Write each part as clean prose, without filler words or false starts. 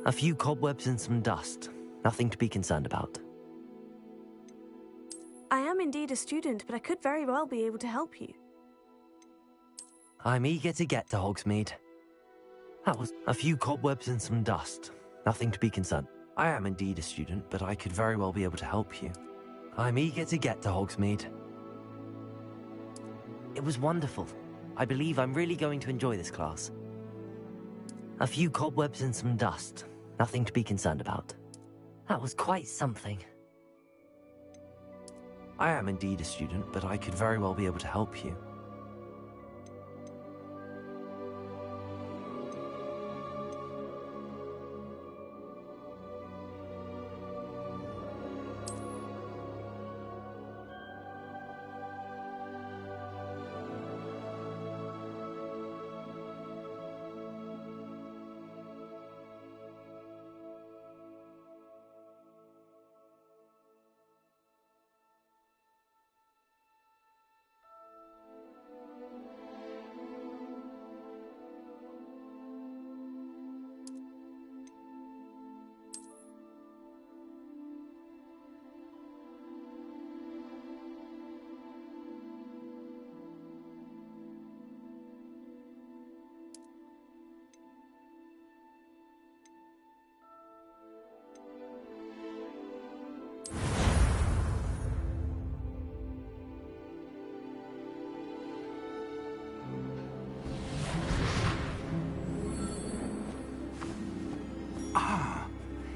A few cobwebs and some dust. Nothing to be concerned about. I am indeed a student, but I could very well be able to help you. I'm eager to get to Hogsmeade. That was a few cobwebs and some dust. Nothing to be concerned. I am indeed a student, but I could very well be able to help you. I'm eager to get to Hogsmeade. It was wonderful. I believe I'm really going to enjoy this class. A few cobwebs and some dust. Nothing to be concerned about. That was quite something. I am indeed a student, but I could very well be able to help you.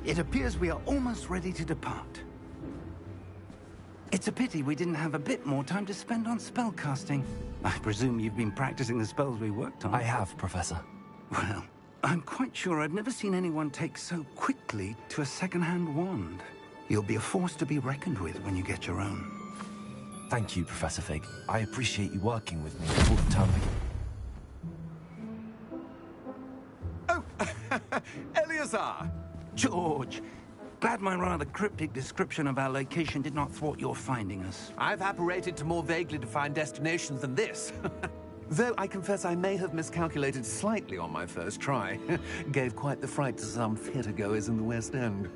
It appears we are almost ready to depart. It's a pity we didn't have a bit more time to spend on spellcasting. I presume you've been practicing the spells we worked on. I have, Professor. Well, I'm quite sure I've never seen anyone take so quickly to a second-hand wand. You'll be a force to be reckoned with when you get your own. Thank you, Professor Fig. I appreciate you working with me before the term begins. Oh, Eleazar! George, glad my rather cryptic description of our location did not thwart your finding us. I've apparated to more vaguely defined destinations than this. Though I confess I may have miscalculated slightly on my first try. Gave quite the fright to some theatre-goers in the West End.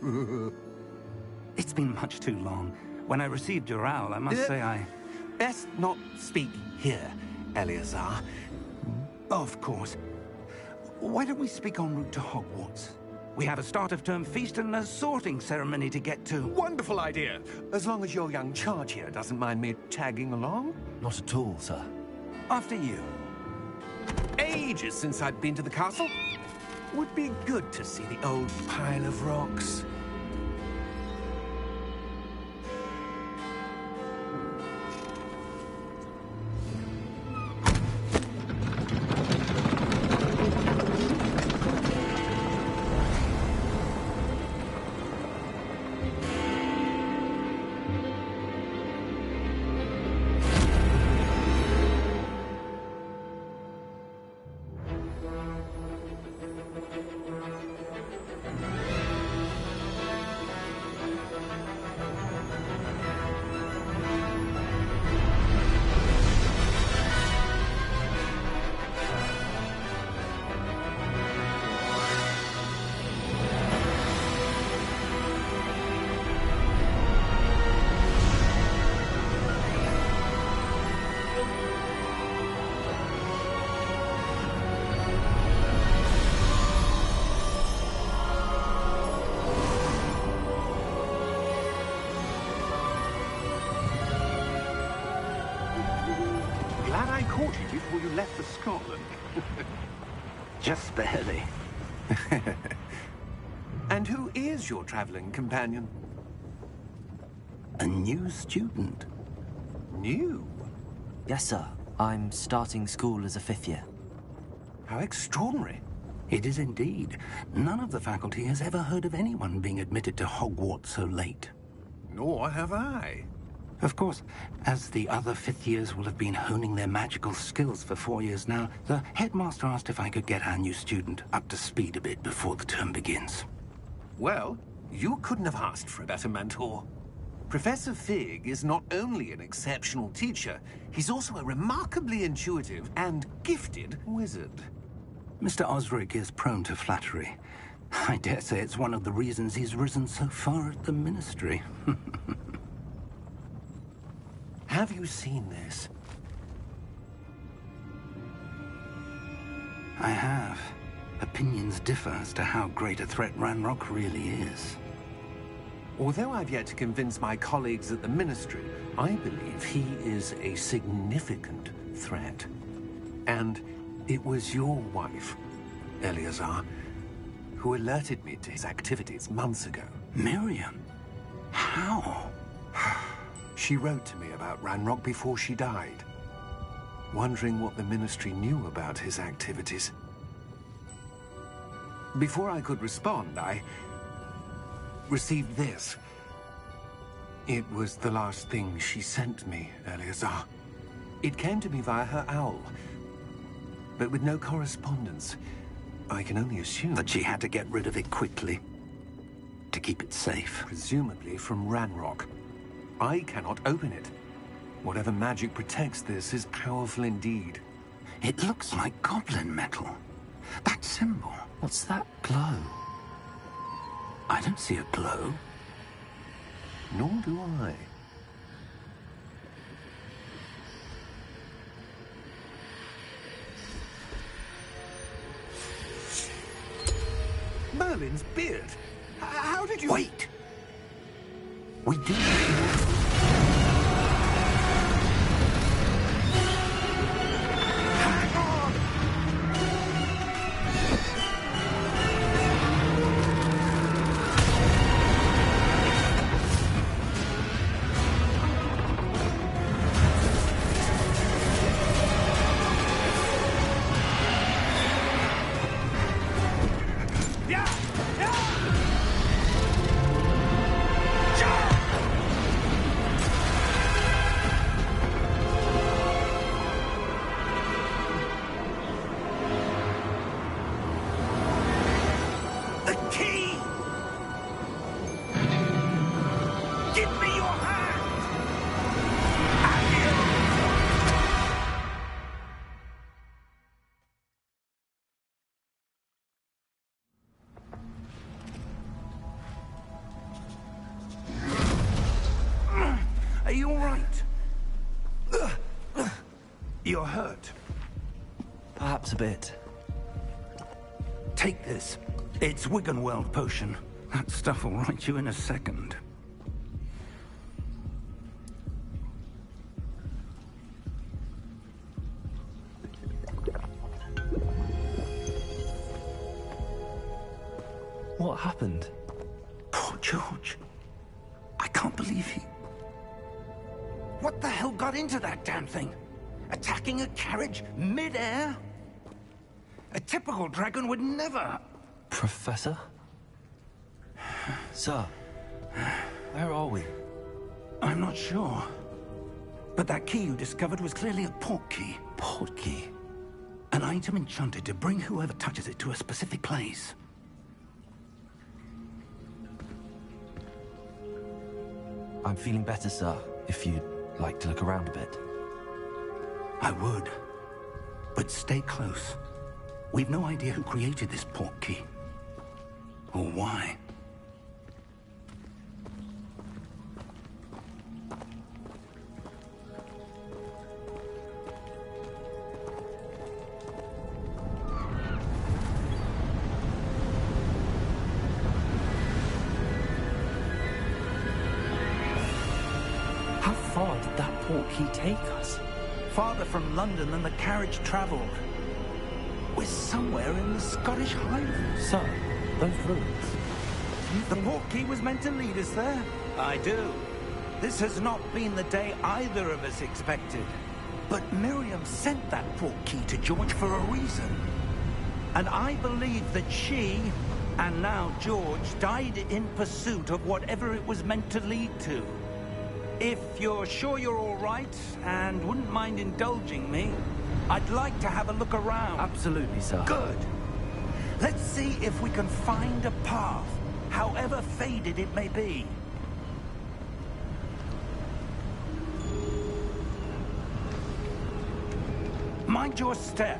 It's been much too long. When I received your owl, I must say I... Best not speak here, Eleazar. Of course. Why don't we speak en route to Hogwarts? We have a start-of-term feast and a sorting ceremony to get to. Wonderful idea! As long as your young charge here doesn't mind me tagging along. Not at all, sir. After you. Ages since I'd been to the castle. Would be good to see the old pile of rocks. Before you left for Scotland. Just barely. And who is your traveling companion? A new student. New? Yes, sir. I'm starting school as a 5th year. How extraordinary. It is indeed. None of the faculty has ever heard of anyone being admitted to Hogwarts so late. Nor have I. Of course, as the other 5th years will have been honing their magical skills for 4 years now, the headmaster asked if I could get our new student up to speed a bit before the term begins. Well, you couldn't have asked for a better mentor. Professor Fig is not only an exceptional teacher, he's also a remarkably intuitive and gifted wizard. Mr. Osric is prone to flattery. I dare say it's one of the reasons he's risen so far at the Ministry. Have you seen this? I have. Opinions differ as to how great a threat Ranrock really is. Although I've yet to convince my colleagues at the Ministry, I believe he is a significant threat. And it was your wife, Eleazar, who alerted me to his activities months ago. Miriam? How? She wrote to me about Ranrock before she died, wondering what the Ministry knew about his activities. Before I could respond, I received this. It was the last thing she sent me, Eleazar. It came to me via her owl, but with no correspondence. I can only assume That she had to get rid of it quickly, to keep it safe. presumably from Ranrock. I cannot open it. Whatever magic protects this is powerful indeed. It looks like goblin metal. That symbol. What's that glow? I don't see a glow. Nor do I. Merlin's beard! How did you... Wait! We did. Hang on! Yeah! Yeah! The key! Give me your hand! Are you all right? You're hurt. Perhaps a bit. Take this. It's Wiggenweld potion. That stuff will right you in a second. What happened? Poor George. I can't believe he... What the hell got into that damn thing? Attacking a carriage mid-air? A typical dragon would never... Professor? Sir, where are we? I'm not sure. But that key you discovered was clearly a port key. Port key? An item enchanted to bring whoever touches it to a specific place. I'm feeling better, sir, if you'd like to look around a bit. I would. But stay close. We've no idea who created this port key. Or why. How far did that port key take us? Farther from London than the carriage travelled. We're somewhere in the Scottish Highlands. Sir, those ruins. The port key was meant to lead us there. I do. This has not been the day either of us expected. But Miriam sent that port key to George for a reason. And I believe that she, and now George, died in pursuit of whatever it was meant to lead to. If you're sure you're all right, and wouldn't mind indulging me, I'd like to have a look around. Absolutely, sir. Good. Let's see if we can find a path, however faded it may be. Mind your step.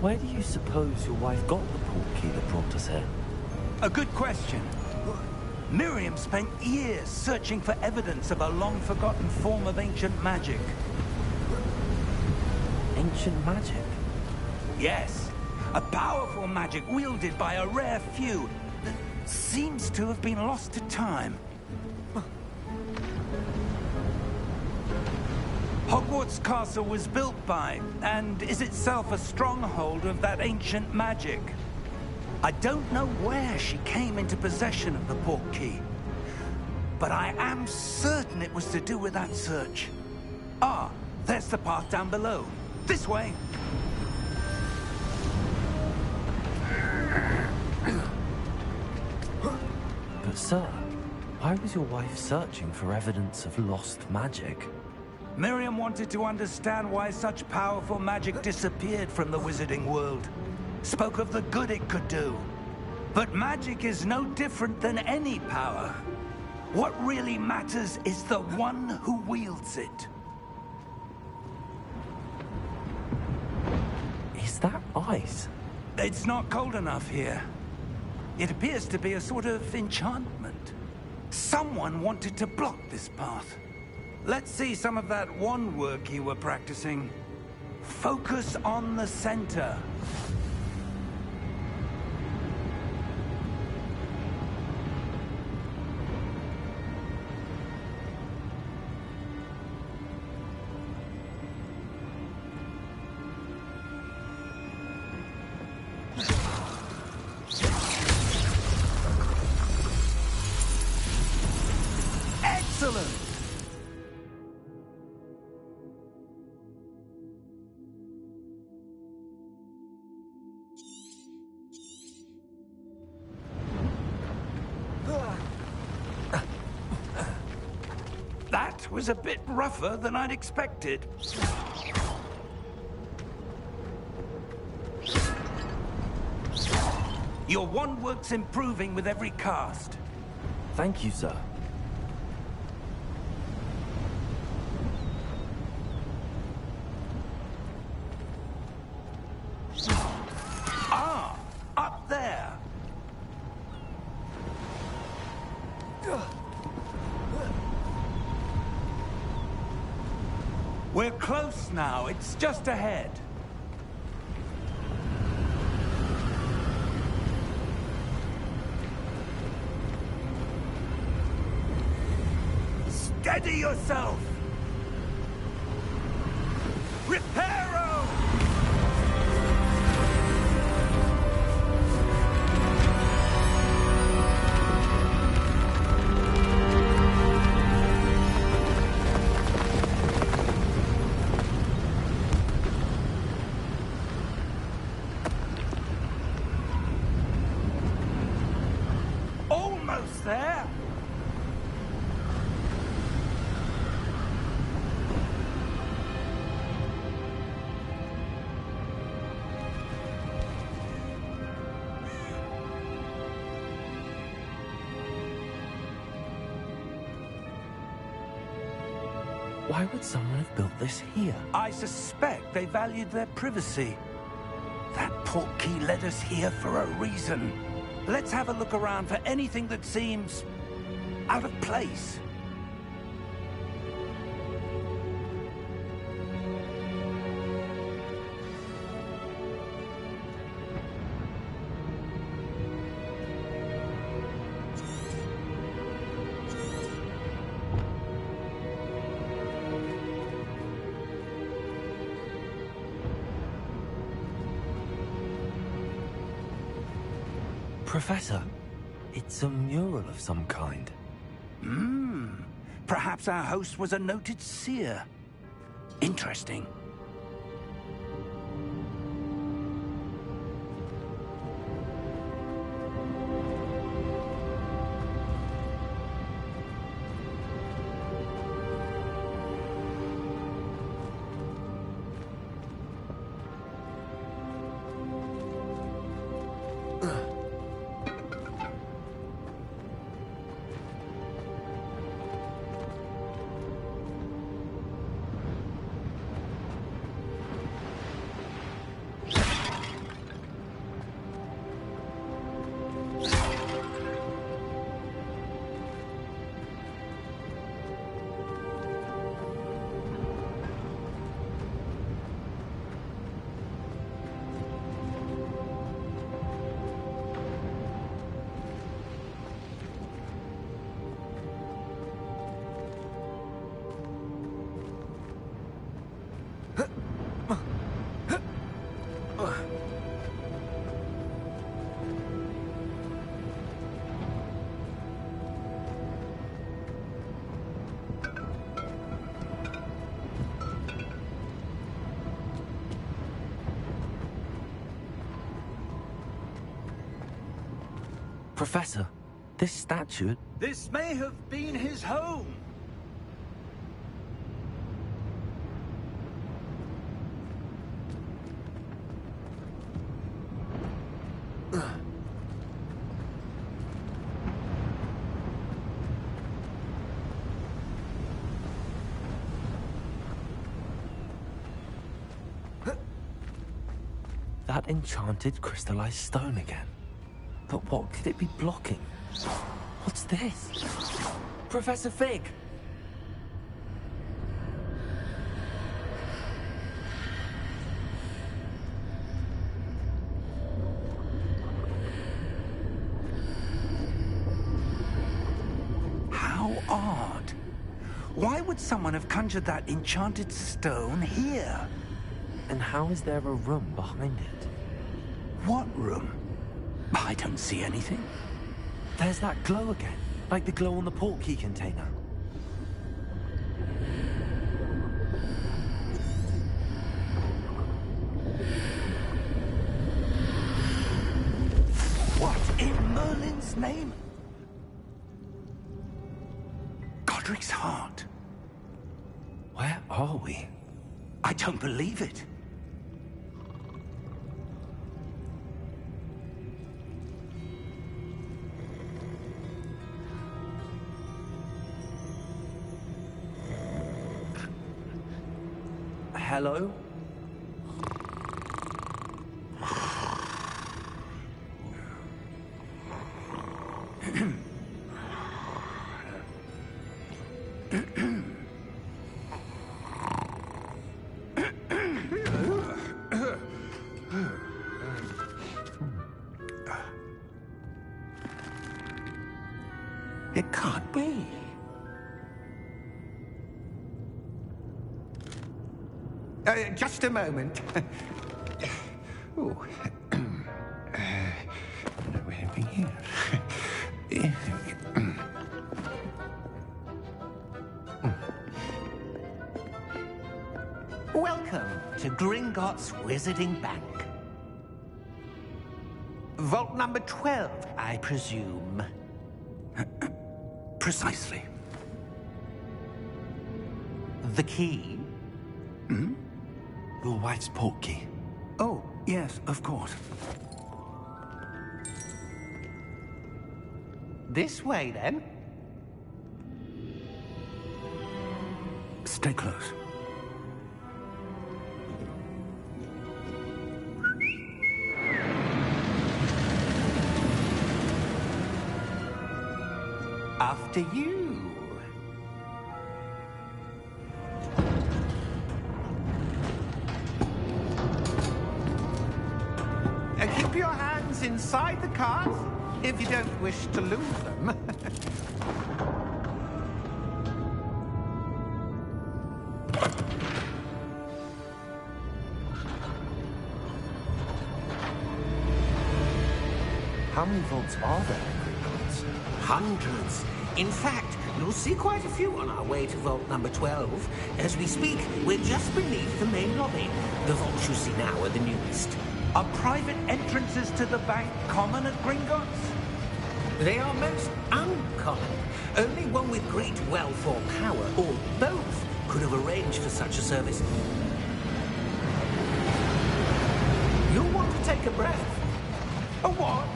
Where do you suppose your wife got the portkey that brought us here? A good question. Miriam spent years searching for evidence of a long-forgotten form of ancient magic. Ancient magic? Yes, a powerful magic wielded by a rare few that seems to have been lost to time. Hogwarts Castle was built by, and is itself a stronghold of that ancient magic. I don't know where she came into possession of the portkey, but I am certain it was to do with that search. Ah, there's the path down below. This way. But sir, why was your wife searching for evidence of lost magic? Miriam wanted to understand why such powerful magic disappeared from the wizarding world. Spoke of the good it could do. But magic is no different than any power. What really matters is the one who wields it. Is that ice? It's not cold enough here. It appears to be a sort of enchantment. Someone wanted to block this path. Let's see some of that wand work you were practicing. Focus on the center. Excellent! That was a bit rougher than I'd expected. Your wand work's improving with every cast. Thank you, sir. Ah, up there. We're close now. It's just ahead. Steady yourself! Reparo! Almost there! Why would someone have built this here? I suspect they valued their privacy. That portkey led us here for a reason. Let's have a look around for anything that seems out of place. Professor, it's a mural of some kind. Perhaps our host was a noted seer. Interesting. Professor, this statue... This may have been his home. That enchanted crystallized stone again. But what could it be blocking? What's this? Professor Fig! How odd. Why would someone have conjured that enchanted stone here? And how is there a room behind it? What room? I don't see anything. There's that glow again, like the glow on the portkey container. What in Merlin's name? Godric's heart. Where are we? I don't believe it. Hello? It can't be. Just a moment. Oh. We're having here. Welcome to Gringotts Wizarding Bank. Vault number 12, I presume. Precisely. The key? Hmm? Your wife's portkey. Oh, yes, of course. This way, then. Stay close. After you. Keep your hands inside the cart if you don't wish to lose them. How many vaults are there in Gringotts? Hundreds. In fact, you'll see quite a few on our way to vault number 12. As we speak, we're just beneath the main lobby. The vaults you see now are the newest. Are private entrances to the bank common at Gringotts? They are most uncommon. Only one with great wealth or power, or both, could have arranged for such a service. You'll want to take a breath. A what?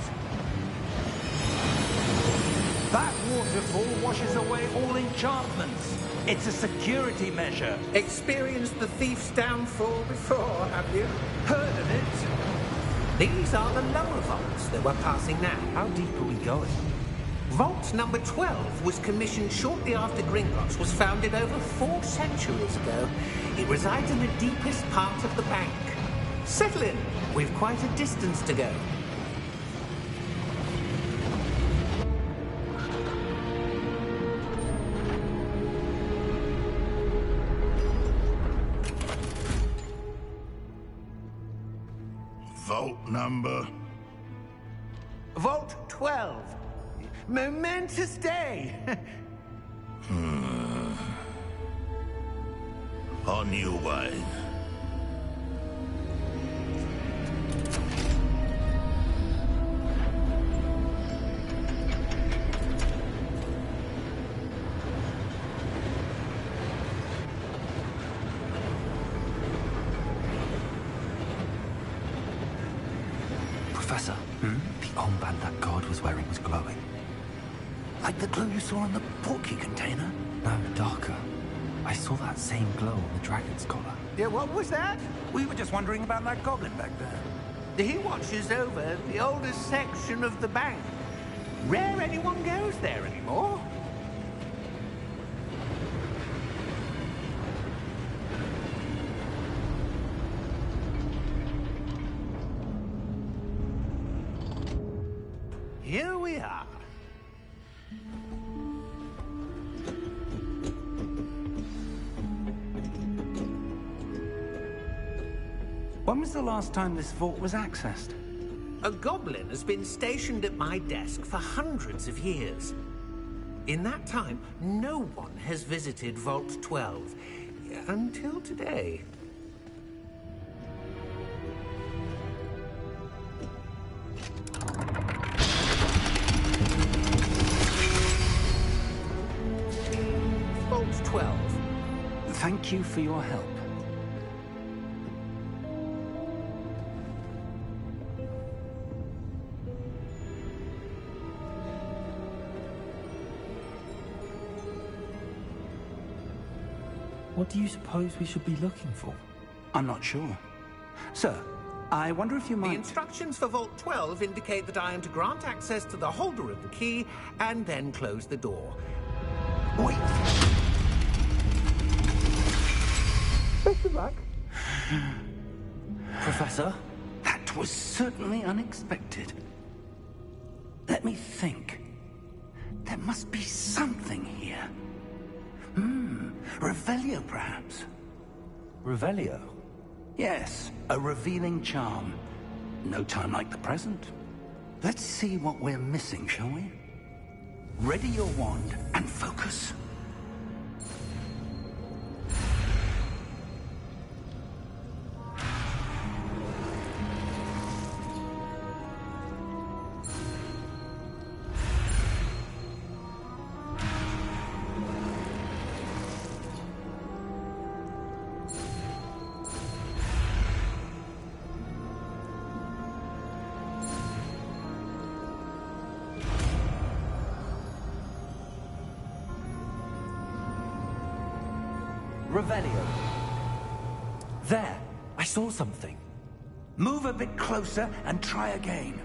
That waterfall washes away all enchantments. It's a security measure. Experienced the thief's downfall before, have you? Heard of it? These are the lower vaults that we're passing now. How deep are we going? Vault number 12 was commissioned shortly after Gringotts was founded over 4 centuries ago. It resides in the deepest part of the bank. Settle in. We've quite a distance to go. Vault number? Vault 12. Momentous day. On your way. Professor, the armband that guard was wearing was glowing. Like the glow you saw on the portkey container? No, darker. I saw that same glow on the dragon's collar. Yeah, what was that? We were just wondering about that goblin back there. He watches over the oldest section of the bank. Rare anyone goes there anymore. Here we are. When was the last time this vault was accessed? A goblin has been stationed at my desk for hundreds of years. In that time, no one has visited Vault 12. Until today. Vault 12. Thank you for your help. What do you suppose we should be looking for? I'm not sure. Sir, I wonder if you The might... instructions for Vault 12 indicate that I am to grant access to the holder of the key and then close the door. Wait! Best of luck. Professor? That was certainly unexpected. Let me think. There must be something here. Revelio, perhaps? Revelio? Yes, a revealing charm. No time like the present. Let's see what we're missing, shall we? Ready your wand and focus. Revelio. There! I saw something. Move a bit closer and try again.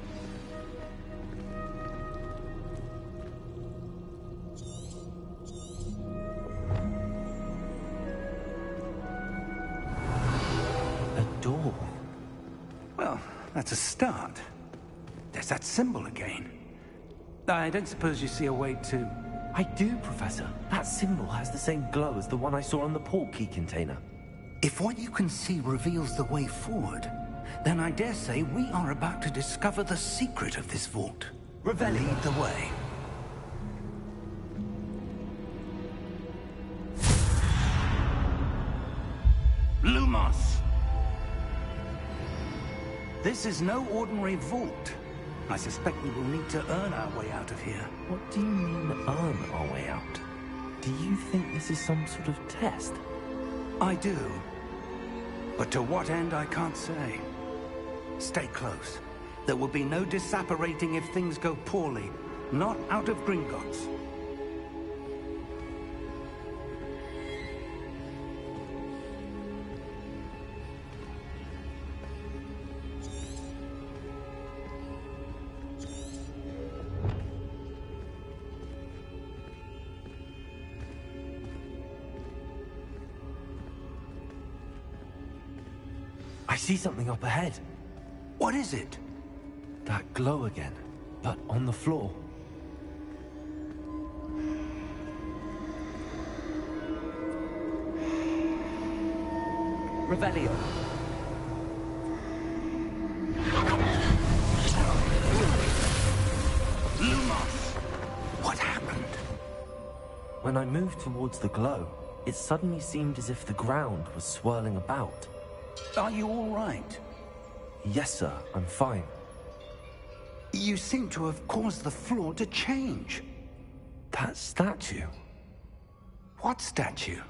A door. Well, that's a start. There's that symbol again. I don't suppose you see a way to... I do, Professor. That symbol has the same glow as the one I saw on the portkey container. If what you can see reveals the way forward, then I dare say we are about to discover the secret of this vault. Revelio. Lead the way. Lumos! This is no ordinary vault. I suspect we will need to earn our way out of here. What do you mean, earn our way out? Do you think this is some sort of test? I do. But to what end, I can't say. Stay close. There will be no disapparating if things go poorly. Not out of Gringotts. I see something up ahead. What is it? That glow again, but on the floor. Revelio. Lumos! What happened? When I moved towards the glow, it suddenly seemed as if the ground was swirling about. Are you all right? Yes, sir, I'm fine. You seem to have caused the floor to change. That statue. What statue?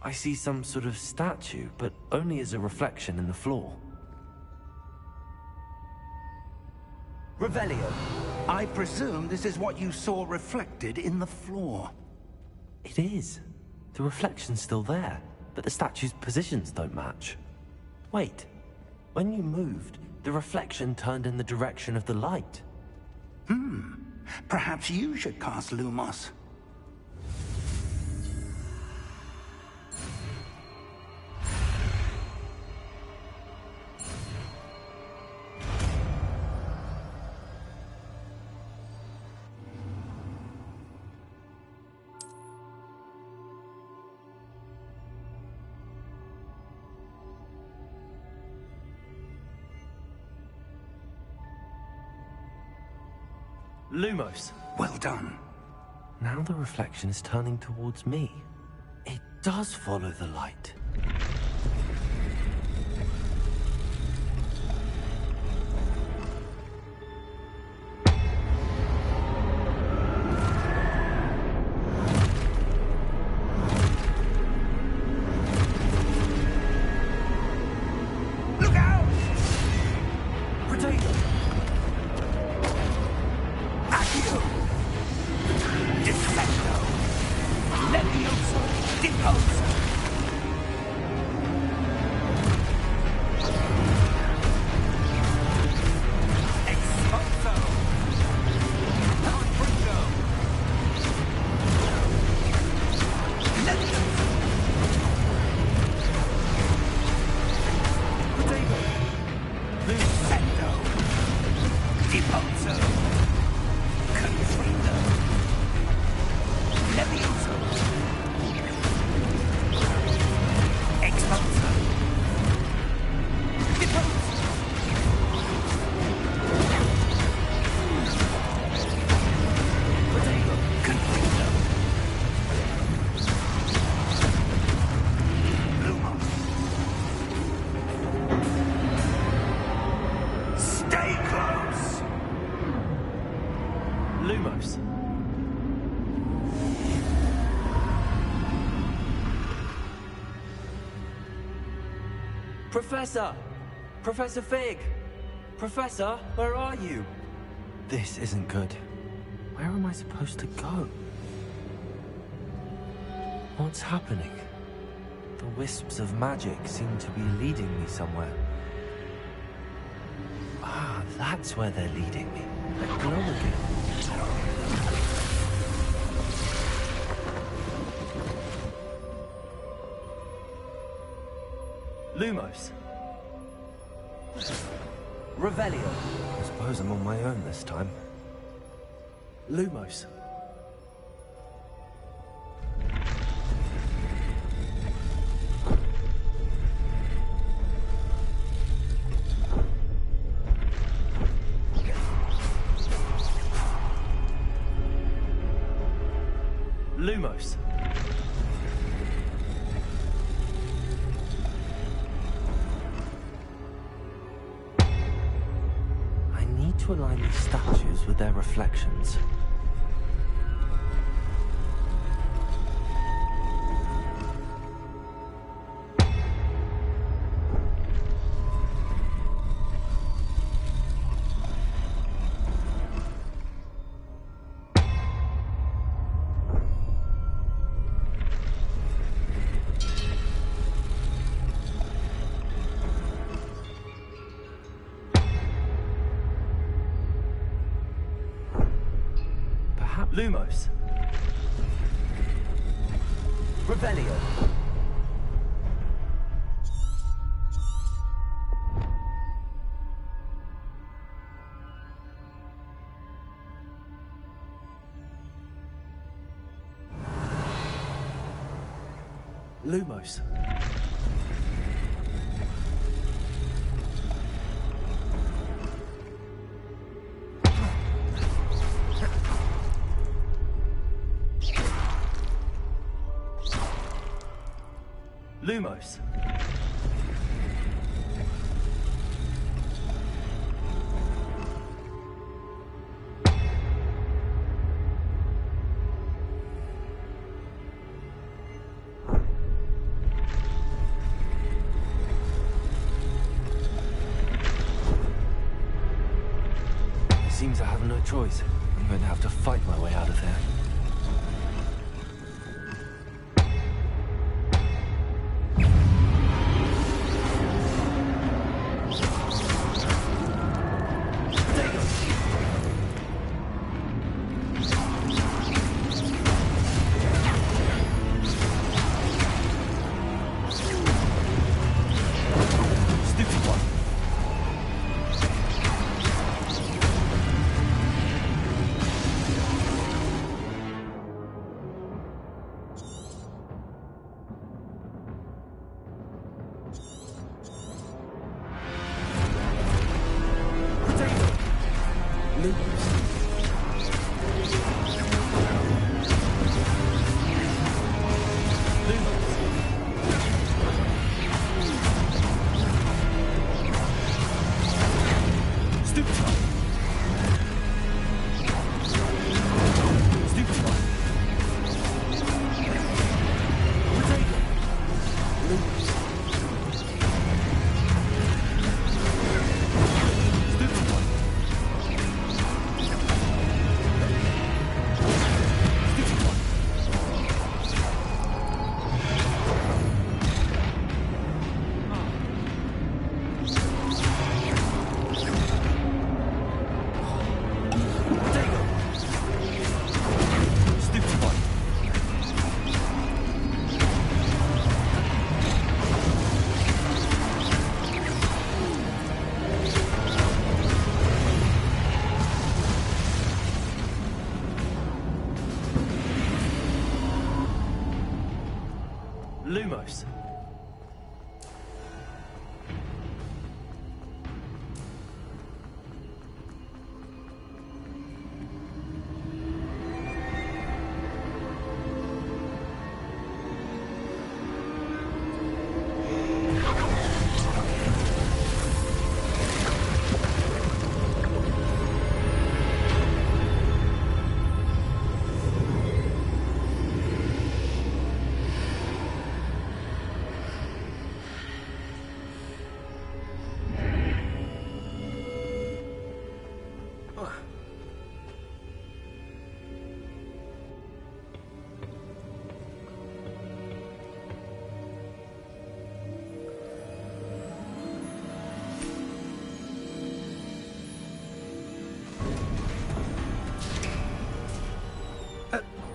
I see some sort of statue, but only as a reflection in the floor. Revelio. I presume this is what you saw reflected in the floor. It is. The reflection's still there, but the statue's positions don't match. Wait. When you moved, the reflection turned in the direction of the light. Perhaps you should cast Lumos. Lumos. Well done. Now the reflection is turning towards me. It does follow the light. Look out! Potato! Accio! Defecto! Levioso! Deposo! Exposo! Confringo! Levioso! Potato! Lucendo! Deposo! Confringo! Levioso! Exposo! Deposo! Potato! Confringo! Lumos! Stay close! Lumos. Professor! Professor Fig! Professor, where are you? This isn't good. Where am I supposed to go? What's happening? The wisps of magic seem to be leading me somewhere. Ah, that's where they're leading me. They're glow again. Lumos. Revelio. I suppose I'm on my own this time. Lumos. Lumos. I need to align these statues with their reflections. Lumos. Revelio. Lumos. Lumos. This seem to have no choice. I'm going to have to fight my way out of here. Lumos.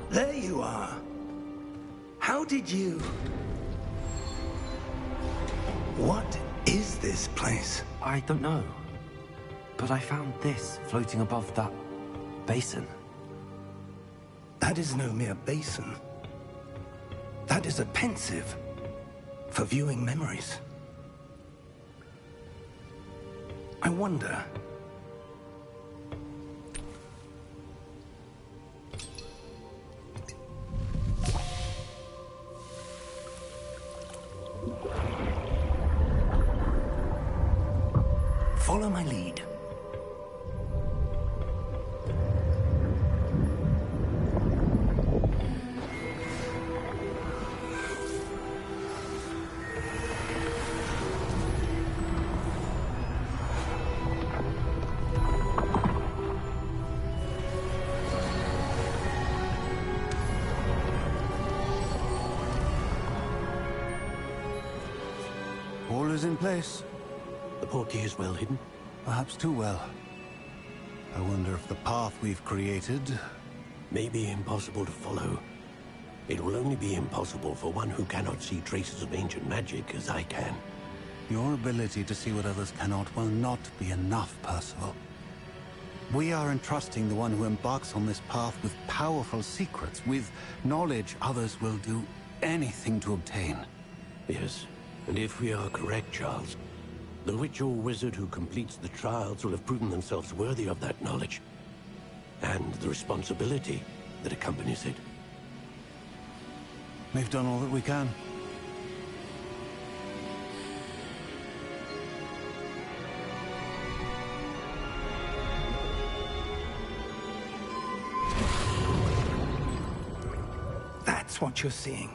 There you are. How did you... What is this place? I don't know. But I found this floating above that basin. That is no mere basin. That is a pensive for viewing memories. I wonder... Follow my lead. All is in place. The portkey is well hidden. Perhaps too well. I wonder if the path we've created... May be impossible to follow. It will only be impossible for one who cannot see traces of ancient magic as I can. Your ability to see what others cannot will not be enough, Percival. We are entrusting the one who embarks on this path with powerful secrets, with knowledge others will do anything to obtain. Yes, and if we are correct, Charles, the witch or wizard who completes the trials will have proven themselves worthy of that knowledge, and the responsibility that accompanies it. We've done all that we can. That's what you're seeing.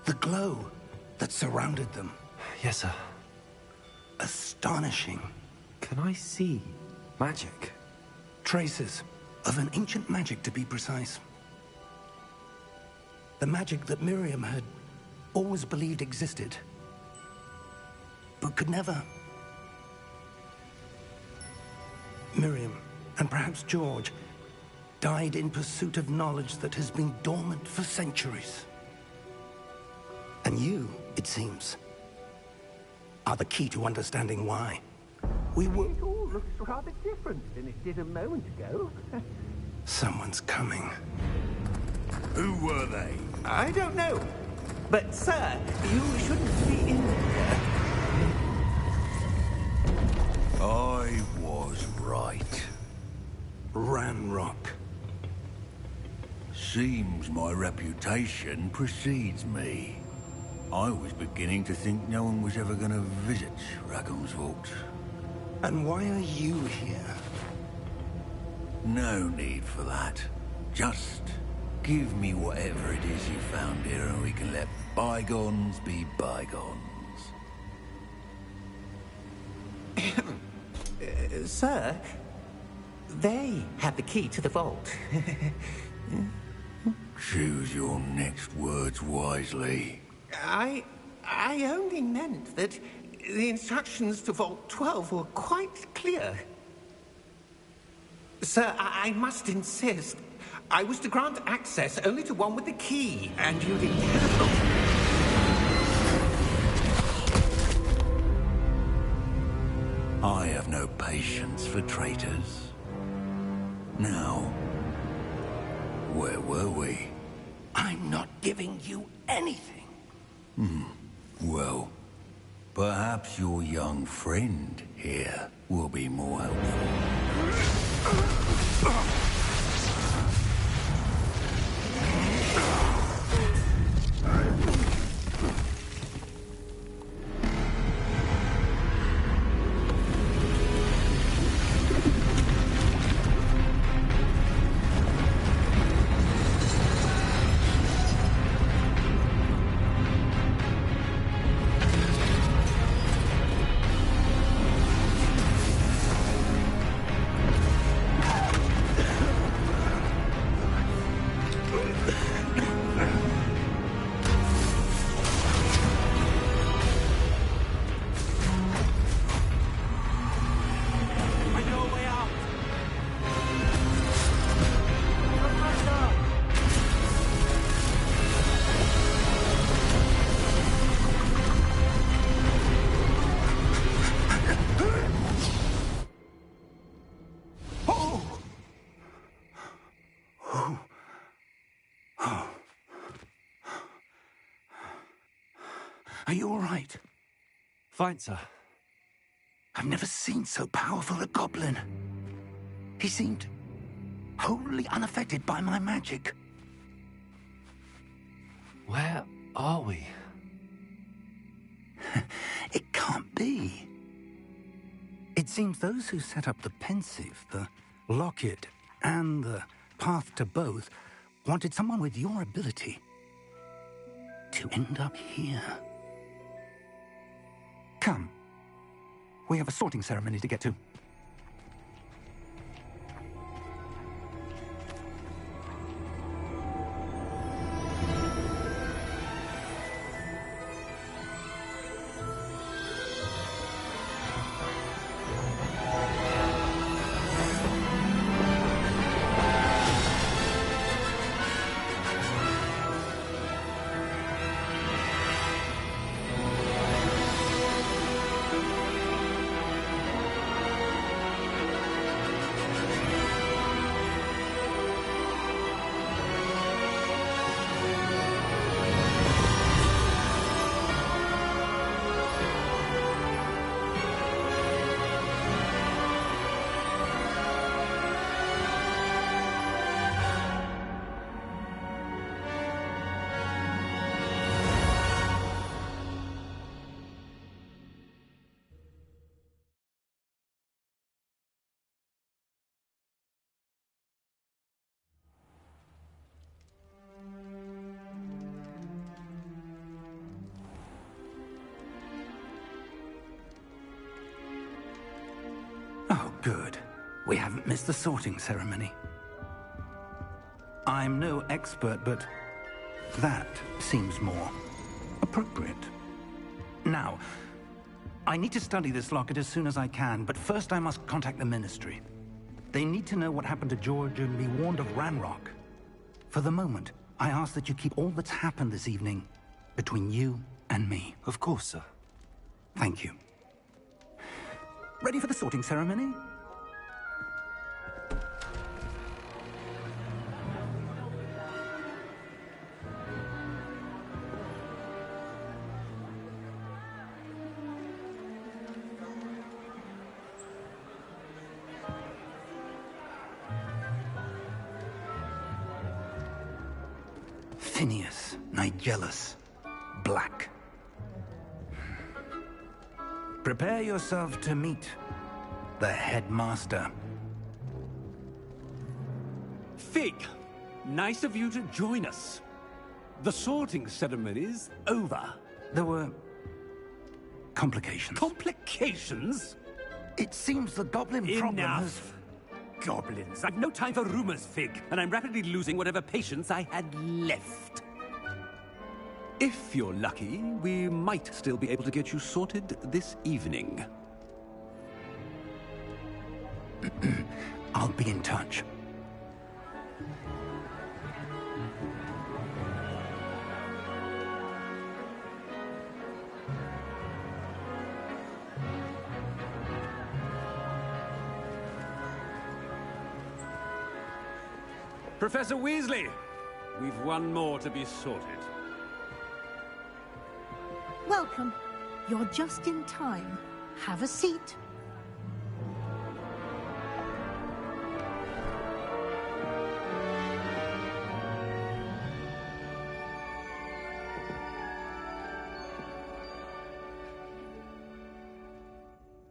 The glow that surrounded them. Yes, sir. Astonishing. Can I see magic? Traces of an ancient magic, to be precise. The magic that Miriam had always believed existed, but could never. Miriam, and perhaps George, died in pursuit of knowledge that has been dormant for centuries. And you, it seems, are the key to understanding why. We were... It all looks rather different than it did a moment ago. Someone's coming. Who were they? I don't know. But, sir, you shouldn't be in there. I was right. Ranrock. Seems my reputation precedes me. I was beginning to think no one was ever going to visit Rackham's vault. And why are you here? No need for that. Just give me whatever it is you found here and we can let bygones be bygones. Sir, they have the key to the vault. Choose your next words wisely. I only meant that the instructions to Vault 12 were quite clear. Sir, I must insist. I was to grant access only to one with the key, and you didn't have... I have no patience for traitors. Now, where were we? I'm not giving you anything. Well, perhaps your young friend here will be more helpful. Are you all right? Fine, sir. I've never seen so powerful a goblin. He seemed wholly unaffected by my magic. Where are we? It can't be. It seems those who set up the pensive, the locket, and the path to both wanted someone with your ability to end up here. Come. We have a sorting ceremony to get to. Oh, good. We haven't missed the sorting ceremony. I'm no expert, but that seems more appropriate. Now, I need to study this locket as soon as I can, but first I must contact the Ministry. They need to know what happened to George and be warned of Ranrock. For the moment, I ask that you keep all that's happened this evening between you and me. Of course, sir. Thank you. Ready for the sorting ceremony? Phineas, Nigellus, Black. Prepare yourself to meet the headmaster. Fig, nice of you to join us. The sorting ceremony's over. There were complications. Complications? It seems the goblin problem has... Enough! Goblins. I've no time for rumors, Fig, and I'm rapidly losing whatever patience I had left. If you're lucky, we might still be able to get you sorted this evening. I'll be in touch. Professor Weasley, we've one more to be sorted. Welcome. You're just in time. Have a seat.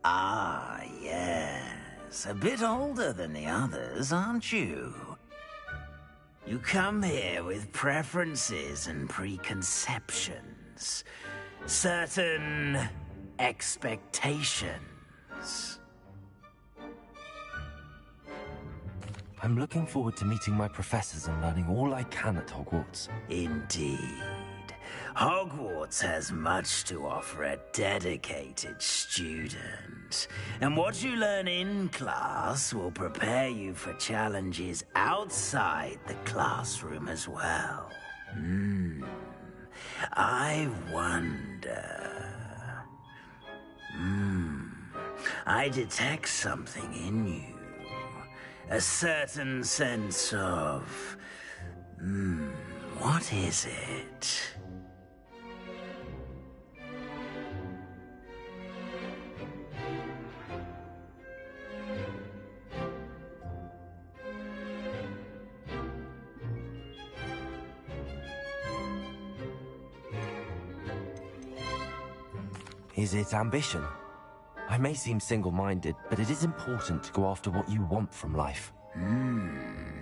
Ah, yes. A bit older than the others, aren't you? You come here with preferences and preconceptions. Certain expectations. I'm looking forward to meeting my professors and learning all I can at Hogwarts. Indeed. Hogwarts has much to offer a dedicated student. And what you learn in class will prepare you for challenges outside the classroom as well. I wonder... I detect something in you. A certain sense of... what is it? Is it ambition? I may seem single-minded, but it is important to go after what you want from life.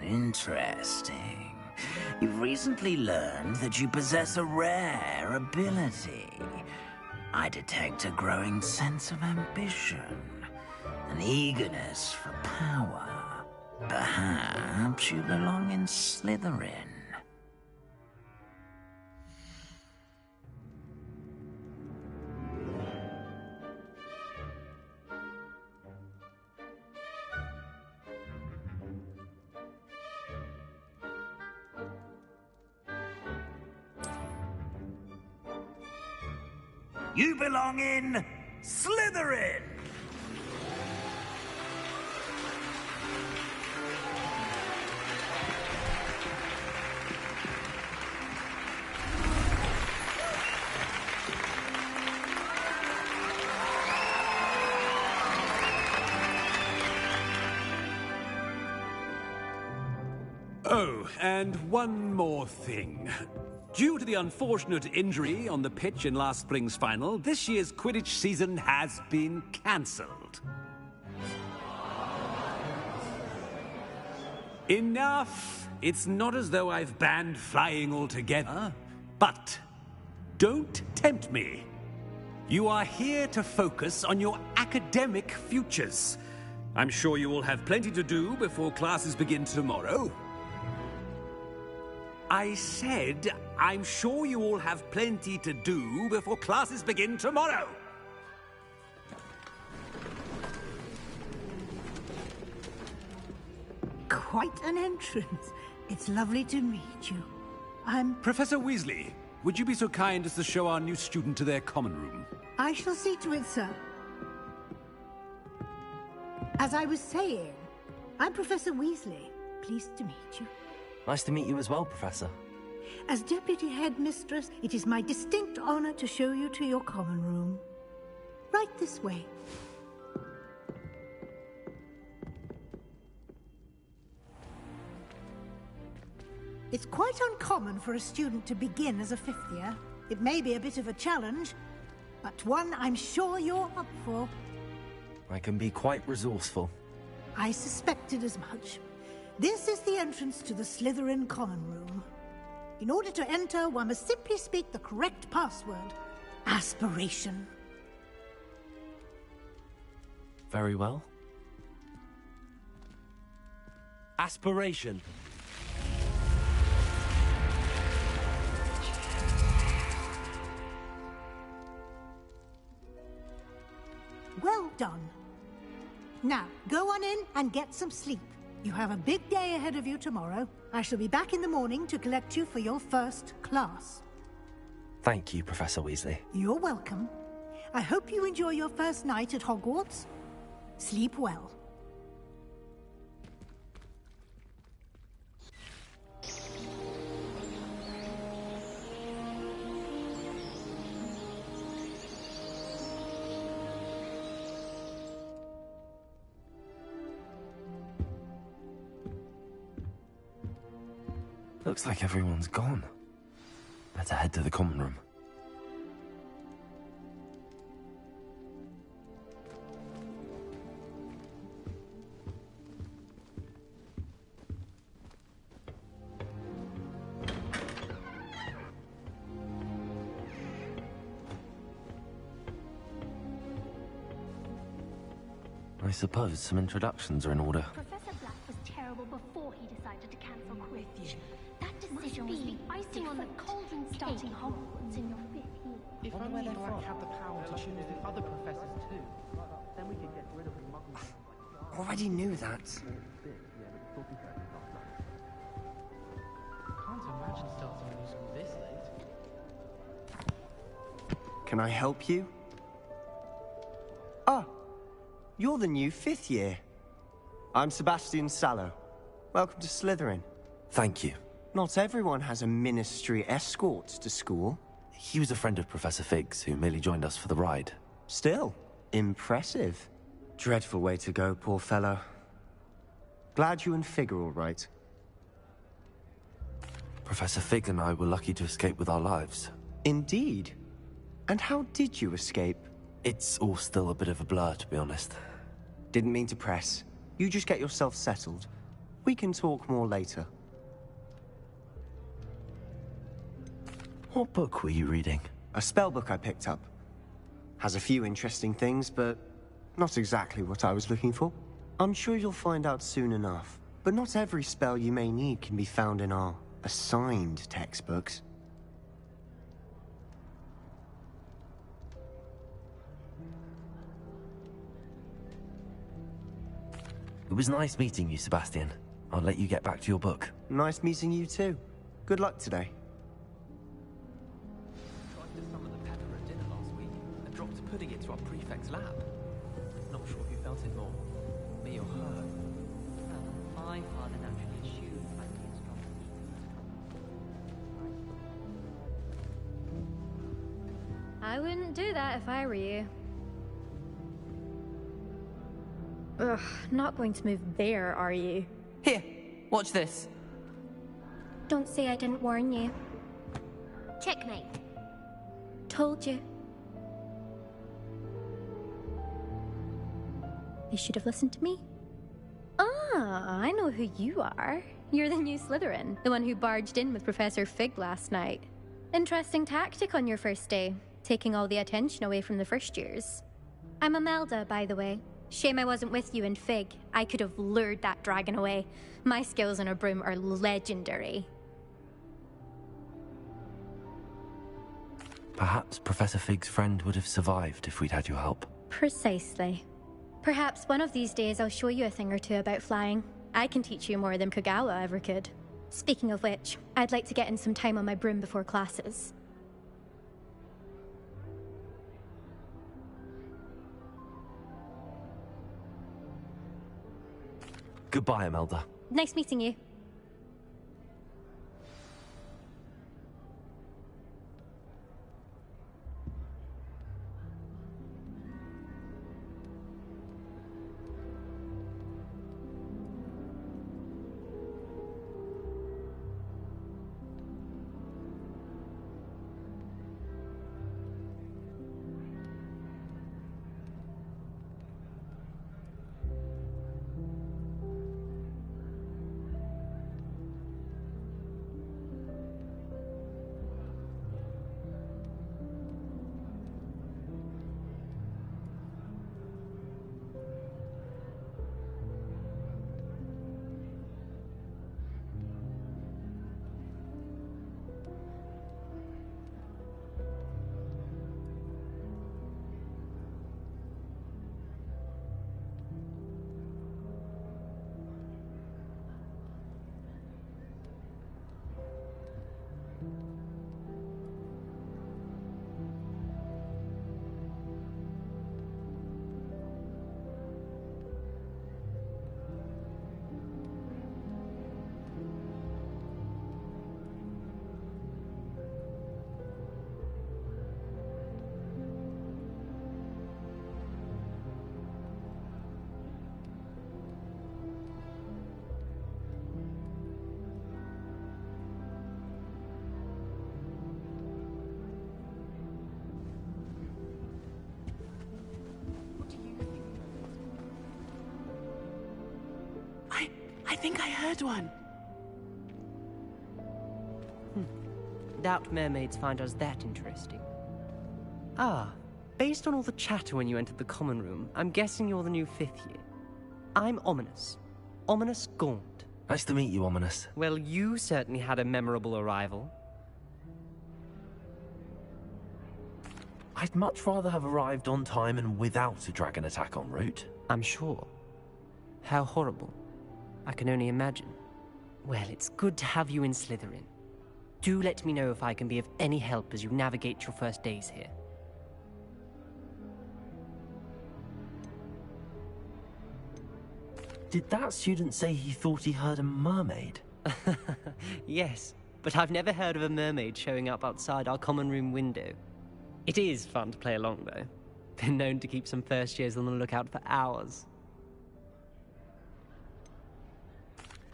Interesting. You've recently learned that you possess a rare ability. I detect a growing sense of ambition, an eagerness for power. Perhaps you belong in Slytherin. You belong in Slytherin! Oh, and one more thing. Due to the unfortunate injury on the pitch in last spring's final, this year's Quidditch season has been cancelled. Enough! It's not as though I've banned flying altogether, but don't tempt me. You are here to focus on your academic futures. I'm sure you all have plenty to do before classes begin tomorrow. I said, I'm sure you all have plenty to do before classes begin tomorrow. Quite an entrance. It's lovely to meet you. I'm... Professor Weasley, would you be so kind as to show our new student to their common room? I shall see to it, sir. As I was saying, I'm Professor Weasley. Pleased to meet you. Nice to meet you as well, Professor. As Deputy Headmistress, it is my distinct honor to show you to your common room. Right this way. It's quite uncommon for a student to begin as a fifth year. It may be a bit of a challenge, but one I'm sure you're up for. I can be quite resourceful. I suspected as much. This is the entrance to the Slytherin common room. In order to enter, one must simply speak the correct password. Aspiration. Very well. Aspiration. Well done. Now, go on in and get some sleep. You have a big day ahead of you tomorrow. I shall be back in the morning to collect you for your first class. Thank you, Professor Weasley. You're welcome. I hope you enjoy your first night at Hogwarts. Sleep well. Looks like everyone's gone. Better head to the common room. I suppose some introductions are in order. Professor Black was terrible before he decided to cancel Quidditch. That decision was the icing on the cold and starting Hogwarts in your fifth year. If only Black had the power to choose the other professors too, then we could get rid of the muggles. Already knew that. Can't imagine starting a new school this late. Can I help you? Ah, you're the new fifth year. I'm Sebastian Sallow. Welcome to Slytherin. Thank you. Not everyone has a ministry escort to school. He was a friend of Professor Fig's, who merely joined us for the ride. Still, impressive. Dreadful way to go, poor fellow. Glad you and Fig are all right. Professor Fig and I were lucky to escape with our lives. Indeed. And how did you escape? It's all still a bit of a blur, to be honest. Didn't mean to press. You just get yourself settled. We can talk more later. What book were you reading? A spell book I picked up. Has a few interesting things, but not exactly what I was looking for. I'm sure you'll find out soon enough. But not every spell you may need can be found in our assigned textbooks. It was nice meeting you, Sebastian. I'll let you get back to your book. Nice meeting you too. Good luck today. Tried to summon the pepper at dinner last week and dropped pudding into our prefect's lab. Not sure who felt it more, me or her. Well, my father naturally eschewed Franklin's dropped. I wouldn't do that if I were you. Ugh, not going to move there, are you? Here, watch this. Don't say I didn't warn you. Checkmate. Told you. You should have listened to me. Ah, I know who you are. You're the new Slytherin, the one who barged in with Professor Fig last night. Interesting tactic on your first day, taking all the attention away from the first years. I'm Imelda, by the way. Shame I wasn't with you in Fig. I could have lured that dragon away. My skills on a broom are legendary. Perhaps Professor Fig's friend would have survived if we'd had your help. Precisely. Perhaps one of these days I'll show you a thing or two about flying. I can teach you more than Kogawa ever could. Speaking of which, I'd like to get in some time on my broom before classes. Goodbye, Imelda. Nice meeting you. I think I heard one. Doubt mermaids find us that interesting. Ah, based on all the chatter when you entered the common room, I'm guessing you're the new 5th year. I'm Ominous. Ominous Gaunt. Nice to meet you, Ominous. Well, you certainly had a memorable arrival. I'd much rather have arrived on time and without a dragon attack en route. I'm sure. How horrible. I can only imagine. Well, it's good to have you in Slytherin. Do let me know if I can be of any help as you navigate your first days here. Did that student say he thought he heard a mermaid? Yes, but I've never heard of a mermaid showing up outside our common room window. It is fun to play along, though. Been known to keep some first years on the lookout for hours.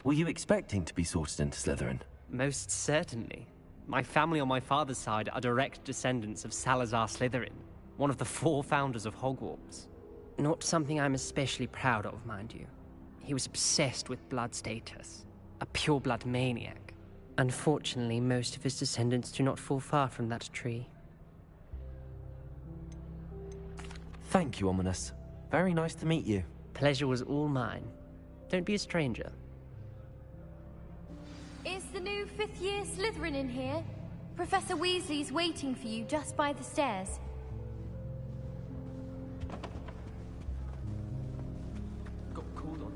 Were you expecting to be sorted into Slytherin? Most certainly. My family on my father's side are direct descendants of Salazar Slytherin, one of the 4 founders of Hogwarts. Not something I'm especially proud of, mind you. He was obsessed with blood status, a pure-blood maniac. Unfortunately, most of his descendants do not fall far from that tree. Thank you, Ominous. Very nice to meet you. Pleasure was all mine. Don't be a stranger. Is the new 5th year Slytherin in here? Professor Weasley's waiting for you just by the stairs. Got called on.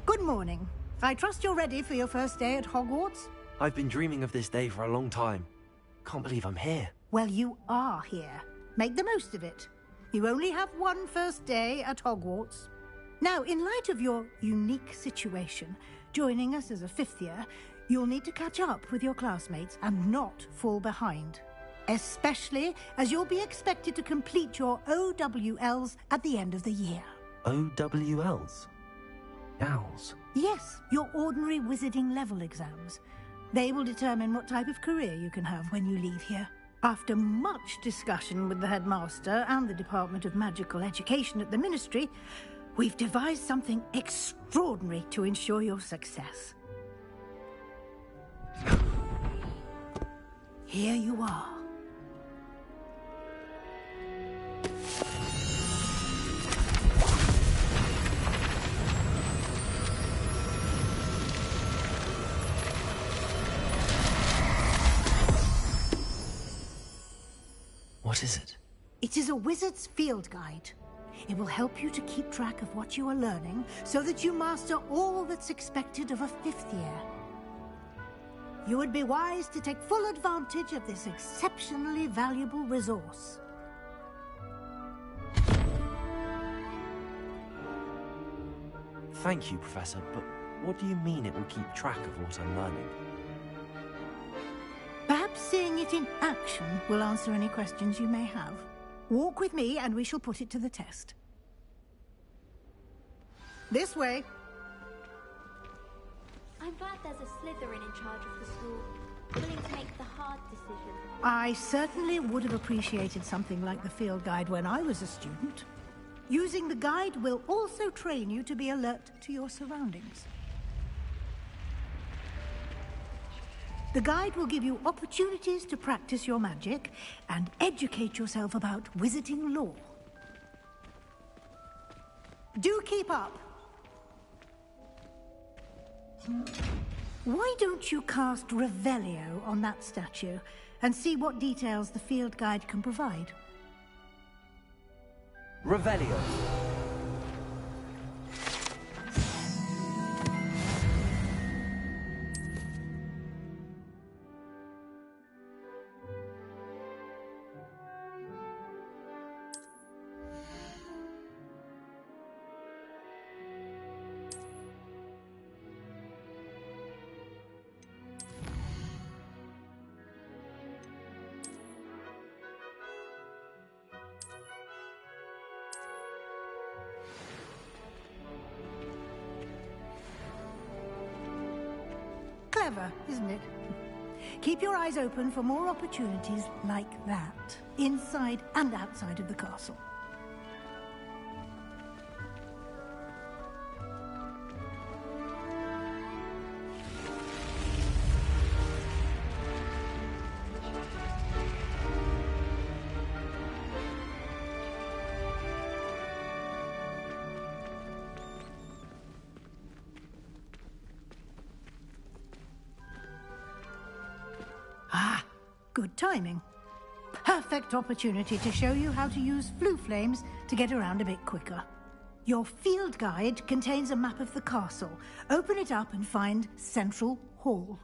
Good morning. I trust you're ready for your first day at Hogwarts? I've been dreaming of this day for a long time. Can't believe I'm here. Well, you are here. Make the most of it. You only have one first day at Hogwarts. Now, in light of your unique situation, joining us as a 5th year, you'll need to catch up with your classmates and not fall behind. Especially as you'll be expected to complete your OWLs at the end of the year. OWLs? Owls? Yes, your ordinary wizarding level exams. They will determine what type of career you can have when you leave here. After much discussion with the headmaster and the Department of Magical Education at the Ministry, We've devised something extraordinary to ensure your success. Here you are. What is it? It is a wizard's field guide. It will help you to keep track of what you are learning so that you master all that's expected of a 5th year. You would be wise to take full advantage of this exceptionally valuable resource. Thank you, Professor, but what do you mean it will keep track of what I'm learning? Perhaps seeing it in action will answer any questions you may have. Walk with me and we shall put it to the test. This way. I'm glad there's a Slytherin in charge of the school, willing to make the hard decisions. I certainly would have appreciated something like the field guide when I was a student. Using the guide will also train you to be alert to your surroundings. The guide will give you opportunities to practice your magic and educate yourself about wizarding lore. Do keep up! Why don't you cast Revelio on that statue and see what details the field guide can provide? Revelio. Clever, isn't it? Keep your eyes open for more opportunities like that, inside and outside of the castle. Good timing. Perfect opportunity to show you how to use flue flames to get around a bit quicker. Your field guide contains a map of the castle. Open it up and find Central Hall.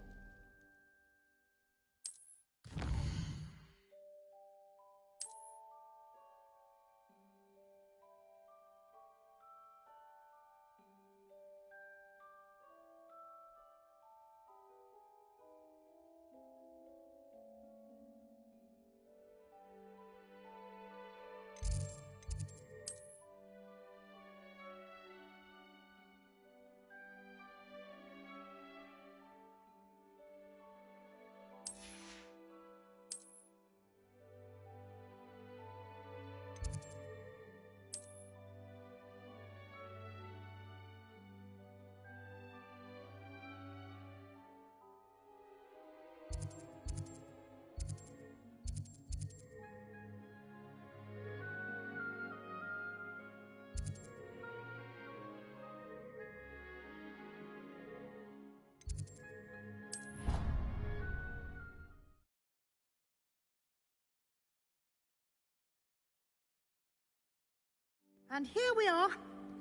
And here we are.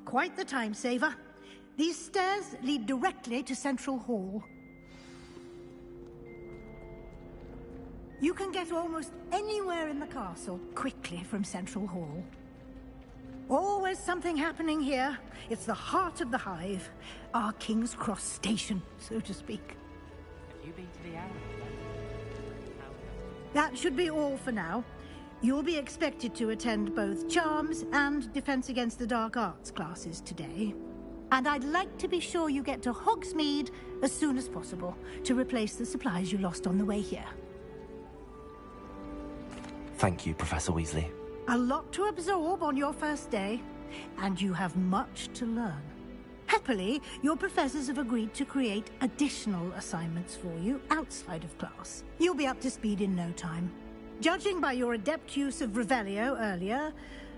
Quite the time saver. These stairs lead directly to Central Hall. You can get almost anywhere in the castle quickly from Central Hall. Always something happening here. It's the heart of the hive. Our King's Cross station, so to speak. Have you been to the alley? That should be all for now. You'll be expected to attend both Charms and Defense Against the Dark Arts classes today. And I'd like to be sure you get to Hogsmeade as soon as possible to replace the supplies you lost on the way here. Thank you, Professor Weasley. A lot to absorb on your first day. and you have much to learn. Happily, your professors have agreed to create additional assignments for you outside of class. You'll be up to speed in no time. Judging by your adept use of Revelio earlier,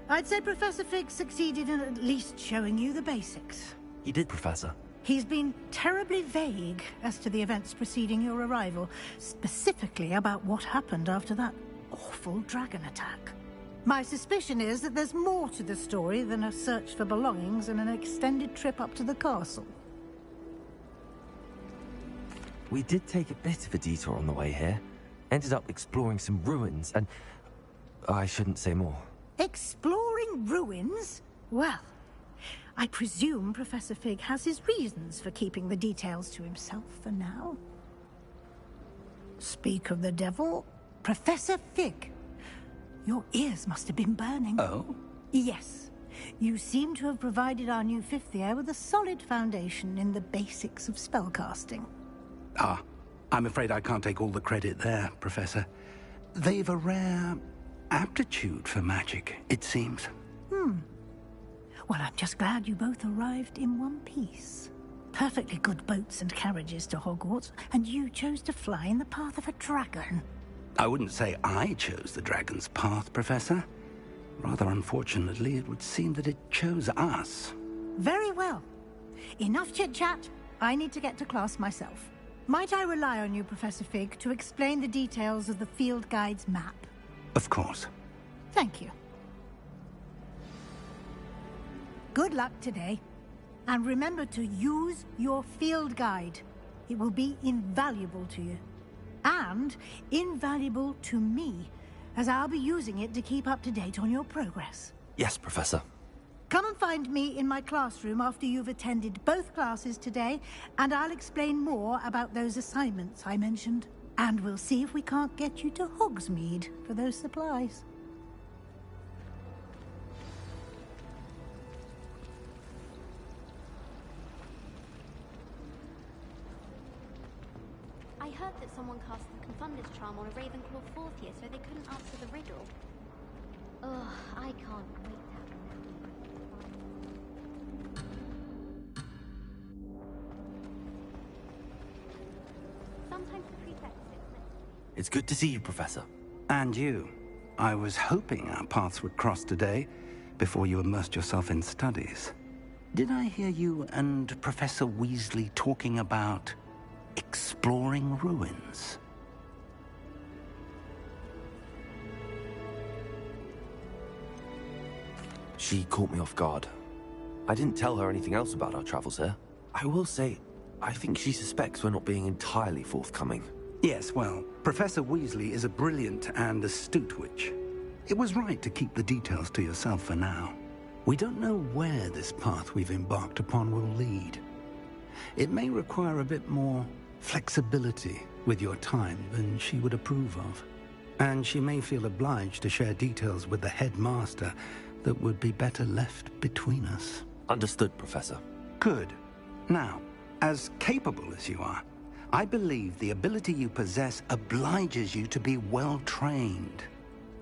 I'd say Professor Fig succeeded in at least showing you the basics. He did, Professor. He's been terribly vague as to the events preceding your arrival, specifically about what happened after that awful dragon attack. My suspicion is that there's more to the story than a search for belongings and an extended trip up to the castle. We did take a bit of a detour on the way here. Ended up exploring some ruins and... I shouldn't say more. Exploring ruins? Well, I presume Professor Fig has his reasons for keeping the details to himself for now. Speak of the devil, Professor Fig. Your ears must have been burning. Oh? Yes. You seem to have provided our new fifth year with a solid foundation in the basics of spellcasting. Ah, I'm afraid I can't take all the credit there, Professor. They've a rare aptitude for magic, it seems. Well, I'm just glad you both arrived in one piece. Perfectly good boats and carriages to Hogwarts, and you chose to fly in the path of a dragon. I wouldn't say I chose the dragon's path, Professor. Rather unfortunately, it would seem that it chose us. Very well. Enough chit-chat. I need to get to class myself. Might I rely on you, Professor Fig, to explain the details of the field guide's map? Of course. Thank you. Good luck today. And remember to use your field guide. It will be invaluable to you. And invaluable to me, as I'll be using it to keep up to date on your progress. Yes, Professor. Come and find me in my classroom after you've attended both classes today, and I'll explain more about those assignments I mentioned. And we'll see if we can't get you to Hogsmeade for those supplies. I heard that someone cast the Confunder's charm on a Ravenclaw fourth year so they couldn't answer the riddle. Ugh, I can't wait to have Sometimes the prefect sits next to me. It's good to see you, Professor. And you. I was hoping our paths would cross today, before you immersed yourself in studies. Did I hear you and Professor Weasley talking about exploring ruins? She caught me off guard. I didn't tell her anything else about our travels here. I will say, I think she suspects we're not being entirely forthcoming. Yes, well, Professor Weasley is a brilliant and astute witch. It was right to keep the details to yourself for now. We don't know where this path we've embarked upon will lead. It may require a bit more flexibility with your time than she would approve of. And she may feel obliged to share details with the headmaster that would be better left between us. Understood, Professor. Good. Now, as capable as you are, I believe the ability you possess obliges you to be well-trained.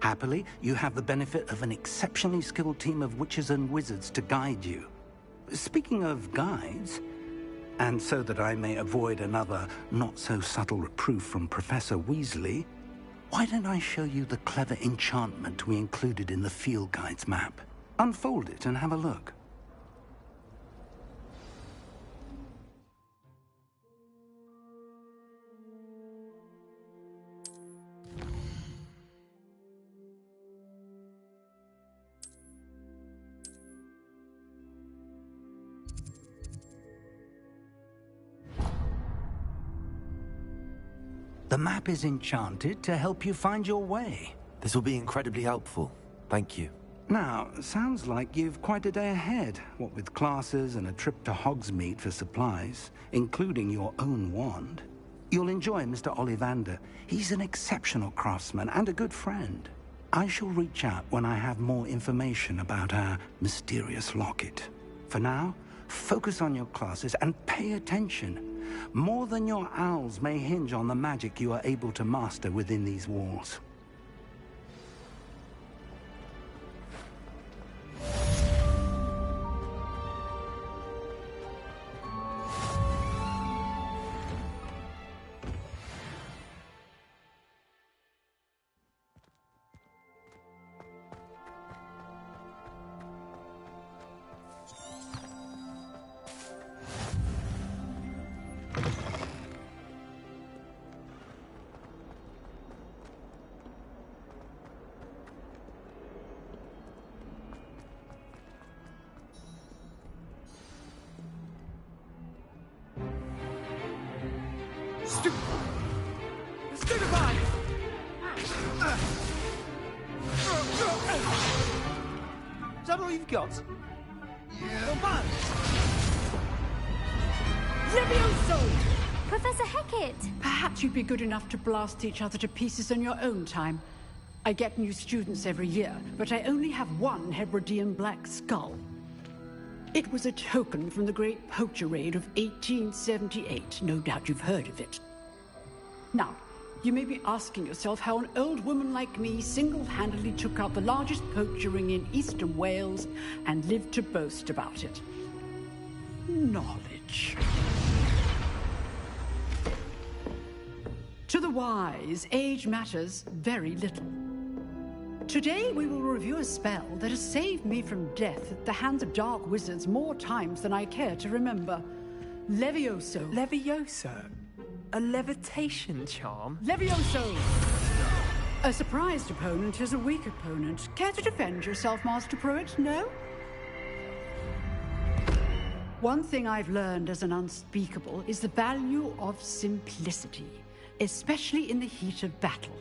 Happily, you have the benefit of an exceptionally skilled team of witches and wizards to guide you. Speaking of guides, and so that I may avoid another not-so-subtle reproof from Professor Weasley, why don't I show you the clever enchantment we included in the field guide's map? Unfold it and have a look. The map is enchanted to help you find your way. This will be incredibly helpful. Thank you. Now, sounds like you've quite a day ahead, what with classes and a trip to Hogsmeade for supplies, including your own wand. You'll enjoy Mr. Ollivander. He's an exceptional craftsman and a good friend. I shall reach out when I have more information about our mysterious locket. For now, focus on your classes and pay attention. More than your owls may hinge on the magic you are able to master within these walls. Stupefy! Is that all you've got? Yeah. Come on! Levioso! Professor Hecat! Perhaps you'd be good enough to blast each other to pieces on your own time. I get new students every year, but I only have one Hebridean black skull. It was a token from the Great Poacher Raid of 1878. No doubt you've heard of it. Now, you may be asking yourself how an old woman like me single-handedly took out the largest poacher ring in eastern Wales and lived to boast about it. Knowledge. To the wise, age matters very little. Today we will review a spell that has saved me from death at the hands of dark wizards more times than I care to remember. Levioso. Levioso? A levitation charm? Levioso! A surprised opponent is a weak opponent. Care to defend yourself, Master Pruitt? No? One thing I've learned as an unspeakable is the value of simplicity, especially in the heat of battle.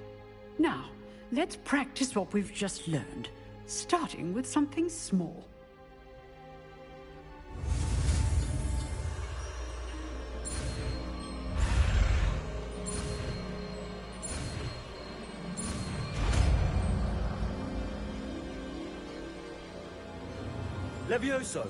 Now, let's practice what we've just learned, starting with something small. Levioso!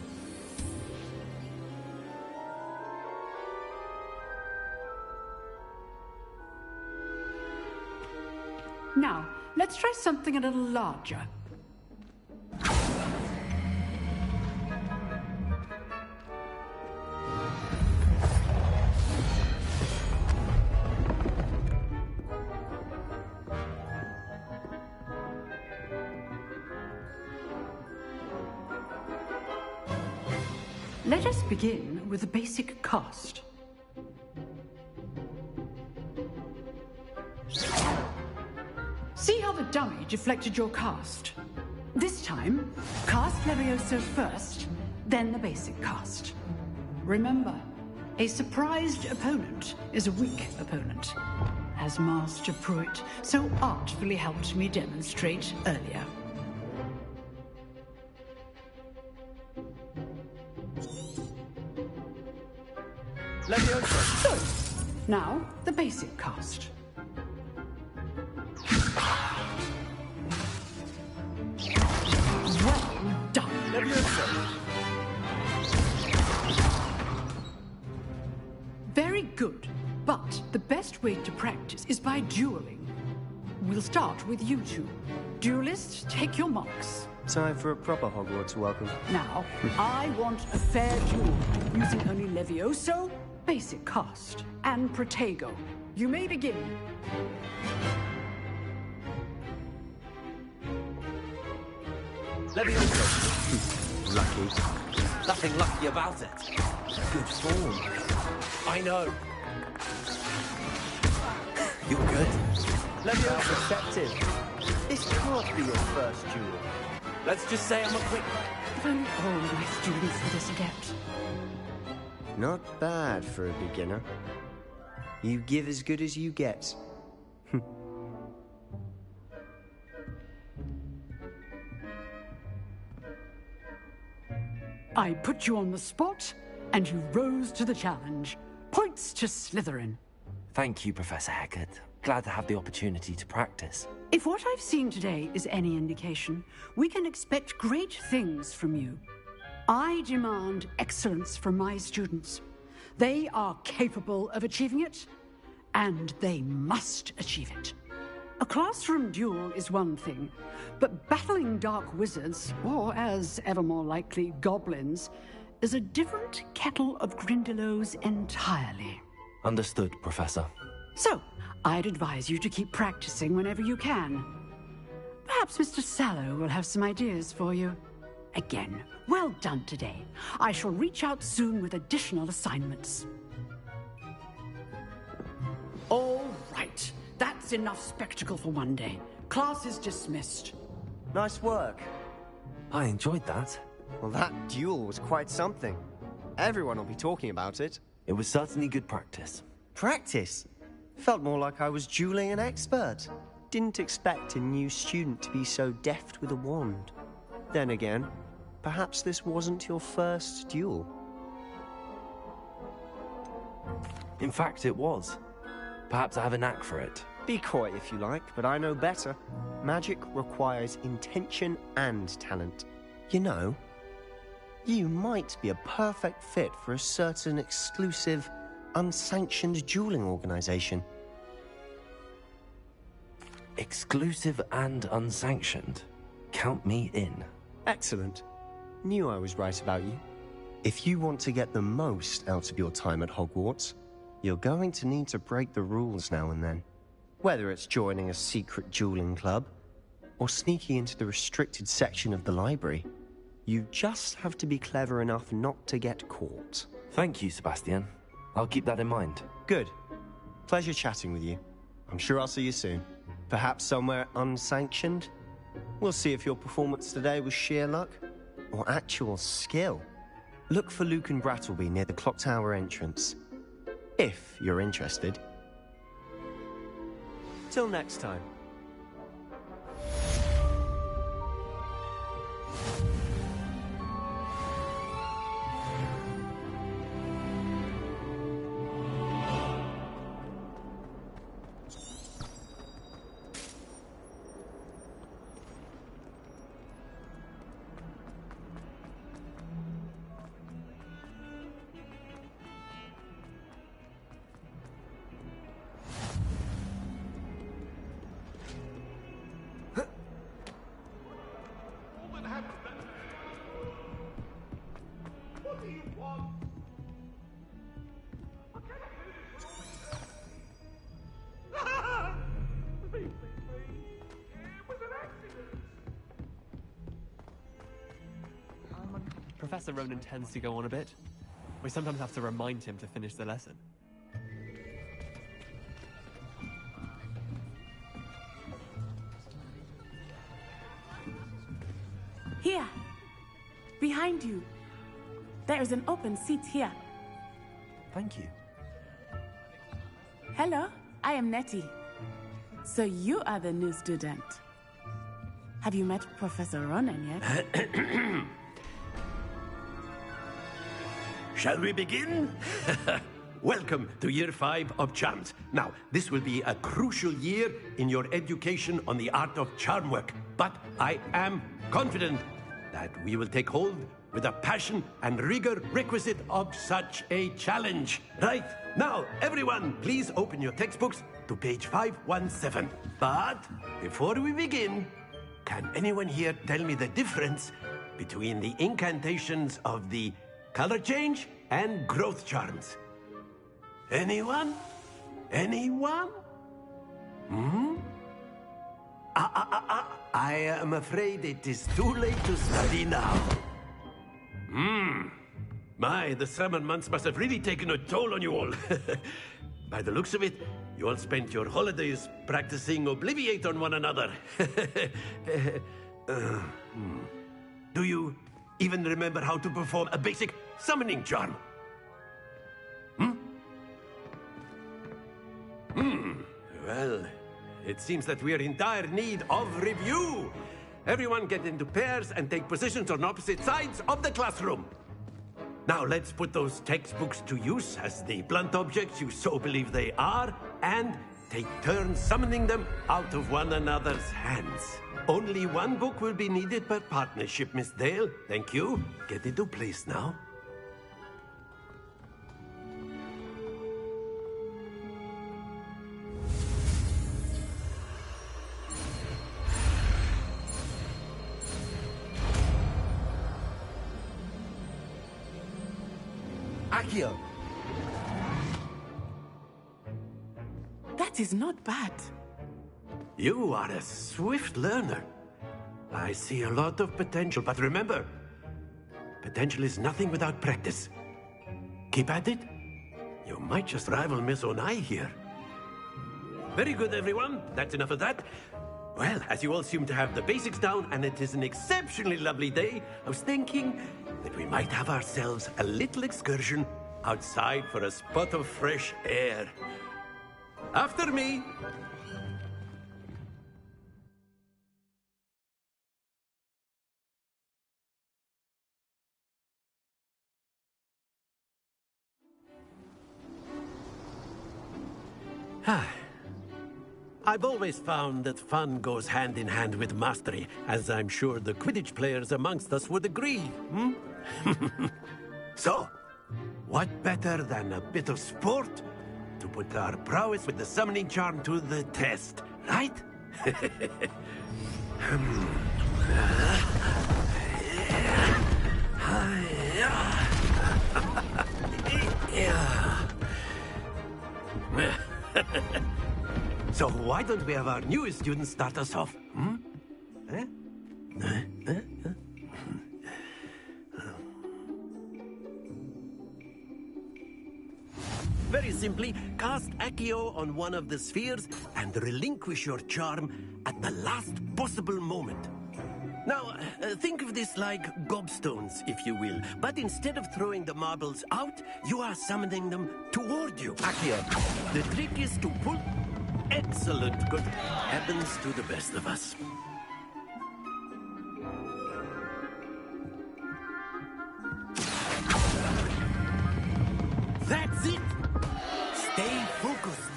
Now, let's try something a little larger. Let us begin with the basic cast. See how the dummy deflected your cast? This time, cast Levioso first, then the basic cast. Remember, a surprised opponent is a weak opponent, as Master Pruitt so artfully helped me demonstrate earlier. Levioso! Good. Now, the basic cast. Well done. Very good. But the best way to practice is by dueling. We'll start with you two. Duelists, take your marks. Time for a proper Hogwarts welcome. Now, I want a fair duel, using only Levioso, basic cast, and Protego. You may begin. Levioso! Lucky. Nothing lucky about it. Good form. I know. You're good. Levioso receptive. This can't be your first duel. Let's just say I'm a quick... If only all my students were this adept. Not bad for a beginner. You give as good as you get. I put you on the spot, and you rose to the challenge. Points to Slytherin. Thank you, Professor Hecat. Glad to have the opportunity to practice. If what I've seen today is any indication, we can expect great things from you. I demand excellence from my students. They are capable of achieving it, and they must achieve it. A classroom duel is one thing, but battling dark wizards, or as ever more likely, goblins, is a different kettle of Grindylows entirely. Understood, Professor. So, I'd advise you to keep practicing whenever you can. Perhaps Mr. Sallow will have some ideas for you. Again, well done today. I shall reach out soon with additional assignments. All right. That's enough spectacle for one day. Class is dismissed. Nice work. I enjoyed that. Well, that duel was quite something. Everyone will be talking about it. It was certainly good practice. Practice? Felt more like I was dueling an expert. Didn't expect a new student to be so deft with a wand. Then again, perhaps this wasn't your first duel. In fact, it was. Perhaps I have a knack for it. Be coy if you like, but I know better. Magic requires intention and talent. You know, you might be a perfect fit for a certain exclusive, unsanctioned dueling organization. Exclusive and unsanctioned? Count me in. Excellent. Knew I was right about you. If you want to get the most out of your time at Hogwarts, you're going to need to break the rules now and then. Whether it's joining a secret dueling club, or sneaking into the restricted section of the library, you just have to be clever enough not to get caught. Thank you, Sebastian. I'll keep that in mind. Good. Pleasure chatting with you. I'm sure I'll see you soon. Perhaps somewhere unsanctioned? We'll see if your performance today was sheer luck, or actual skill. Look for Luke and Brattleby near the clock tower entrance. If you're interested. Till next time. Professor Ronan tends to go on a bit. We sometimes have to remind him to finish the lesson. Here! Behind you! There is an open seat here. Thank you. Hello, I am Nettie. So you are the new student. Have you met Professor Ronan yet? Shall we begin? Welcome to Year 5 of Charms. Now, this will be a crucial year in your education on the art of charm work, but I am confident that we will take hold with the passion and rigor requisite of such a challenge. Right, now, everyone, please open your textbooks to page 517. But before we begin, can anyone here tell me the difference between the incantations of the color change and growth charms? Anyone? Anyone? I am afraid it is too late to study now. My, the summer months must have really taken a toll on you all. By the looks of it, you all spent your holidays practicing Obliviate on one another. Do you even remember how to perform a basic summoning charm? Well, it seems that we are in dire need of review. Everyone get into pairs and take positions on opposite sides of the classroom. Now let's put those textbooks to use as the blunt objects you so believe they are, and take turns summoning them out of one another's hands. Only one book will be needed per partnership, Miss Dale. Thank you. Get into place now. Accio! That is not bad. You are a swift learner. I see a lot of potential, but remember, potential is nothing without practice. Keep at it. You might just rival Miss Onai here. Very good, everyone. That's enough of that. Well, as you all seem to have the basics down, and it is an exceptionally lovely day, I was thinking that we might have ourselves a little excursion outside for a spot of fresh air. After me. I've always found that fun goes hand in hand with mastery, as I'm sure the Quidditch players amongst us would agree, hmm? So, what better than a bit of sport to put our prowess with the summoning charm to the test, right? So why don't we have our newest student start us off? Hmm? Very simply, cast Accio on one of the spheres and relinquish your charm at the last possible moment. Now, think of this like gobstones, if you will. But instead of throwing the marbles out, you are summoning them toward you. Accio. The trick is to pull... Excellent. Good. Happens to the best of us. That's it! Stay focused.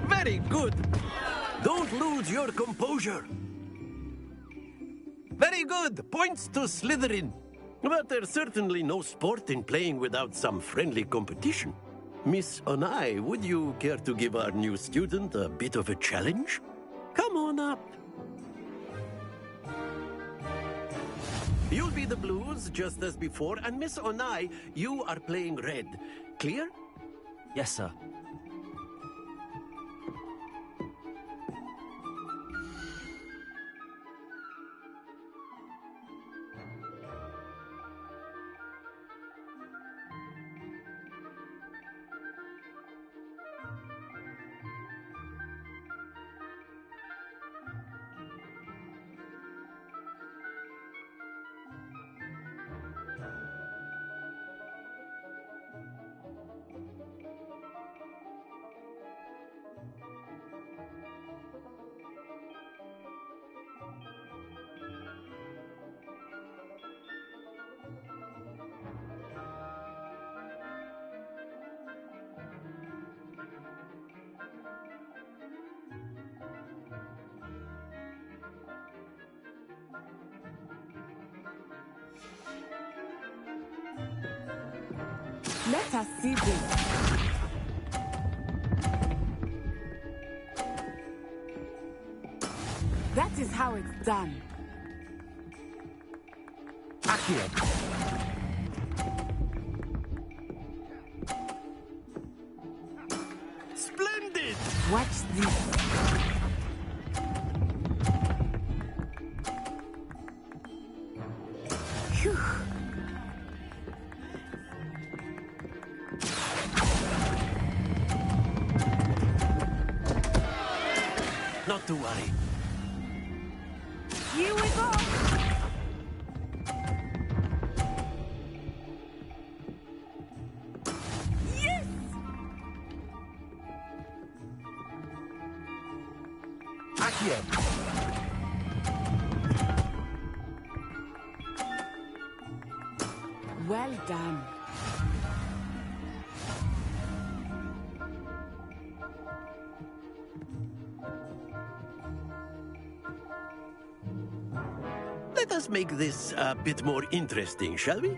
Very good. Don't lose your composure. Very good. Points to Slytherin. But there's certainly no sport in playing without some friendly competition. Miss Onai, would you care to give our new student a bit of a challenge? Come on up. You'll be the blues, just as before, and Miss Onai, you are playing red. Clear? Yes, sir. Let us see this. That is how it's done. Accio. Splendid! Watch this. Phew. Not to worry. Here we go. Yes! Accio. Well done. Let us make this a bit more interesting, shall we?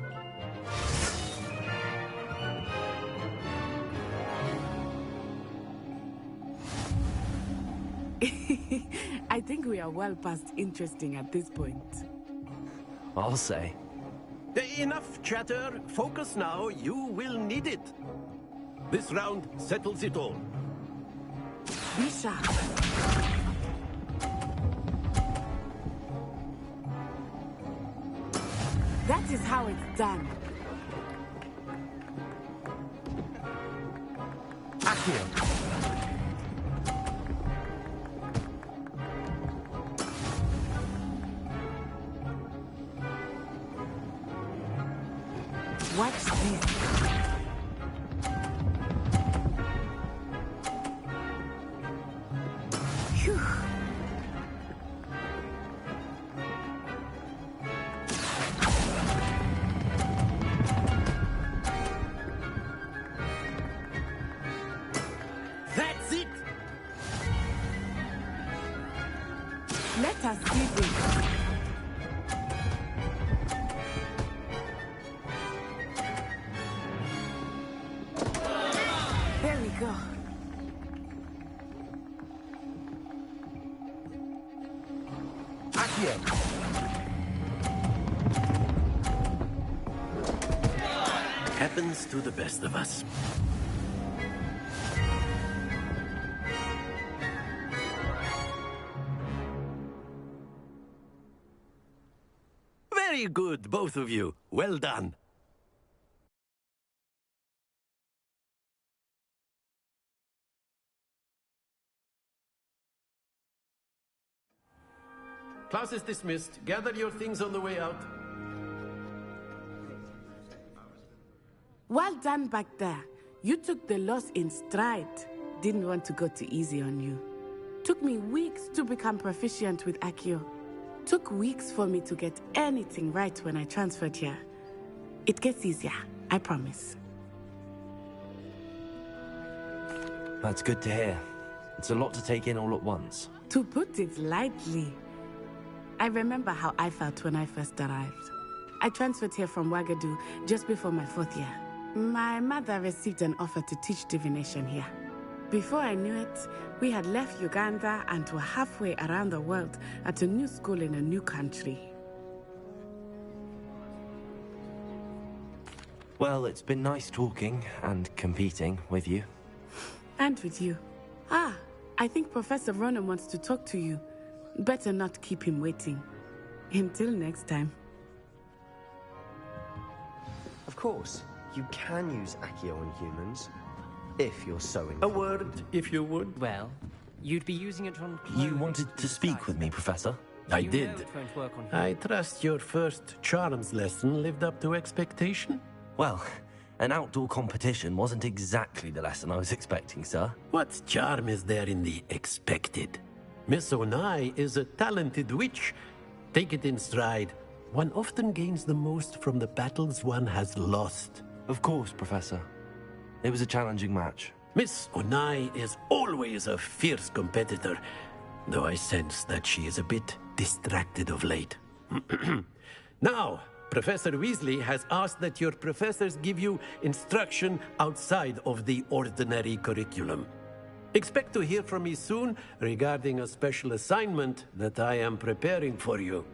I think we are well past interesting at this point. I'll say. Enough chatter. Focus now. You will need it. This round settles it all. Be sharp. That is how it's done. Accio. Watch this. Phew. That's it! Let us see this. There we go. Accio. Happens to the best of us. Very good, both of you. Well done. Class is dismissed. Gather your things on the way out. Well done back there. You took the loss in stride. Didn't want to go too easy on you. Took me weeks to become proficient with Accio. Took weeks for me to get anything right when I transferred here. It gets easier, I promise. That's good to hear. It's a lot to take in all at once. To put it lightly, I remember how I felt when I first arrived. I transferred here from Wagadu just before my 4th year. My mother received an offer to teach divination here. Before I knew it, we had left Uganda and were halfway around the world at a new school in a new country. Well, it's been nice talking and competing with you. And with you. Ah, I think Professor Ronan wants to talk to you. Better not keep him waiting. Until next time. Of course, you can use Accio on humans, if you're so inclined. A word, if you would. Well, you'd be using it on... You wanted to speak with me, Professor? I You did. know it won't work on I trust your first charms lesson lived up to expectation? Well, an outdoor competition wasn't exactly the lesson I was expecting, sir. What charm is there in the expected? Miss Onai is a talented witch. Take it in stride. One often gains the most from the battles one has lost. Of course, Professor. It was a challenging match. Miss Onai is always a fierce competitor, though I sense that she is a bit distracted of late. Now, Professor Weasley has asked that your professors give you instruction outside of the ordinary curriculum. Expect to hear from me soon regarding a special assignment that I am preparing for you.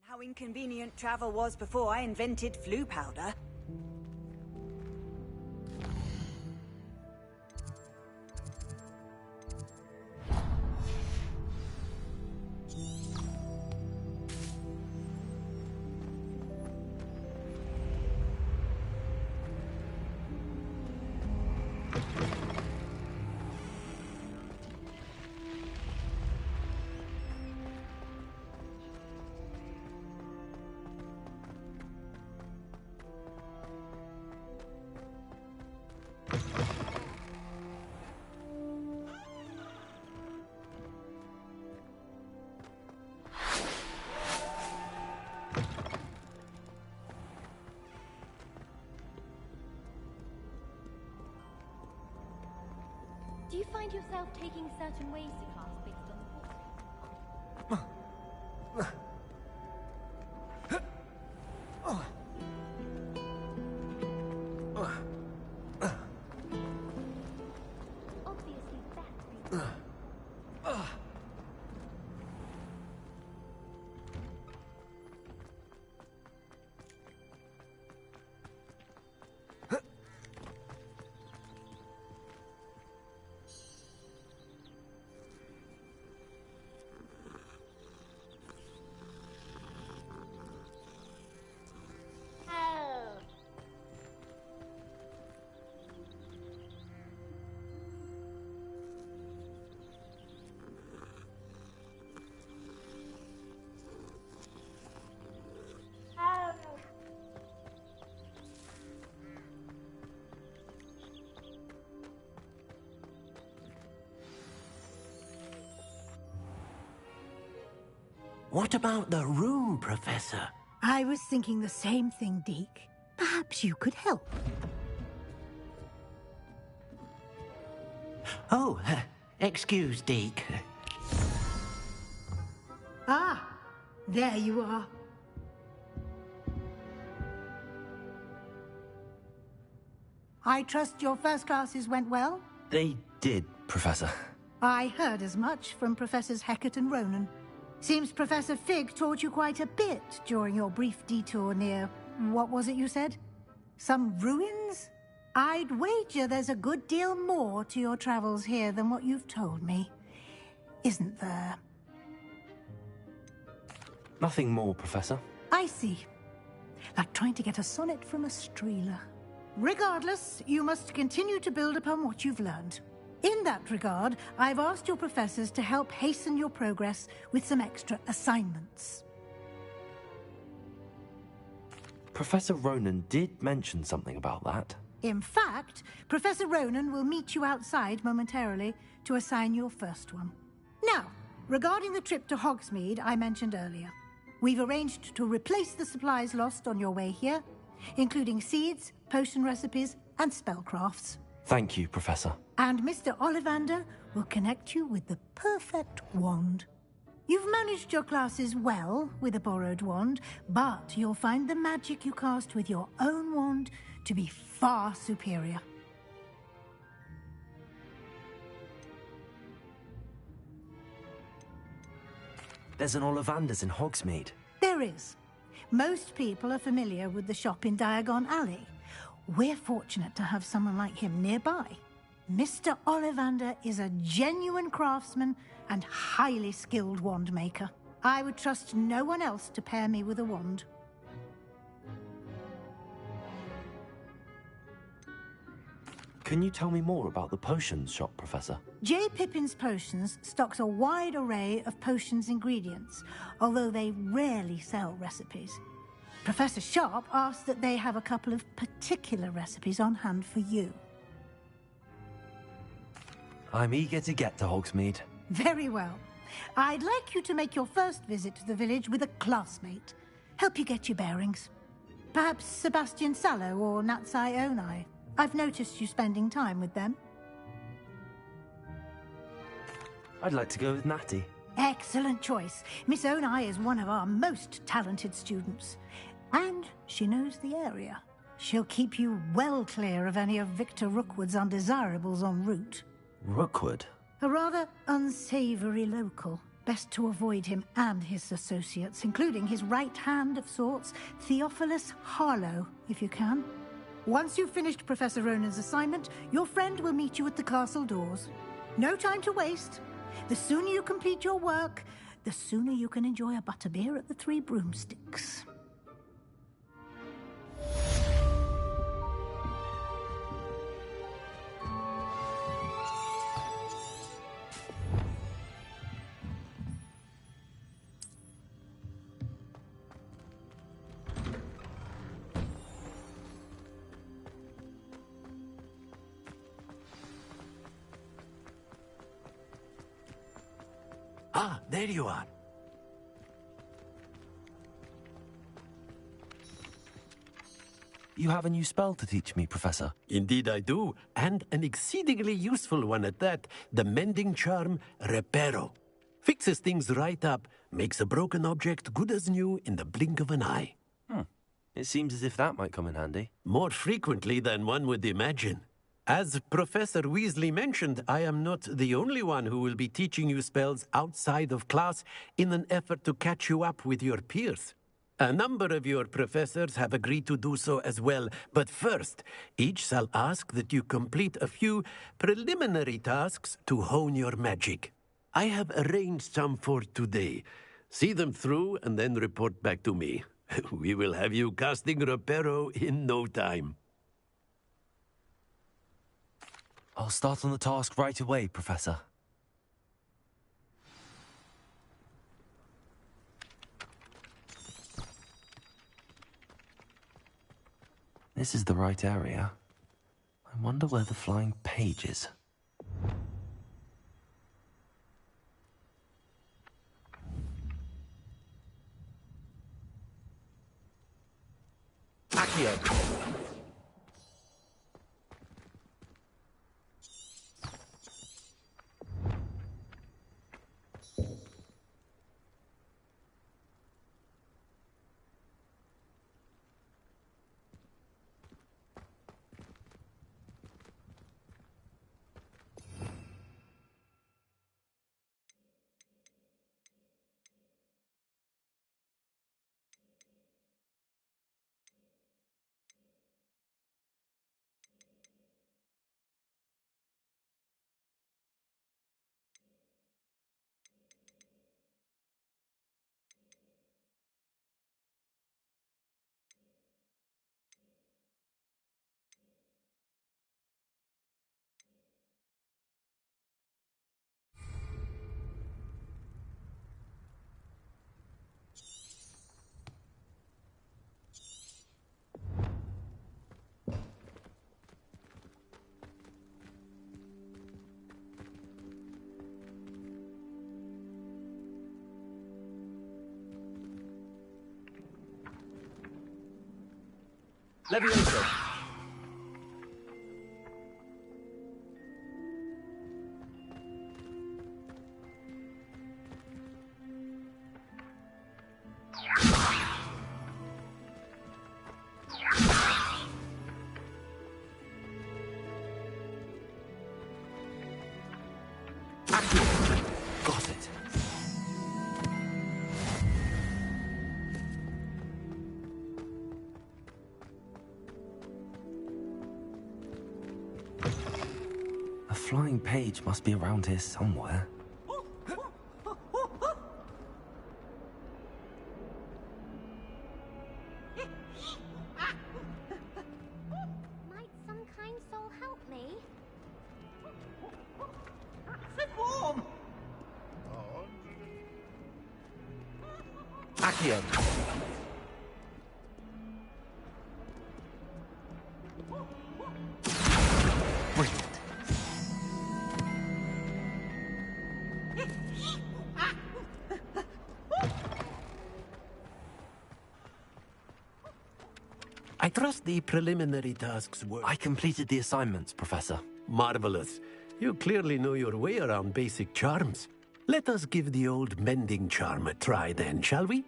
How inconvenient travel was before I invented flu powder. Do you find yourself taking certain ways to class based on the book? What about the room, Professor? I was thinking the same thing, Deke. Perhaps you could help. Oh, excuse, Deke. Ah, there you are. I trust your first classes went well? They did, Professor. I heard as much from Professors Hecat and Ronan. Seems Professor Fig taught you quite a bit during your brief detour near... what was it you said? Some ruins? I'd wager there's a good deal more to your travels here than what you've told me. Isn't there? Nothing more, Professor. I see. Like trying to get a sonnet from a streeler. Regardless, you must continue to build upon what you've learned. In that regard, I've asked your professors to help hasten your progress with some extra assignments. Professor Ronan did mention something about that. In fact, Professor Ronan will meet you outside momentarily to assign your first one. Now, regarding the trip to Hogsmeade I mentioned earlier, we've arranged to replace the supplies lost on your way here, including seeds, potion recipes, and spellcrafts. Thank you, Professor. And Mr. Ollivander will connect you with the perfect wand. You've managed your classes well with a borrowed wand, but you'll find the magic you cast with your own wand to be far superior. There's an Ollivander's in Hogsmeade. There is. Most people are familiar with the shop in Diagon Alley. We're fortunate to have someone like him nearby. Mr. Ollivander is a genuine craftsman and highly skilled wand maker. I would trust no one else to pair me with a wand. Can you tell me more about the potions shop, Professor? J. Pippin's Potions stocks a wide array of potions ingredients, although they rarely sell recipes. Professor Sharp asked that they have a couple of particular recipes on hand for you. I'm eager to get to Hogsmeade. Very well. I'd like you to make your first visit to the village with a classmate. Help you get your bearings. Perhaps Sebastian Sallow or Natsai Onai. I've noticed you spending time with them. I'd like to go with Natty. Excellent choice. Miss Onai is one of our most talented students. And she knows the area. She'll keep you well clear of any of Victor Rookwood's undesirables en route. Rookwood? A rather unsavory local. Best to avoid him and his associates, including his right hand of sorts, Theophilus Harlow, if you can. Once you've finished Professor Ronan's assignment, your friend will meet you at the castle doors. No time to waste. The sooner you complete your work, the sooner you can enjoy a butterbeer at the Three Broomsticks. Ah, there you are. You have a new spell to teach me, Professor. Indeed I do, and an exceedingly useful one at that. The mending charm, Reparo. Fixes things right up, makes a broken object good as new in the blink of an eye. It seems as if that might come in handy. More frequently than one would imagine. As Professor Weasley mentioned, I am not the only one who will be teaching you spells outside of class in an effort to catch you up with your peers. A number of your professors have agreed to do so as well, but first, each shall ask that you complete a few preliminary tasks to hone your magic. I have arranged some for today. See them through and then report back to me. We will have you casting Reparo in no time. I'll start on the task right away, Professor. This is the right area. I wonder where the flying page is. Accio. Levioso. Got it. A flying page must be around here somewhere. Might some kind soul help me? Warm. Accio. Brilliant. I trust the preliminary tasks were... I completed the assignments, Professor. Marvelous. You clearly know your way around basic charms. Let us give the old mending charm a try then, shall we?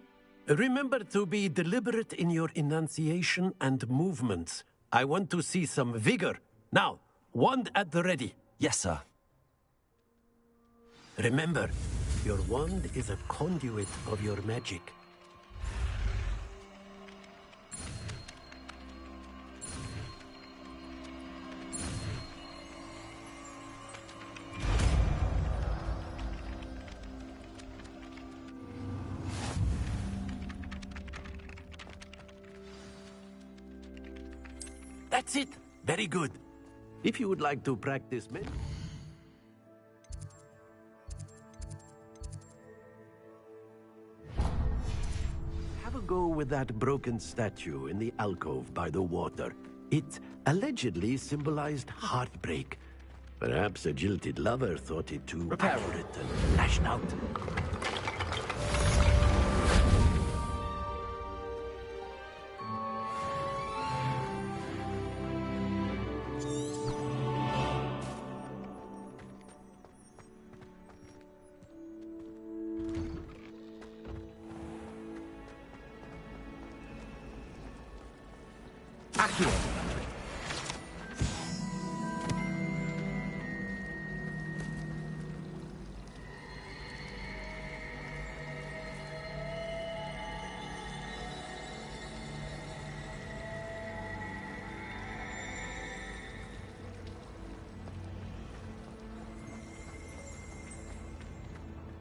Remember to be deliberate in your enunciation and movements. I want to see some vigor. Now, wand at the ready. Yes, sir. Remember, your wand is a conduit of your magic. That's it. Very good. If you would like to practice have a go with that broken statue in the alcove by the water. It allegedly symbolized heartbreak. Perhaps a jilted lover thought it too accurate and lashed out.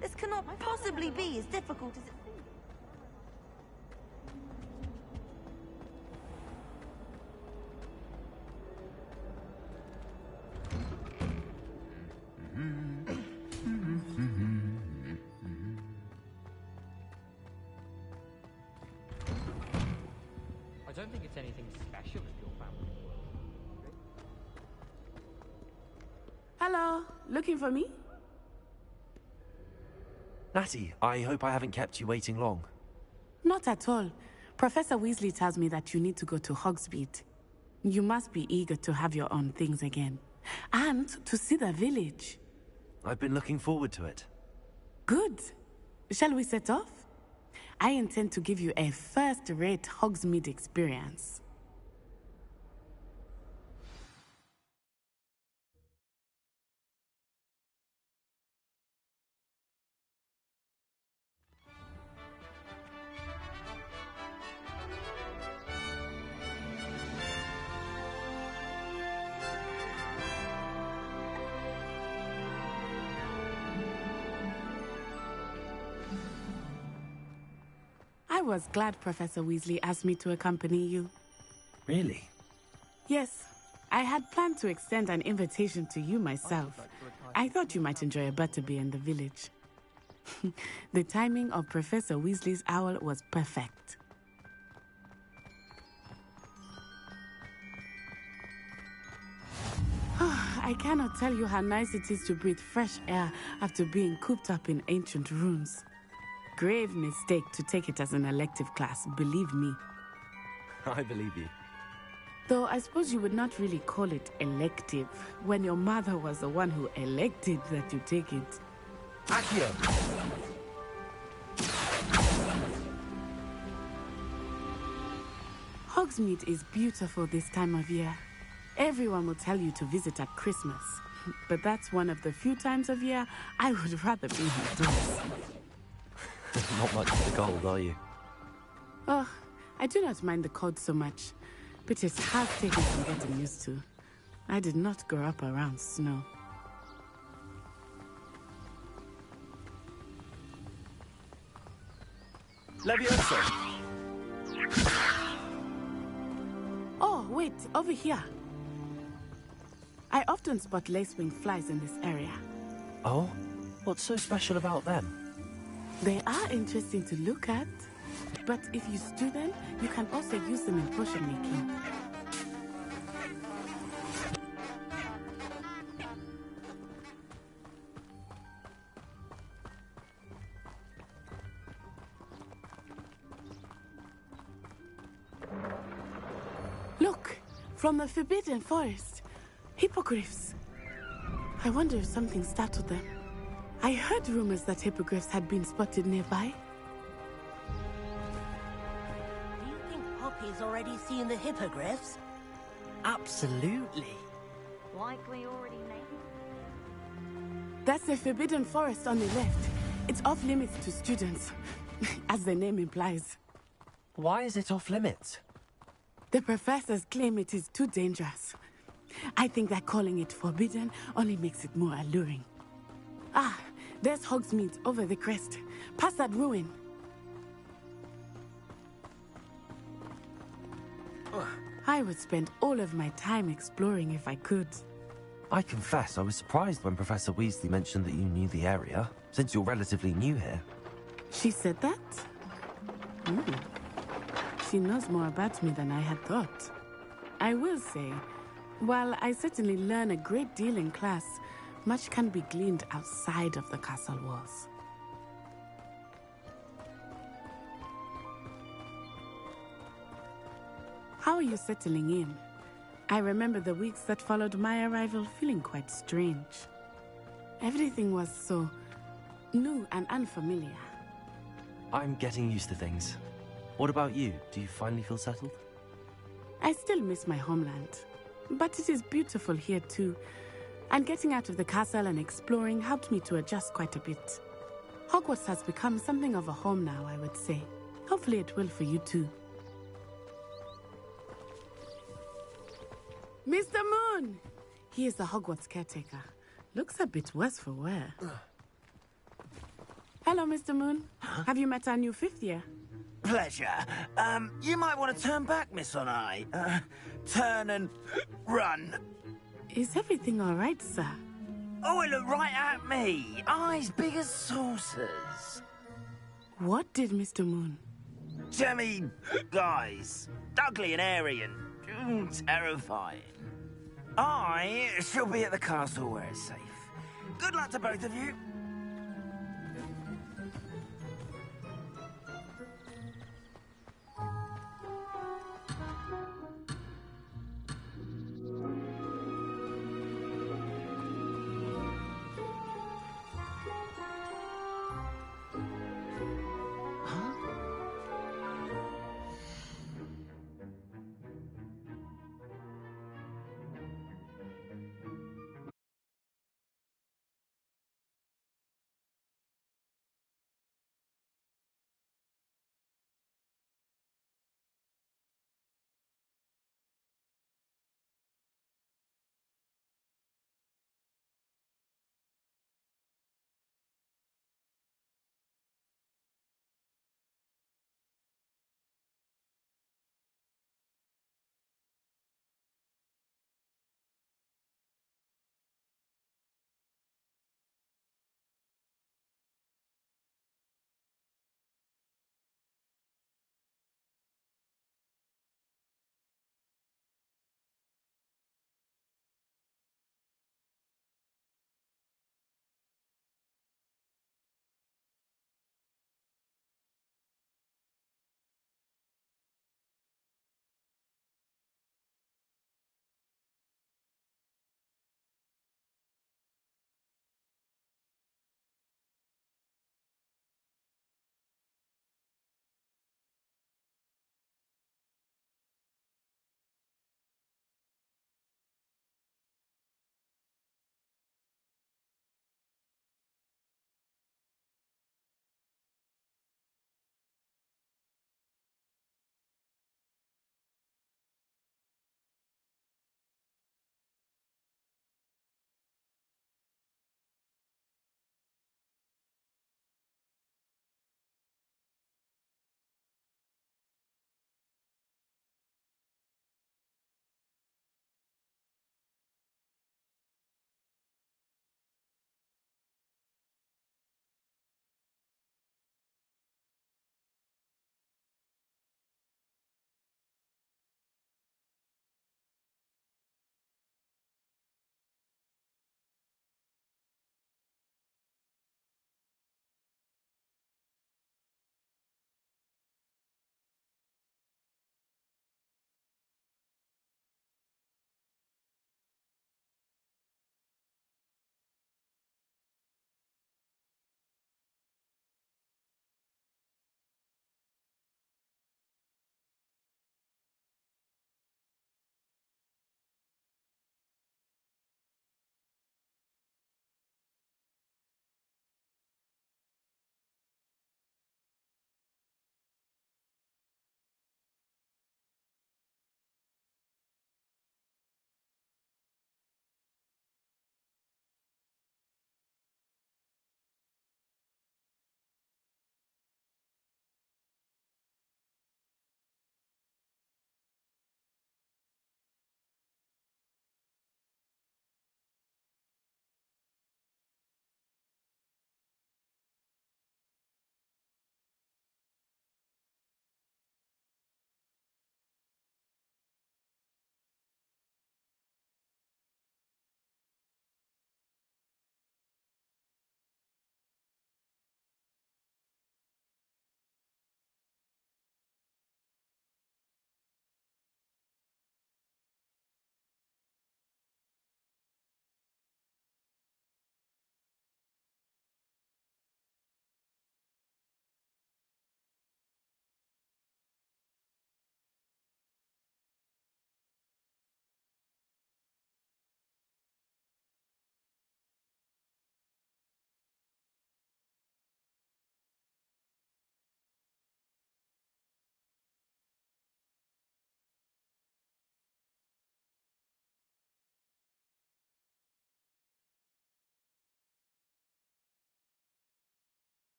This cannot possibly be as difficult as it seems. I don't think it's anything special with your family. Hello, looking for me? Natty, I hope I haven't kept you waiting long. Not at all. Professor Weasley tells me that you need to go to Hogsmeade. You must be eager to have your own things again. And to see the village. I've been looking forward to it. Good. Shall we set off? I intend to give you a first-rate Hogsmeade experience. I was glad Professor Weasley asked me to accompany you. Really? Yes. I had planned to extend an invitation to you myself. I thought you might enjoy a butterbeer in the village. The timing of Professor Weasley's owl was perfect. I cannot tell you how nice it is to breathe fresh air after being cooped up in ancient ruins. Grave mistake to take it as an elective class, believe me. I believe you. Though I suppose you would not really call it elective when your mother was the one who elected that you take it. Accio! Hogsmeade is beautiful this time of year. Everyone will tell you to visit at Christmas. But that's one of the few times of year I would rather be indoors. Not much for the cold, are you? Oh, I do not mind the cold so much, but it has taken some getting used to. I did not grow up around snow. Leviosa! Oh, wait, over here. I often spot lacewing flies in this area. Oh? What's so special about them? They are interesting to look at, but if you stew them, you can also use them in potion making. Look, from the Forbidden Forest, hippogriffs. I wonder if something startled them. I heard rumors that hippogriffs had been spotted nearby. Do you think Poppy's already seen the hippogriffs? Absolutely. Likely already named. That's the Forbidden Forest on the left. It's off limits to students, as the name implies. Why is it off limits? The professors claim it is too dangerous. I think that calling it forbidden only makes it more alluring. Ah, there's Hogsmeade over the crest, past that ruin. I would spend all of my time exploring if I could. I confess I was surprised when Professor Weasley mentioned that you knew the area, since you're relatively new here. She said that? She knows more about me than I had thought. I will say, while I certainly learn a great deal in class, much can be gleaned outside of the castle walls. How are you settling in? I remember the weeks that followed my arrival feeling quite strange. Everything was so new and unfamiliar. I'm getting used to things. What about you? Do you finally feel settled? I still miss my homeland, but it is beautiful here too. And getting out of the castle and exploring helped me to adjust quite a bit. Hogwarts has become something of a home now, I would say. Hopefully it will for you too. Mr. Moon! He is the Hogwarts caretaker. Looks a bit worse for wear. Hello, Mr. Moon. Have you met our new fifth year? Pleasure. You might want to turn back, Miss On-Eye. Turn and run. Is everything all right, sir? Oh, it looked right at me. Eyes big as saucers. What did Mr. Moon? Jemmy guys. Ugly and airy and terrifying. I shall be at the castle where it's safe. Good luck to both of you.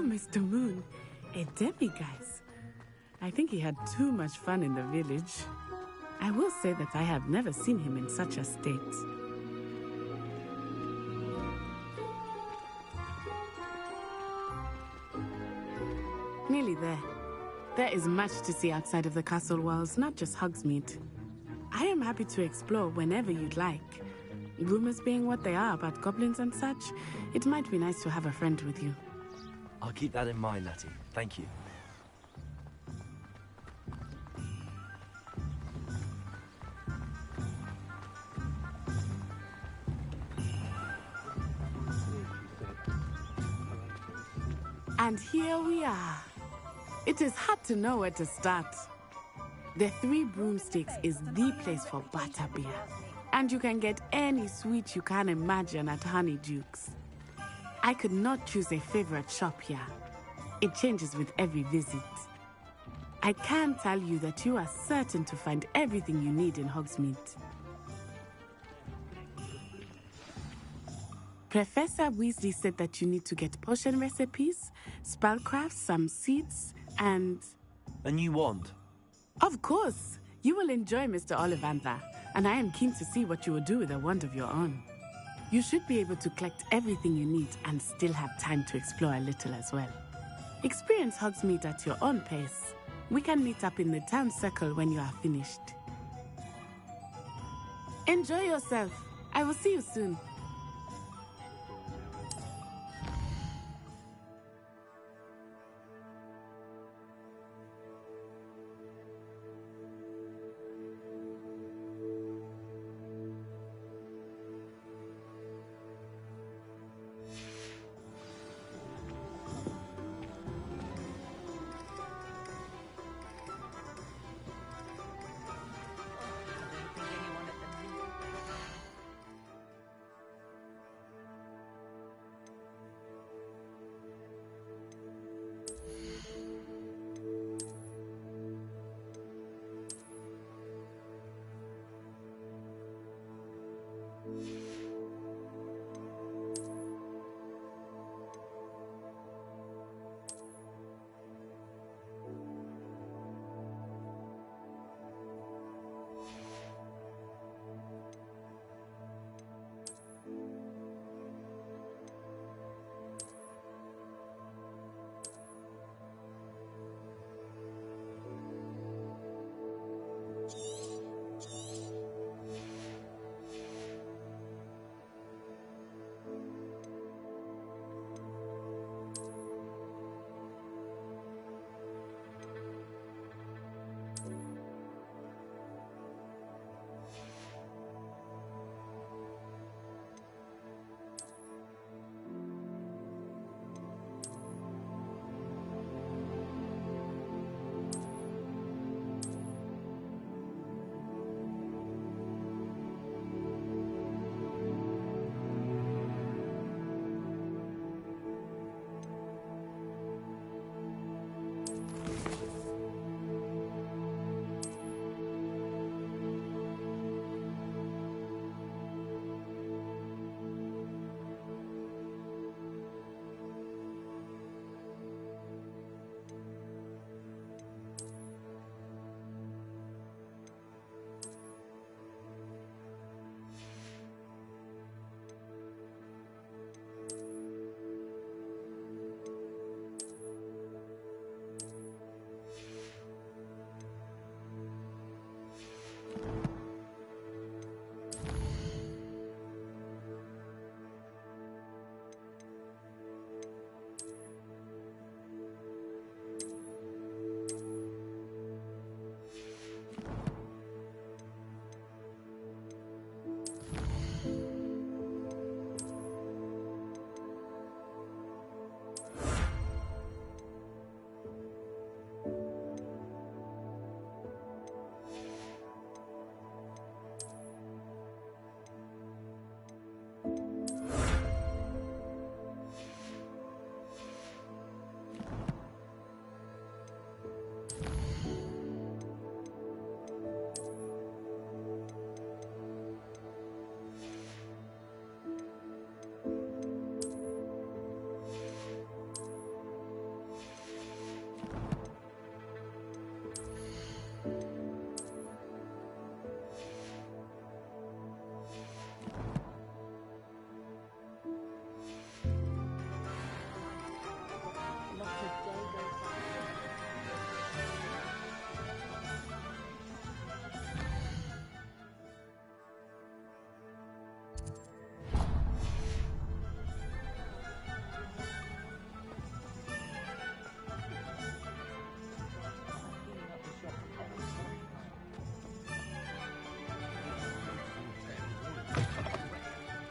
Mr. Moon, a demiguise. I think he had too much fun in the village. I will say that I have never seen him in such a state. Nearly there. There is much to see outside of the castle walls, not just Hogsmeade. I am happy to explore whenever you'd like. Rumors being what they are about goblins and such, it might be nice to have a friend with you. I'll keep that in mind, Natty. Thank you. And here we are. It is hard to know where to start. The Three Broomsticks is the place for butterbeer. And you can get any sweet you can imagine at Honeyduke's. I could not choose a favorite shop here. It changes with every visit. I can tell you that you are certain to find everything you need in Hogsmeade. Professor Weasley said that you need to get potion recipes, spellcrafts, some seeds, and... A new wand? Of course! You will enjoy Mr. Ollivander, and I am keen to see what you will do with a wand of your own. You should be able to collect everything you need and still have time to explore a little as well. Experience Hogsmeade at your own pace. We can meet up in the town circle when you are finished. Enjoy yourself. I will see you soon.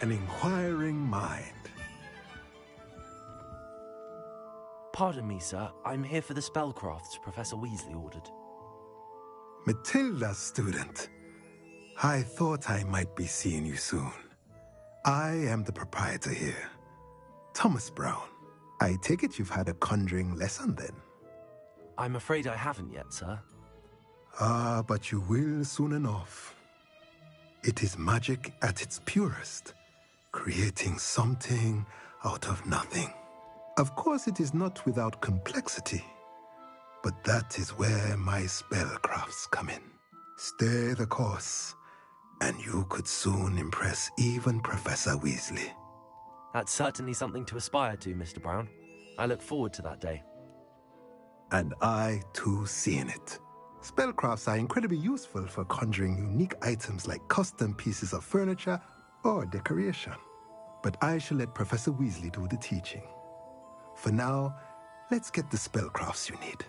an inquiring mind. Pardon me, sir. I'm here for the spellcrafts Professor Weasley ordered. Matilda's student. I thought I might be seeing you soon. I am the proprietor here, Thomas Brown. I take it you've had a conjuring lesson then? I'm afraid I haven't yet, sir. Ah, but you will soon enough. It is magic at its purest, creating something out of nothing. Of course, it is not without complexity, but that is where my spellcrafts come in. Stay the course, and you could soon impress even Professor Weasley. That's certainly something to aspire to, Mr. Brown. I look forward to that day. And I, too, seeing it. Spellcrafts are incredibly useful for conjuring unique items like custom pieces of furniture or decoration. But I shall let Professor Weasley do the teaching. For now, let's get the spellcrafts you need.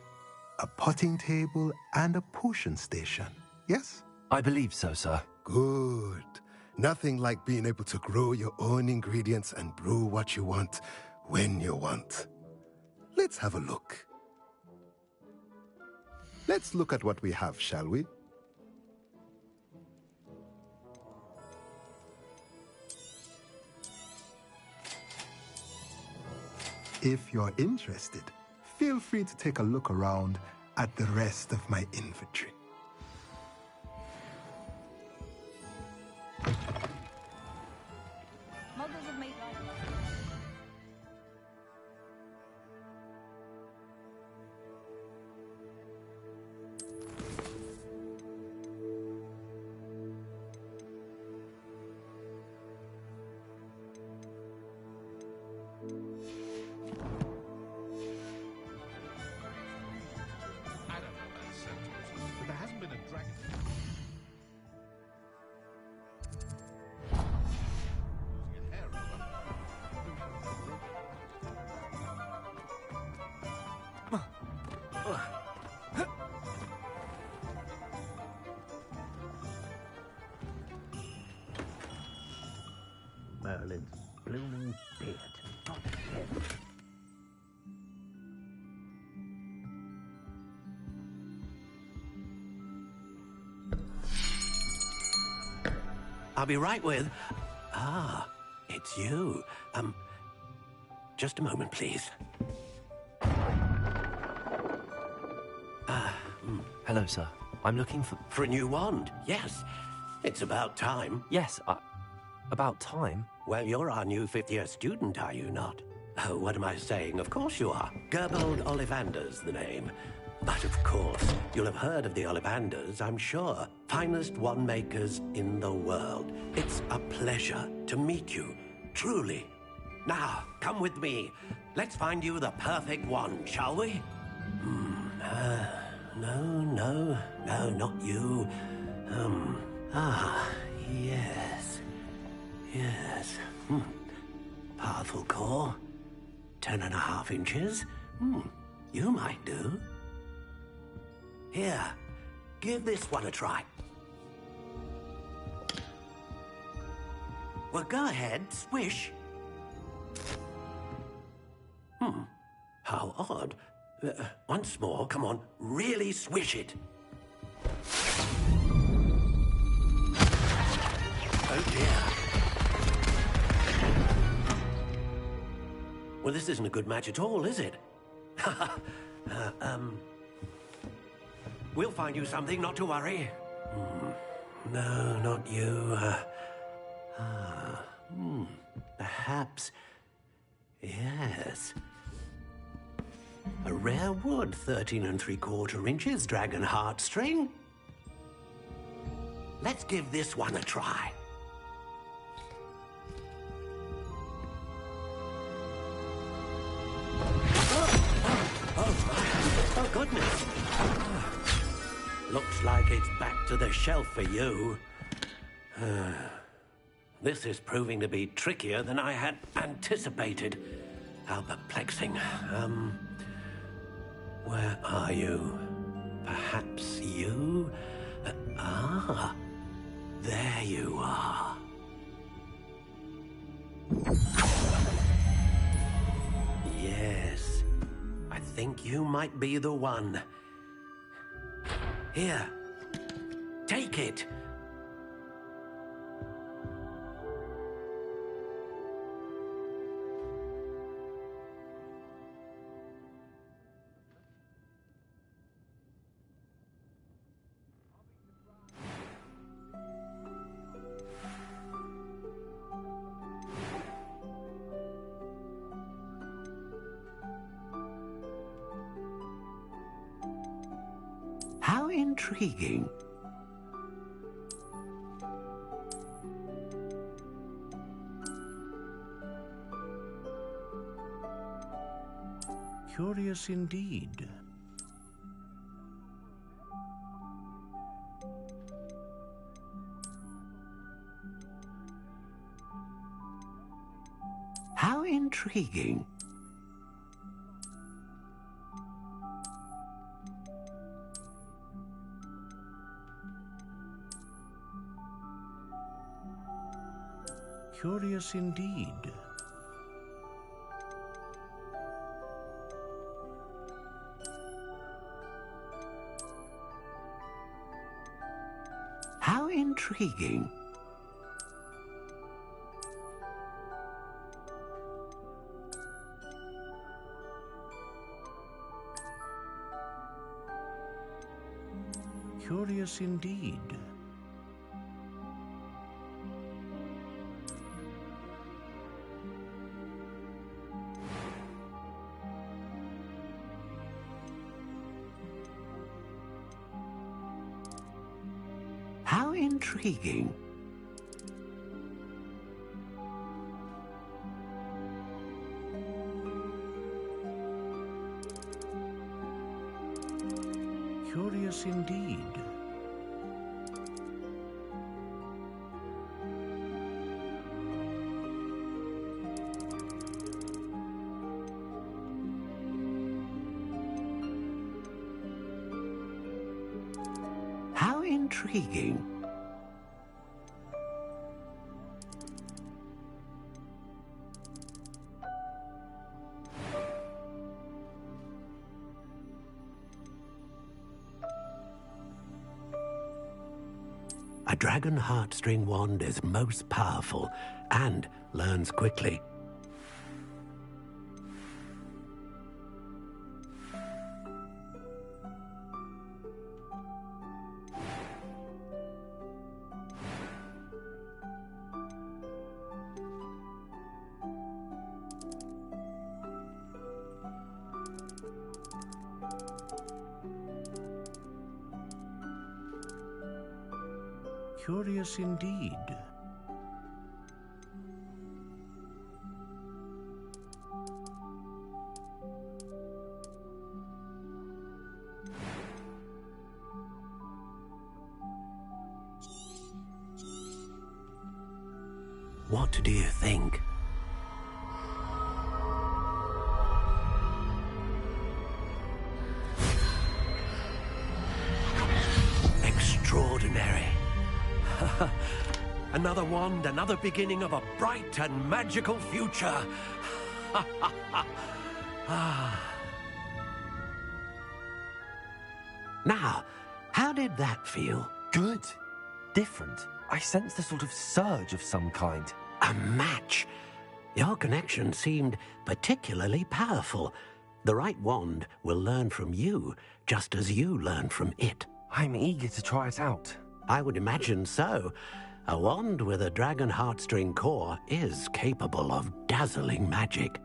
A potting table and a potion station, yes? I believe so, sir. Good. Nothing like being able to grow your own ingredients and brew what you want when you want. Let's have a look. Let's look at what we have, shall we? If you're interested, feel free to take a look around at the rest of my inventory. Muggles have made life. But there hasn't been a dragon. Merlin's blooming beard. Not head. I'll be right with... Ah, it's you. Just a moment, please. Hello, sir. I'm looking for... For a new wand, yes. It's about time. Yes, about time? Well, you're our new fifth-year student, are you not? Oh, what am I saying? Of course you are. Gerbold Ollivander's the name. But of course, you'll have heard of the Ollivanders, I'm sure. Finest wand makers in the world. It's a pleasure to meet you, truly. Now, come with me. Let's find you the perfect wand, shall we? No, not you. Yes. Powerful core. 10.5 inches. You might do. Here, give this one a try. Well, go ahead, swish. How odd. Once more, come on, really swish it. Oh dear. Well, this isn't a good match at all, is it? We'll find you something, not to worry. No, not you. Perhaps... Yes. A rare wood, 13 3/4 inches, dragon heartstring. Let's give this one a try. Oh, goodness. Looks like it's back to the shelf for you. This is proving to be trickier than I had anticipated. How perplexing. Where are you? Perhaps you? There you are. Yes. I think you might be the one. Here. Take it. How intriguing. Curious indeed. How intriguing. Curious indeed. How intriguing. Curious indeed. How intriguing. Curious indeed. How intriguing. A dragon heartstring wand is most powerful and learns quickly. Curious indeed. What do you think? Extraordinary. Another wand, another beginning of a bright and magical future. Now, how did that feel? Good. Different. I sensed a sort of surge of some kind. A match. Your connection seemed particularly powerful. The right wand will learn from you, just as you learn from it. I'm eager to try it out. I would imagine so. A wand with a dragon heartstring core is capable of dazzling magic.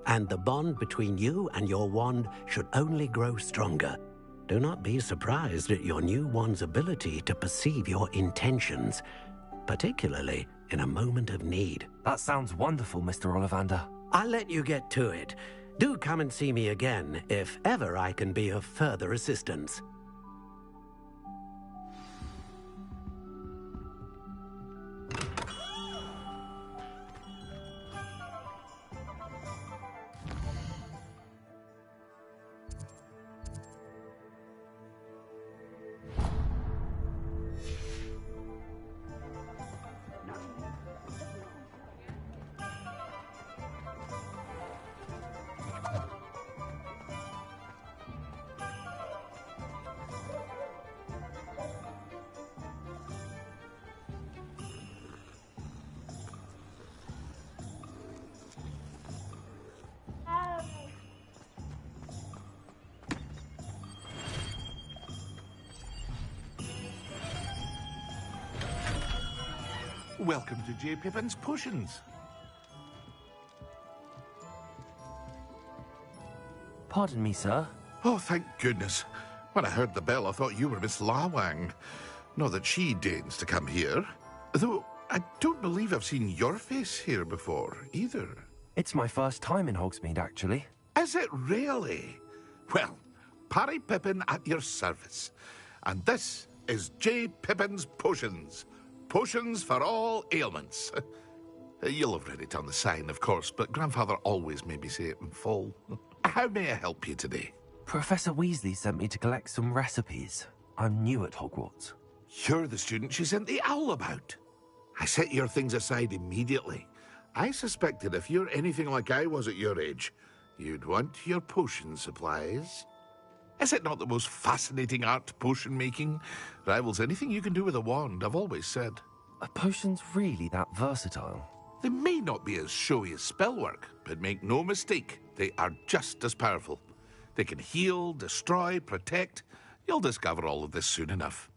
And the bond between you and your wand should only grow stronger. Do not be surprised at your new wand's ability to perceive your intentions, particularly in a moment of need. That sounds wonderful, Mr. Ollivander. I'll let you get to it. Do come and see me again if ever I can be of further assistance. Welcome to J. Pippin's Potions. Pardon me, sir. Oh, thank goodness. When I heard the bell, I thought you were Miss Lawang. Not that she deigns to come here. Though, I don't believe I've seen your face here before, either. It's my first time in Hogsmeade, actually. Is it really? Well, Parry Pippin at your service. And this is J. Pippin's Potions. Potions for all ailments. You'll have read it on the sign, of course, but Grandfather always made me say it in full. How may I help you today? Professor Weasley sent me to collect some recipes. I'm new at Hogwarts. You're the student she sent the owl about. I set your things aside immediately. I suspected if you're anything like I was at your age, you'd want your potion supplies. Is it not the most fascinating art, potion making? Rivals anything you can do with a wand, I've always said. Are potions really that versatile? They may not be as showy as spellwork, but make no mistake, they are just as powerful. They can heal, destroy, protect. You'll discover all of this soon enough.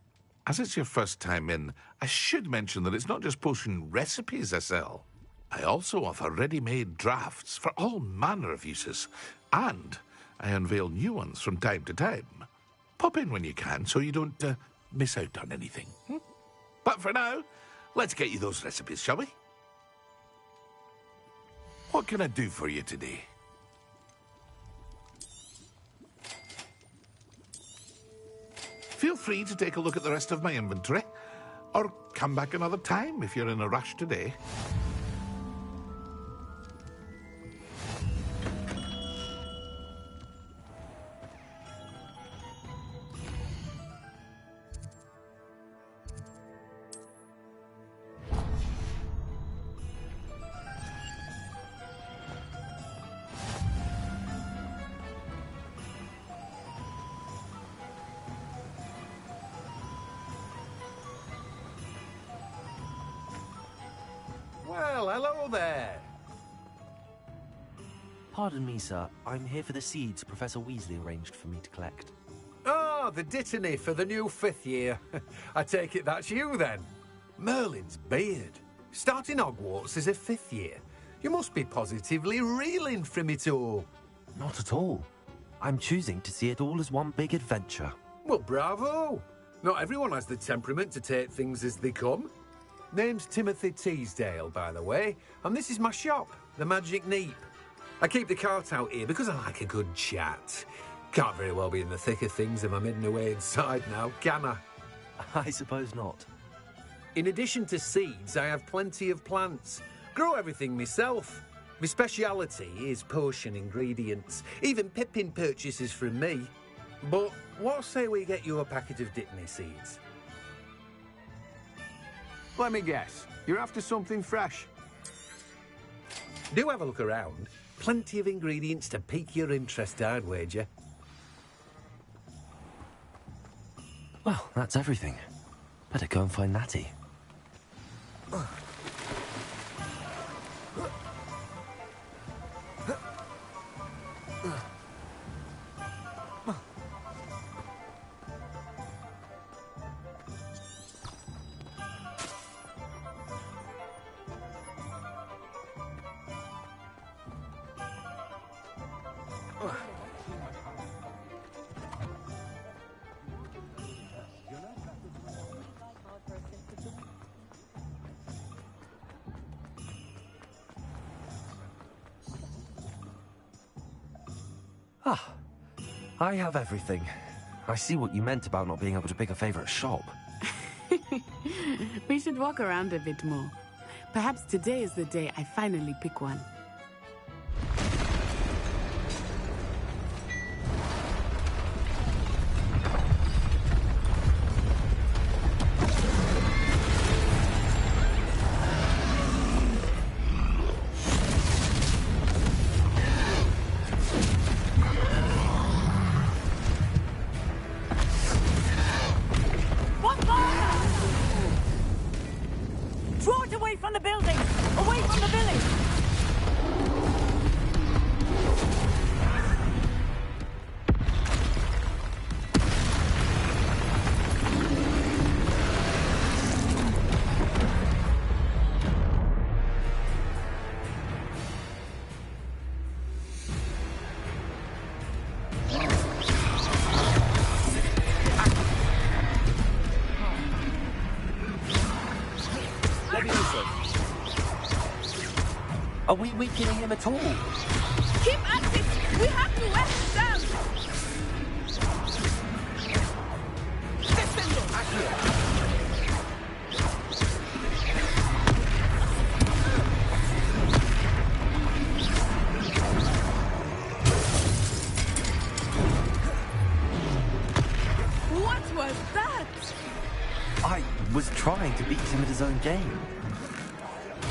As it's your first time in, I should mention that it's not just potion recipes I sell. I also offer ready-made drafts for all manner of uses, and I unveil new ones from time to time. Pop in when you can so you don't miss out on anything. But for now, let's get you those recipes, shall we? What can I do for you today? Feel free to take a look at the rest of my inventory, or come back another time if you're in a rush today. Well, hello there. Pardon me, sir. I'm here for the seeds Professor Weasley arranged for me to collect. Oh, the dittany for the new 5th year. I take it that's you, then. Merlin's beard. Starting Hogwarts as a 5th year. You must be positively reeling from it all. Not at all. I'm choosing to see it all as one big adventure. Well, bravo. Not everyone has the temperament to take things as they come. Name's Timothy Teasdale, by the way, and this is my shop, the Magic Neep. I keep the cart out here because I like a good chat. Can't very well be in the thick of things if I'm hidden away inside now, can I? I suppose not. In addition to seeds, I have plenty of plants. Grow everything myself. My speciality is potion ingredients. Even Pippin purchases from me. But what say we get you a packet of Dittany seeds? Let me guess. You're after something fresh. Do have a look around. Plenty of ingredients to pique your interest, I'd wager. Well, that's everything. Better go and find Natty. Ah, I have everything. I see what you meant about not being able to pick a favourite shop. We should walk around a bit more. Perhaps today is the day I finally pick one. Draw it away from the building! Away from the village! we weakening him at all? Keep at it! We have to wear him down! Descendo! Accio! What was that? I was trying to beat him at his own game.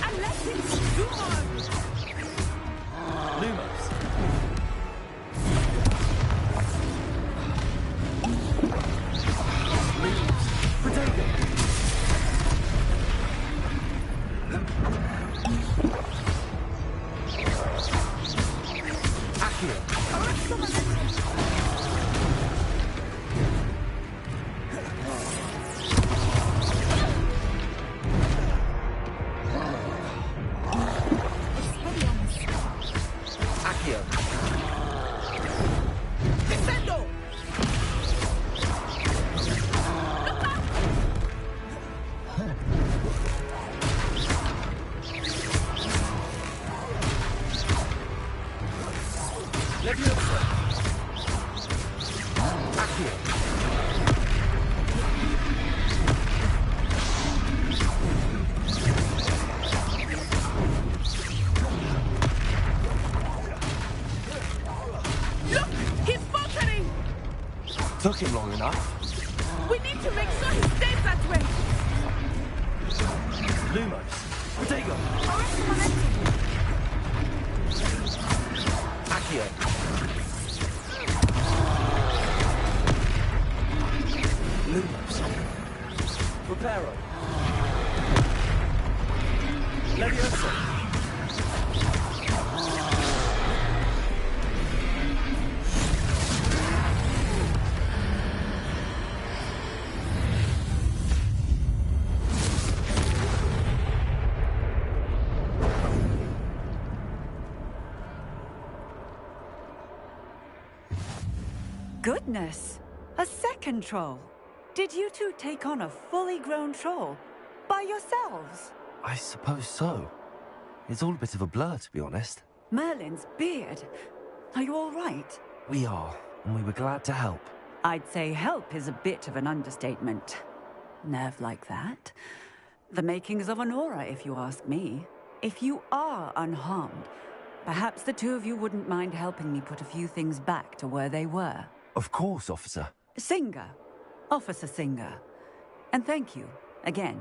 And let him do more! Lumos. Potato. Accio. Took him long enough. We need to make sure he stays that way. Lumos. Protego. Accio. Lumos. Reparo. Leviosa. Goodness! A second troll! Did you two take on a fully grown troll? By yourselves? I suppose so. It's all a bit of a blur, to be honest. Merlin's beard. Are you all right? We are, and we were glad to help. I'd say help is a bit of an understatement. Nerve like that. The makings of an aura, if you ask me. If you are unharmed, perhaps the two of you wouldn't mind helping me put a few things back to where they were. Of course, officer. Singer. Officer Singer. And thank you, again.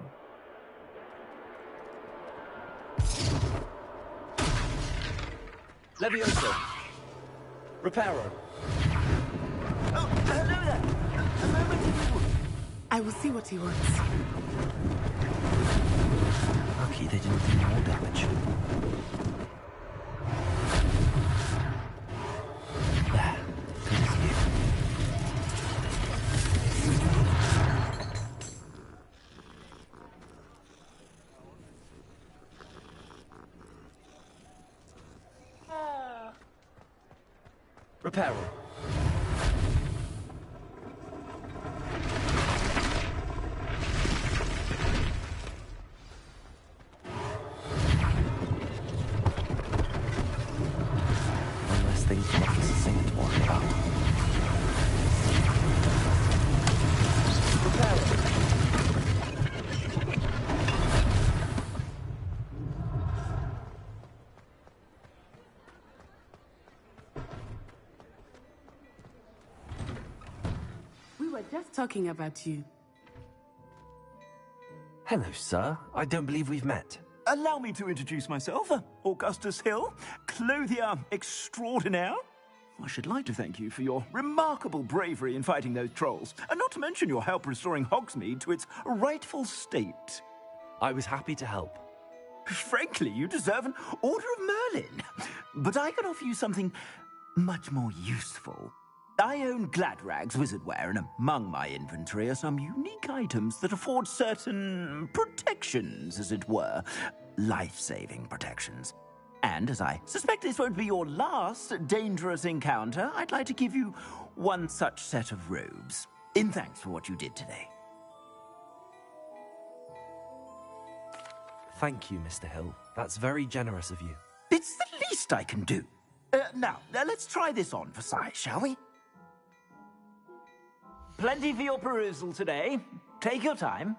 Leviosa. Reparo. Oh, hello there. A moment if you would. I will see what he wants. Lucky they didn't do more damage. There. Thank you. Reparo. One less thing for Officer Singer to worry about. Reparo. We were just talking about you. Hello, sir. I don't believe we've met. Allow me to introduce myself, Augustus Hill, clothier extraordinaire. I should like to thank you for your remarkable bravery in fighting those trolls, and not to mention your help restoring Hogsmeade to its rightful state. I was happy to help. Frankly, you deserve an Order of Merlin. But I can offer you something much more useful. I own Gladrag's wizardware, and among my inventory are some unique items that afford certain protections, as it were. Life-saving protections. And as I suspect this won't be your last dangerous encounter, I'd like to give you one such set of robes, in thanks for what you did today. Thank you, Mr. Hill. That's very generous of you. It's the least I can do. Now, let's try this on for size, shall we? Plenty for your perusal today. Take your time.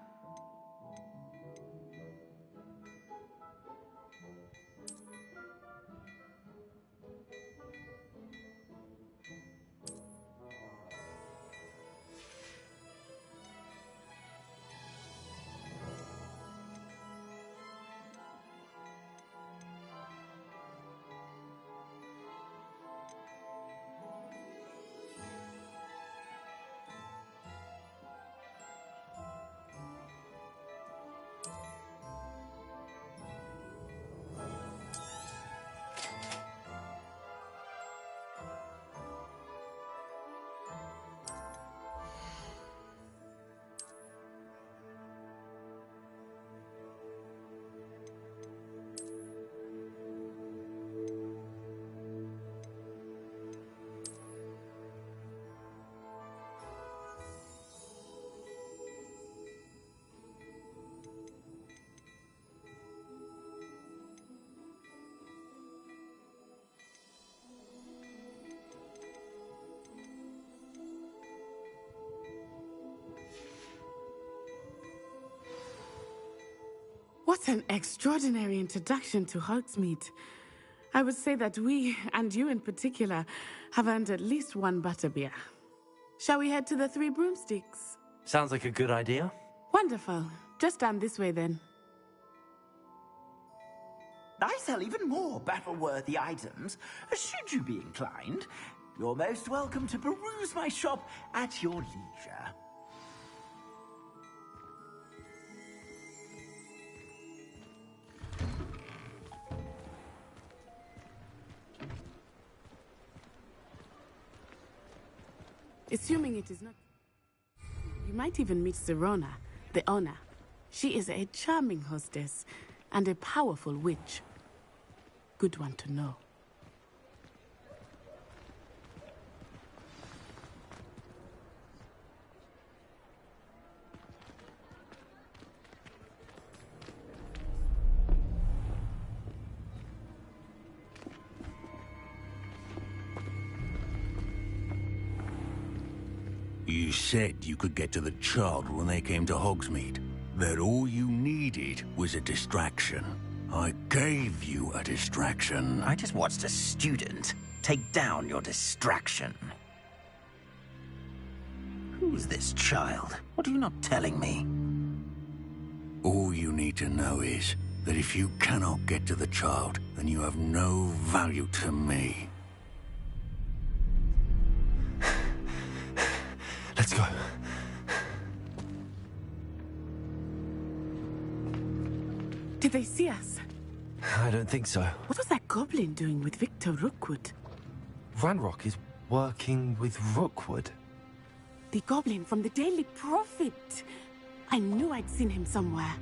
What an extraordinary introduction to Hogsmeade. I would say that we, and you in particular, have earned at least one butterbeer. Shall we head to the Three Broomsticks? Sounds like a good idea. Wonderful. Just down this way then. I sell even more battle-worthy items, should you be inclined. You're most welcome to peruse my shop at your leisure. Assuming it is not... You might even meet Serona, the owner. She is a charming hostess and a powerful witch. Good one to know. You said you could get to the child when they came to Hogsmeade. That all you needed was a distraction. I gave you a distraction. I just watched a student take down your distraction. Who's this child? What are you not telling me? All you need to know is that if you cannot get to the child, then you have no value to me. Let's go. Did they see us? I don't think so. What was that goblin doing with Victor Rookwood? Ranrock is working with Rookwood. The goblin from the Daily Prophet. I knew I'd seen him somewhere.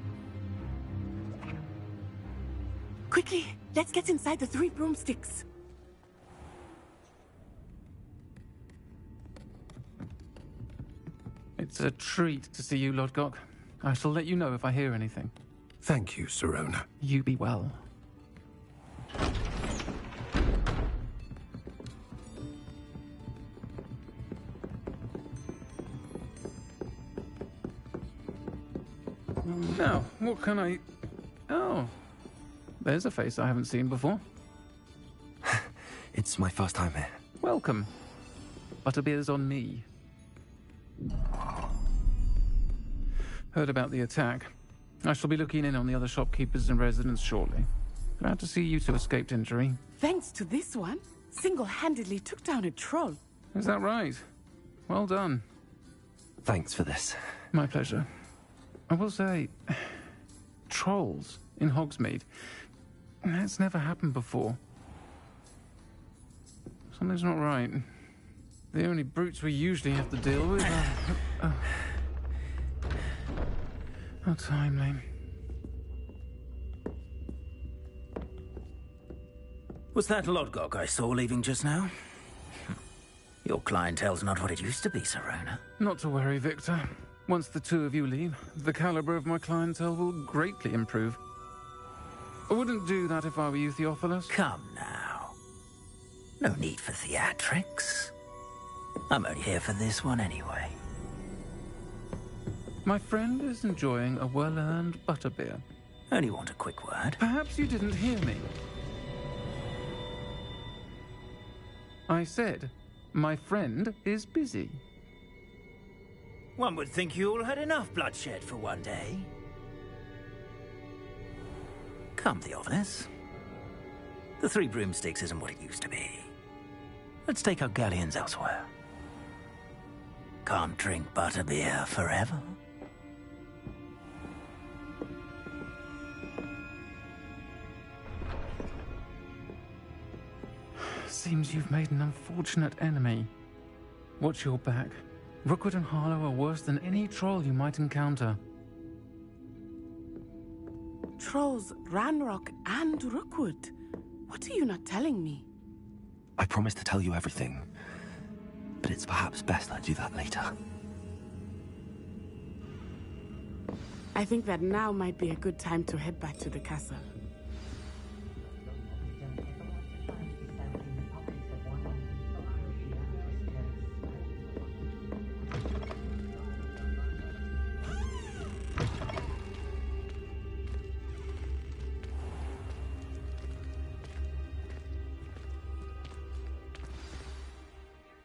Quickly, let's get inside the Three Broomsticks. It's a treat to see you, Lodgok. I shall let you know if I hear anything. Thank you, Serona. You be well. Now, what can I... Oh, there's a face I haven't seen before. It's my first time here. Welcome. Butterbeer's on me. Heard about the attack. I shall be looking in on the other shopkeepers and residents shortly. Glad to see you two escaped injury. Thanks to this one, single-handedly took down a troll. Is that right? Well done. Thanks for this. My pleasure. I will say, trolls in Hogsmeade. That's never happened before. Something's not right. The only brutes we usually have to deal with are... How timely. Was that Lodgok I saw leaving just now? Your clientele's not what it used to be, Serona. Not to worry, Victor. Once the two of you leave, the caliber of my clientele will greatly improve. I wouldn't do that if I were you, Theophilus. Come now. No need for theatrics. I'm only here for this one anyway. My friend is enjoying a well-earned butterbeer. Only want a quick word. Perhaps you didn't hear me. I said, my friend is busy. One would think you all had enough bloodshed for one day. Come, Theophilus. The Three Broomsticks isn't what it used to be. Let's take our galleons elsewhere. Can't drink butterbeer forever. Seems you've made an unfortunate enemy. Watch your back. Rookwood and Harlow are worse than any troll you might encounter. Trolls, Ranrock, and Rookwood. What are you not telling me? I promised to tell you everything, but it's perhaps best I do that later. I think that now might be a good time to head back to the castle.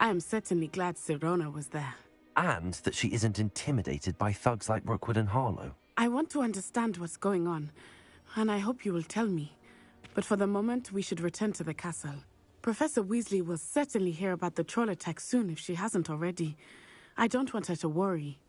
I am certainly glad Sirona was there. And that she isn't intimidated by thugs like Rookwood and Harlow. I want to understand what's going on, and I hope you will tell me. But for the moment, we should return to the castle. Professor Weasley will certainly hear about the troll attack soon if she hasn't already. I don't want her to worry.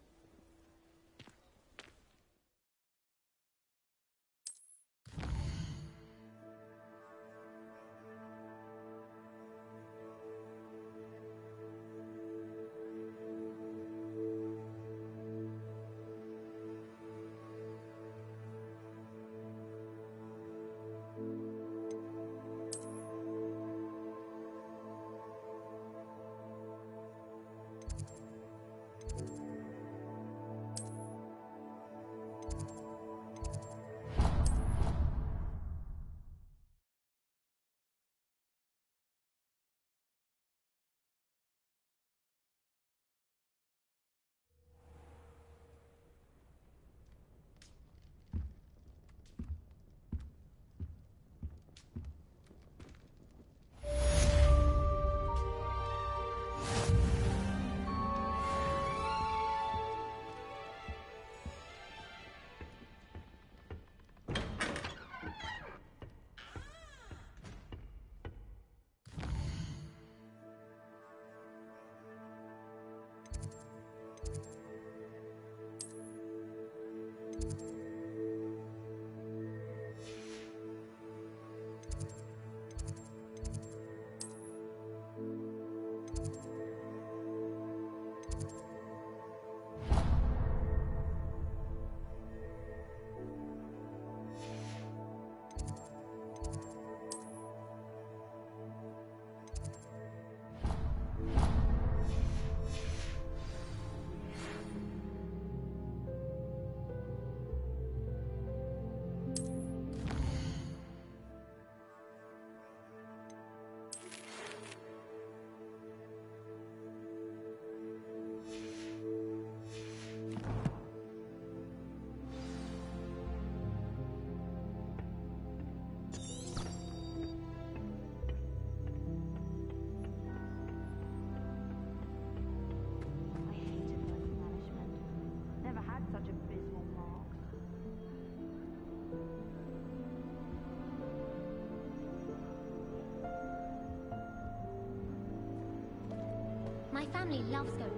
My family loves going to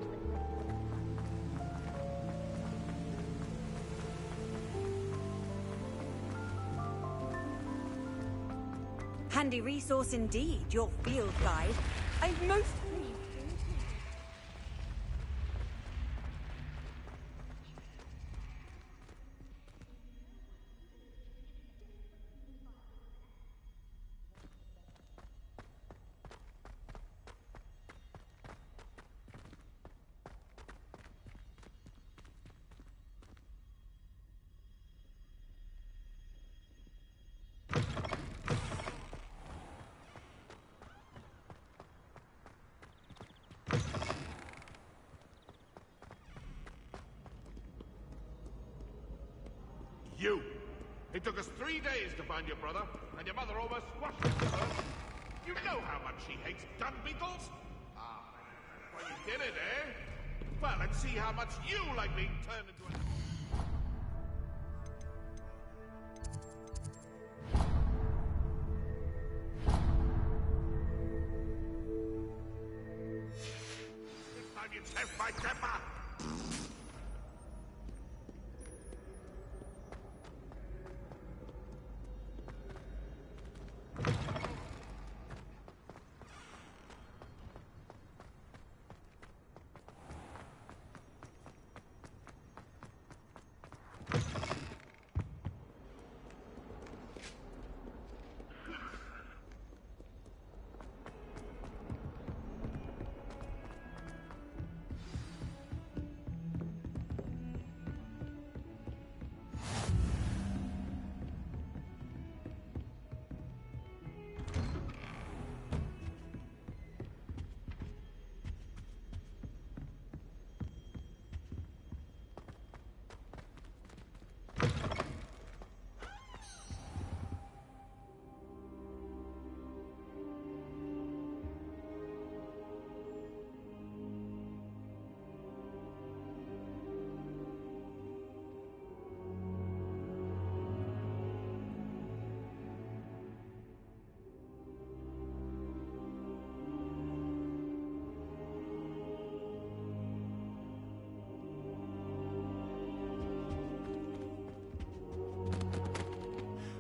the... Handy resource indeed, your field guide. I'm most pleased. You! It took us 3 days to find your brother, and your mother almost squashed him with her. You know how much she hates dung beetles? Ah, well, you did it, eh? Well, let's see how much you like being turned into a... This time you test my temper!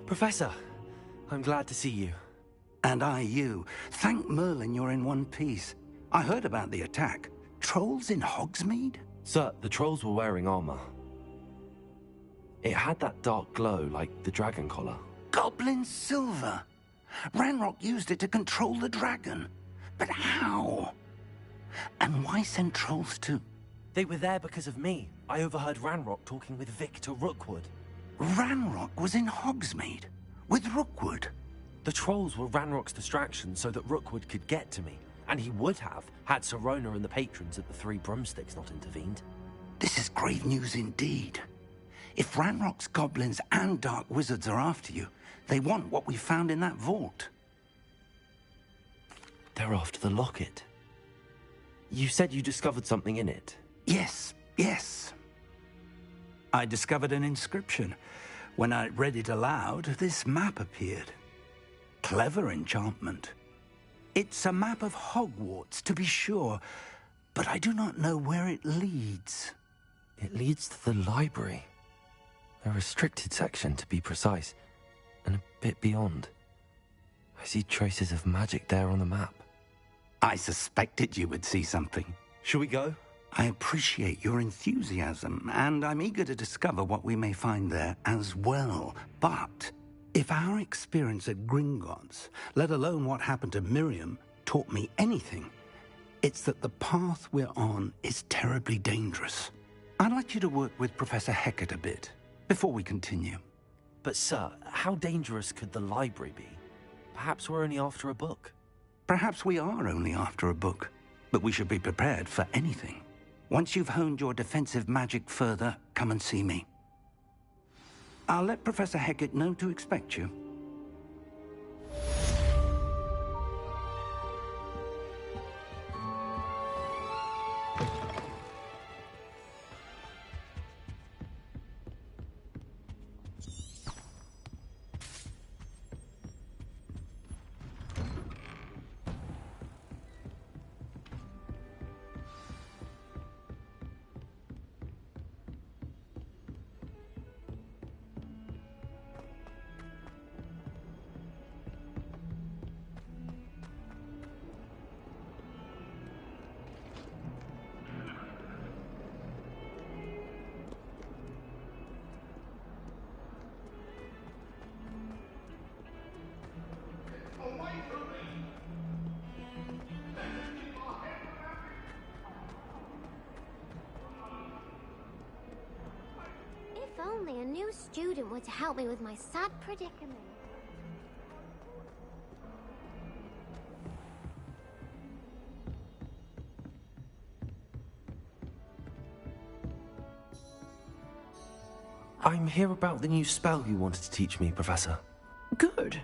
Professor, I'm glad to see you. And I you. Thank Merlin you're in one piece. I heard about the attack. Trolls in Hogsmeade? Sir, the trolls were wearing armor. It had that dark glow like the dragon collar. Goblin silver! Ranrock used it to control the dragon. But how? And why send trolls to... They were there because of me. I overheard Ranrock talking with Victor Rookwood. Ranrock was in Hogsmeade? With Rookwood? The trolls were Ranrock's distraction so that Rookwood could get to me. And he would have, had Sirona and the patrons at the Three Broomsticks not intervened. This is grave news indeed. If Ranrock's goblins and dark wizards are after you, they want what we found in that vault. They're after the locket. You said you discovered something in it. Yes. I discovered an inscription. When I read it aloud, this map appeared. Clever enchantment. It's a map of Hogwarts, to be sure, but I do not know where it leads. It leads to the library. A restricted section, to be precise, and a bit beyond. I see traces of magic there on the map. I suspected you would see something. Shall we go? I appreciate your enthusiasm, and I'm eager to discover what we may find there as well. But if our experience at Gringotts, let alone what happened to Miriam, taught me anything, it's that the path we're on is terribly dangerous. I'd like you to work with Professor Hecat a bit before we continue. But sir, how dangerous could the library be? Perhaps we're only after a book. Perhaps we are only after a book, but we should be prepared for anything. Once you've honed your defensive magic further, come and see me. I'll let Professor Hecat know to expect you. If only a new student were to help me with my sad predicament. I'm here about the new spell you wanted to teach me, Professor. Good.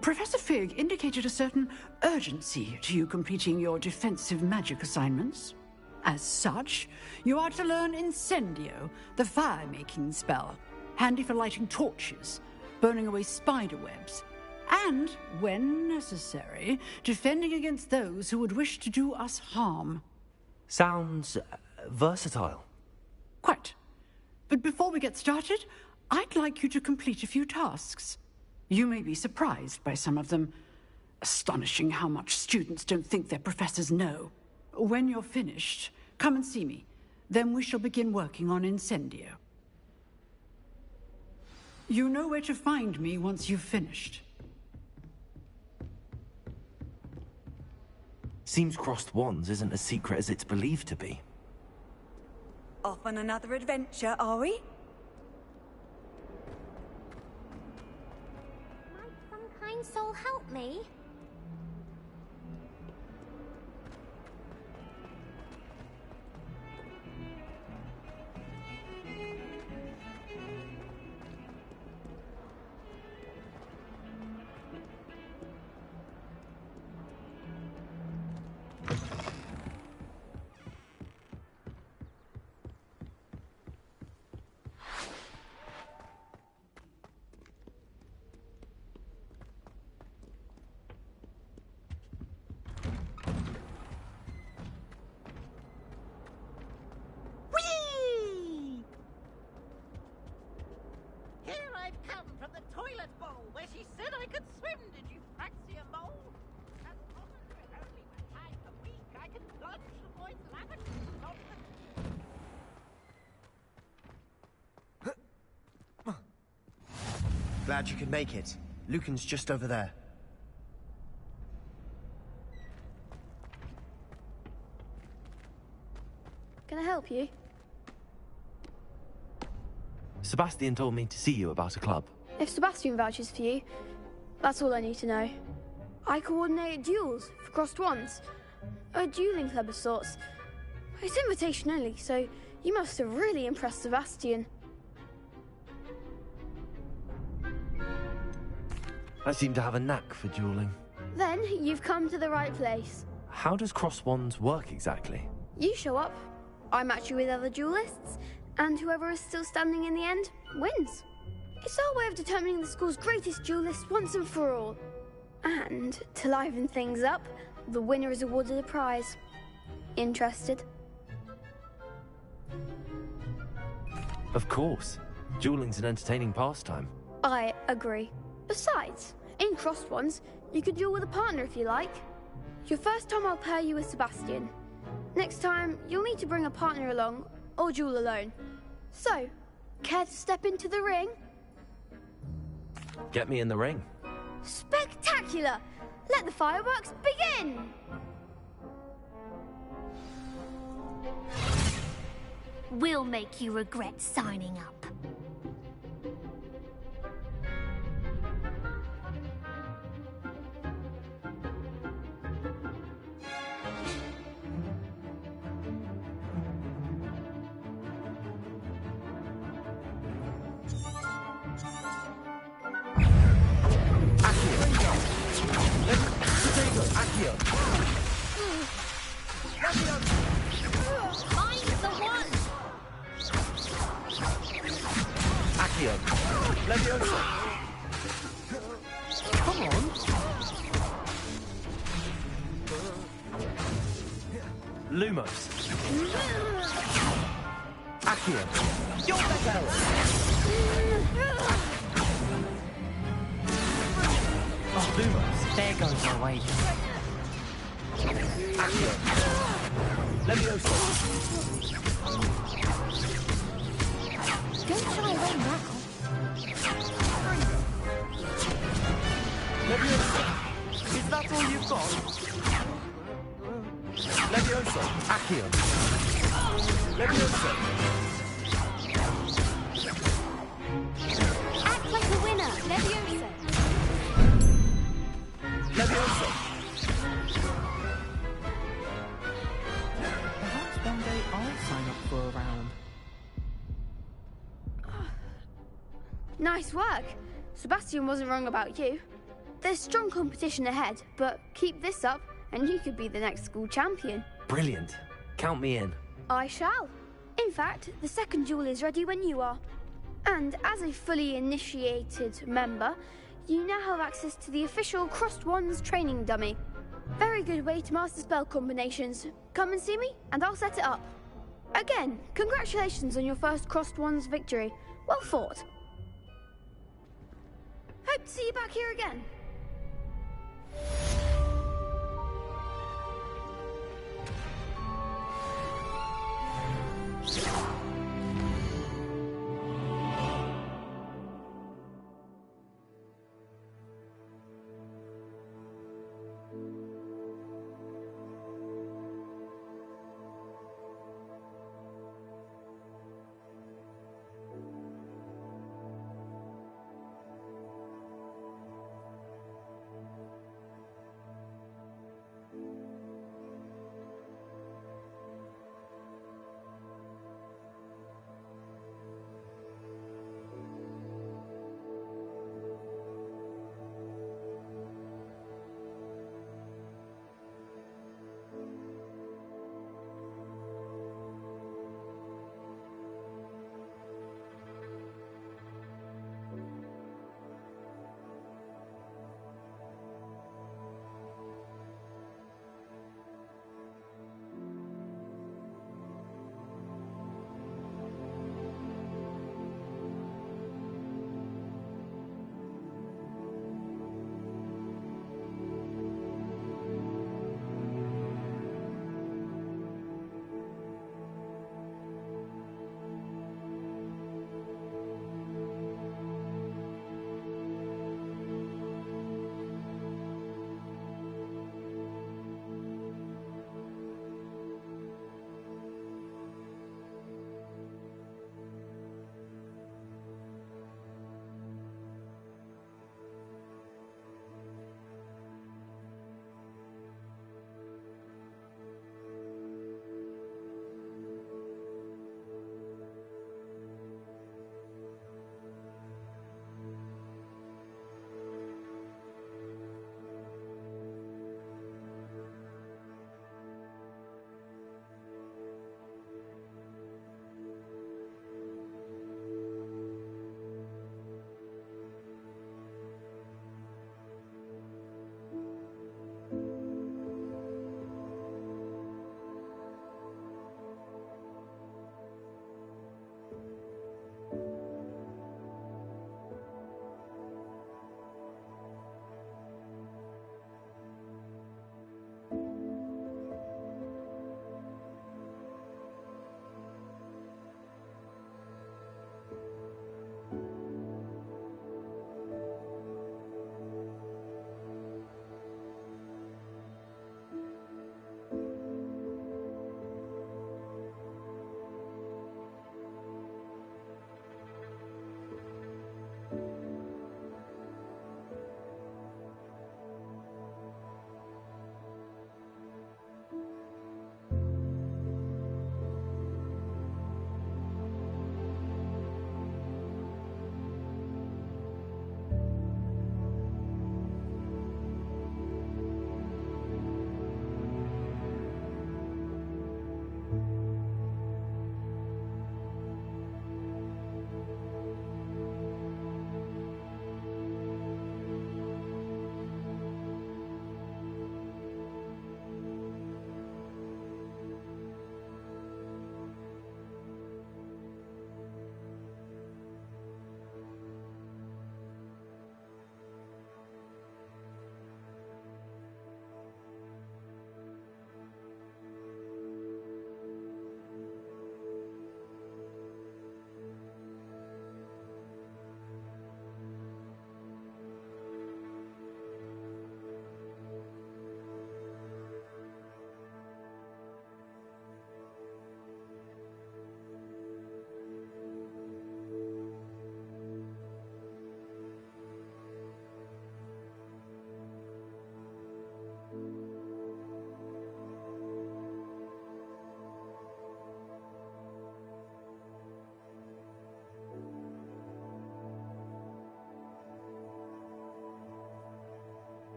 Professor Fig indicated a certain urgency to you completing your defensive magic assignments. As such, you are to learn Incendio, the fire-making spell, handy for lighting torches, burning away spider webs, and, when necessary, defending against those who would wish to do us harm. Sounds versatile. Quite. But before we get started, I'd like you to complete a few tasks. You may be surprised by some of them. Astonishing how much students don't think their professors know. When you're finished, come and see me. Then we shall begin working on Incendio. You know where to find me once you've finished. Seems crossed wands isn't as secret as it's believed to be. Off on another adventure, are we? Might some kind soul help me? Glad you could make it. Lucan's just over there. Can I help you? Sebastian told me to see you about a club. If Sebastian vouches for you, that's all I need to know. I coordinate duels for crossed wands. A dueling club of sorts. It's invitation only, so you must have really impressed Sebastian. I seem to have a knack for dueling. Then you've come to the right place. How does cross wands work exactly? You show up, I match you with other duelists, and whoever is still standing in the end wins. It's our way of determining the school's greatest duelist once and for all. And to liven things up, the winner is awarded a prize. Interested? Of course. Dueling's an entertaining pastime. I agree. Besides, in crossed ones, you could duel with a partner if you like. Your first time I'll pair you with Sebastian. Next time, you'll need to bring a partner along, or duel alone. So, care to step into the ring? Get me in the ring. Spectacular! Let the fireworks begin! We'll make you regret signing up. Come on. Lumos. Accio. You're better. Oh, Lumos. There goes my way. Accio. Leviosa. Don't shy away now. Leviosa. Is that all you've got? Leviosa. Accio. Leviosa. Act like a winner, Leviosa. Leviosa. Perhaps one day I'll sign up for a round. Nice work. Sebastian wasn't wrong about you. There's strong competition ahead, but keep this up and you could be the next school champion. Brilliant. Count me in. I shall. In fact, the second duel is ready when you are. And as a fully initiated member, you now have access to the official Crossed Wands training dummy. Very good way to master spell combinations. Come and see me, and I'll set it up. Again, congratulations on your first Crossed Wands victory. Well fought. Hope to see you back here again.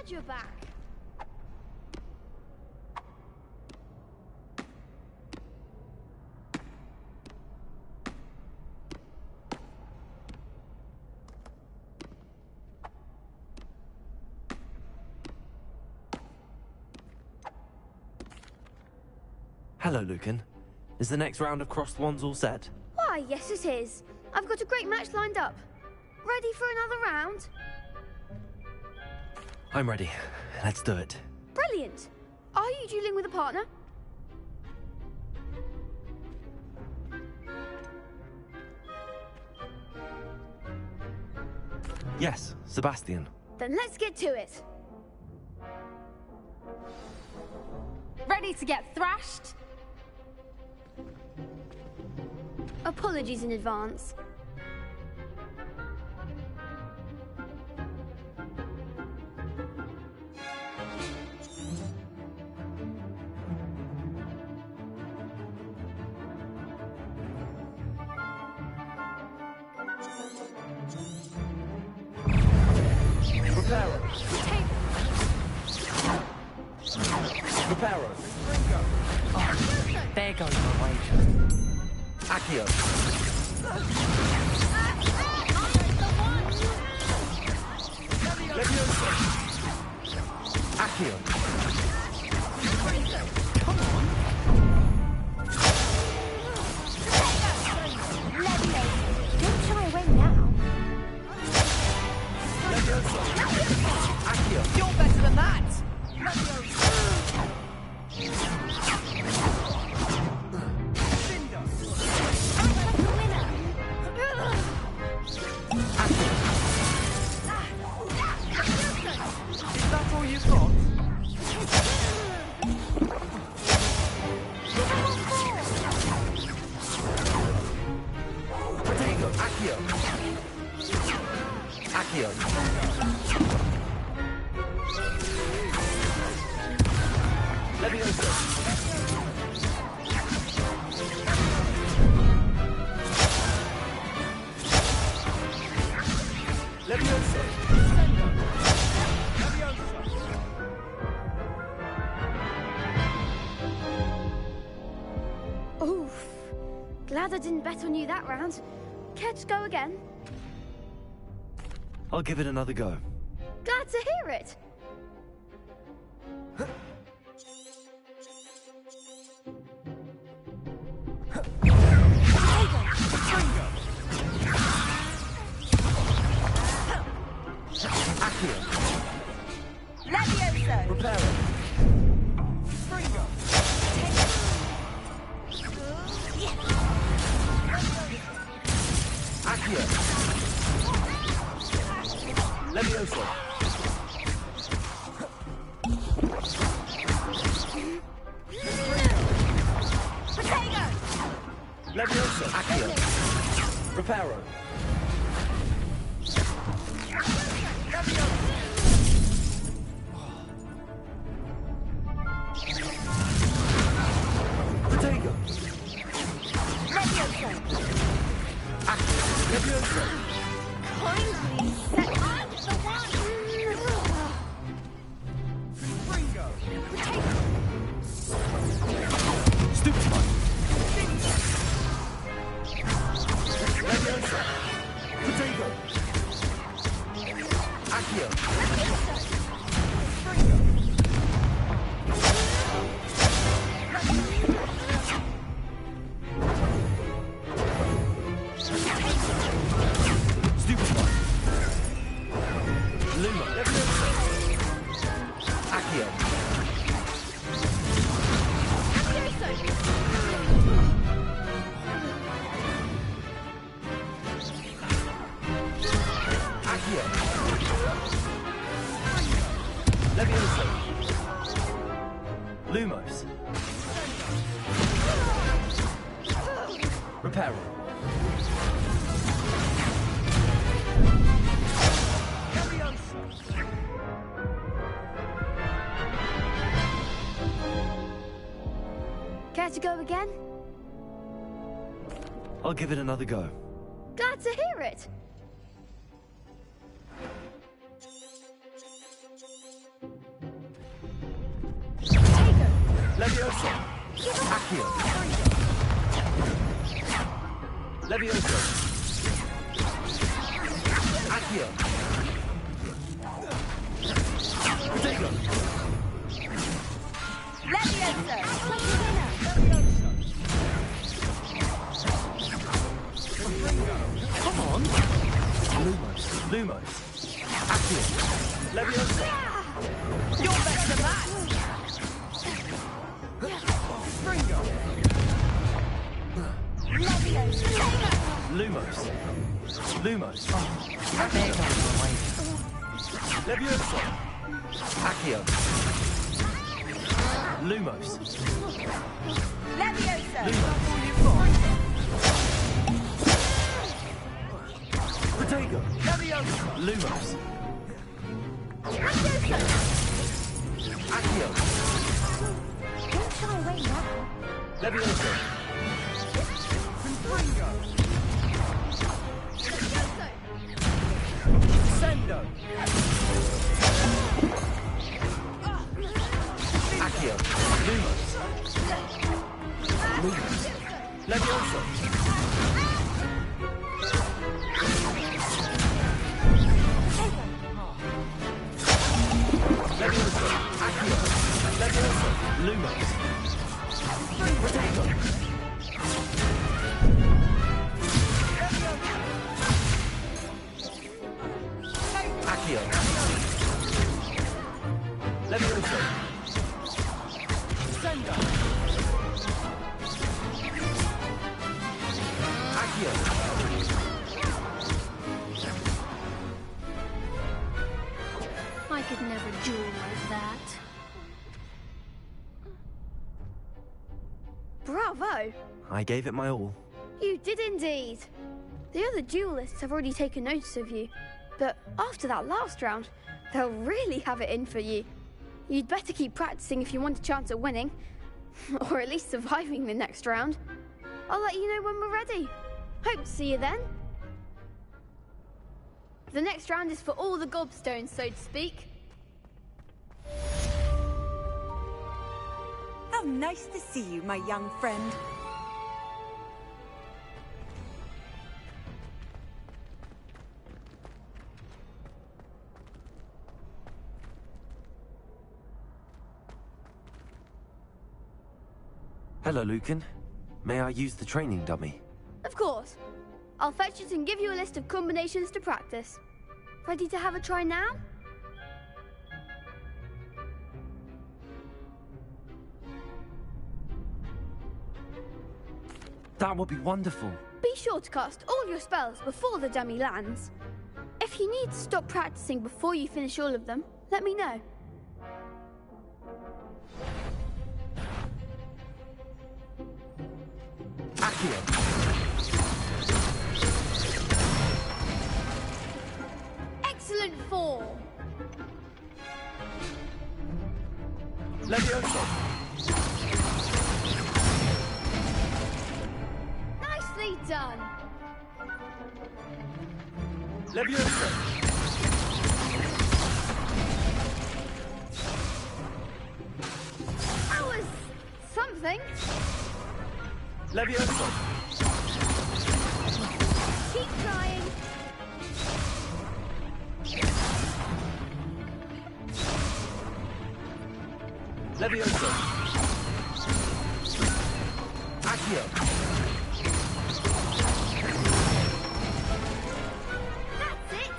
glad you're back. Hello, Lucan. Is the next round of crossed wands all set? Why, yes it is. I've got a great match lined up. Ready for another round? I'm ready. Let's do it. Brilliant. Are you dueling with a partner? Yes, Sebastian. Then let's get to it. Ready to get thrashed? Apologies in advance. Preparo. Preparo. Oh, there goes my wager. Accio. Leviosa. Accio. Come on. Don't shy away now. Leviosa. Accio. You're better than that. Is that all you've got? Protego. Accio. Accio. Leviosa. Leviosa. Oof. Glad I didn't bet on you that round. Care to go again? I'll give it another go. Glad to hear it. Accio. Levioso. Preparo. Accio. Levioso. Leviosa. Accio. Preparo. Protego. Accio. Leviosa. Kindly set up the one. Stupefy. Leviosa. Protego. Accio. Stupefy. Luma. Leviosa. Accio. Accio. Leviosa. Lumos. Reparo. Care to go again? I'll give it another go. Glad to hear it. Levioso! Accio! Levioso! Accio! Protego! Levioso! Come on! Lumos! Accio! Levioso! You're better than that! Springo! Levioso! Lumos! Accio! Levioso! Accio! Lumos! Levioso! Protego! Levioso! Lumos! Accio! Don't shy away now. Levioso! Springo! Sendo! Accio! Lumos! Levioso! Levioso! Accio! Levioso! Lumos! Protego! Accio! Levioso! Sendo! Accio! I could never duel like that. Bravo! I gave it my all. You did indeed. The other duelists have already taken notice of you, but after that last round, they'll really have it in for you. You'd better keep practicing if you want a chance at winning, or at least surviving the next round. I'll let you know when we're ready. Hope to see you then. The next round is for all the gobstones, so to speak. How nice to see you, my young friend. Hello, Lucan. May I use the training dummy? Of course. I'll fetch it and give you a list of combinations to practice. Ready to have a try now? That would be wonderful. Be sure to cast all your spells before the dummy lands. If you need to stop practicing before you finish all of them, let me know. Accio! Excellent form! Levioso! Nicely done! Levioso! That was something. Levioso! Keep trying. Levioso! Accio! That's it.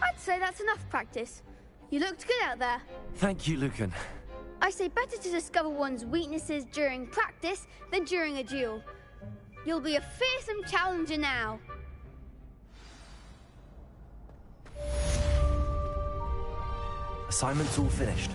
I'd say that's enough practice. You looked good out there. Thank you, Lucan. I say better to discover one's weaknesses during practice than during a duel. You'll be a fearsome challenger now. Assignment's all finished.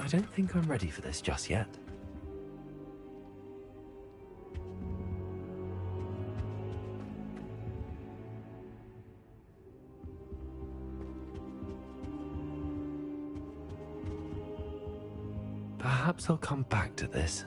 don't think I'm ready for this just yet. Perhaps I'll come back to this.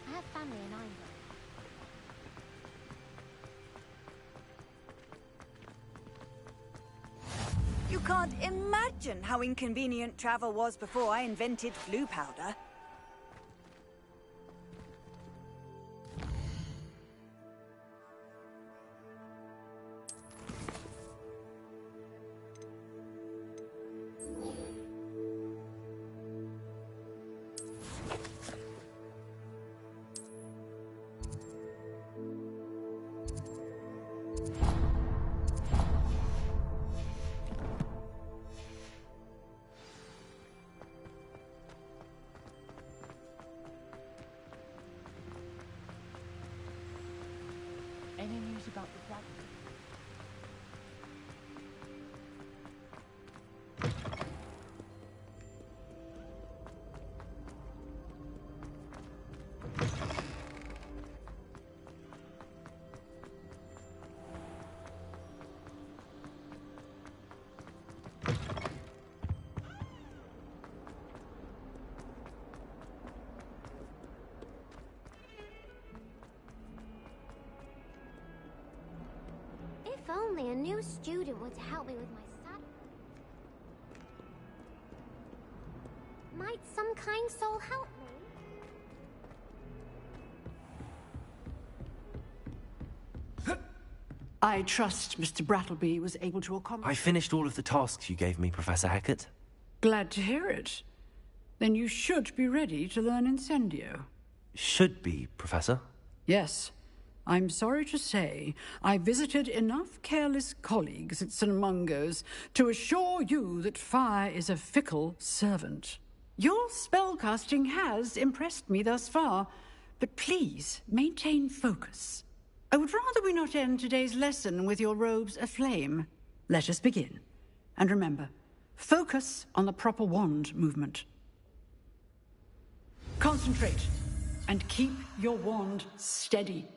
I have family in Ireland. You can't imagine how inconvenient travel was before I invented blue powder. Any news about the dragon? If only a new student were to help me with my saddle. Might some kind soul help me? I trust Mr. Brattleby was able to accomplish... I finished all of the tasks you gave me, Professor Hackett. Glad to hear it. Then you should be ready to learn Incendio. Should be, Professor. Yes. I'm sorry to say, I visited enough careless colleagues at St. Mungo's to assure you that fire is a fickle servant. Your spellcasting has impressed me thus far, but please maintain focus. I would rather we not end today's lesson with your robes aflame. Let us begin. And remember, focus on the proper wand movement. Concentrate, and keep your wand steady.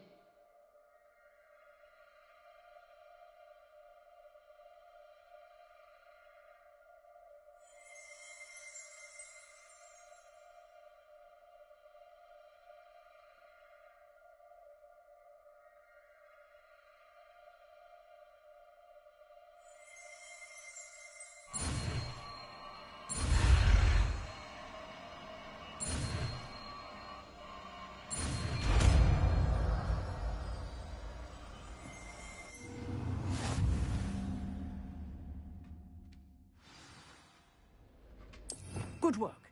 Good work.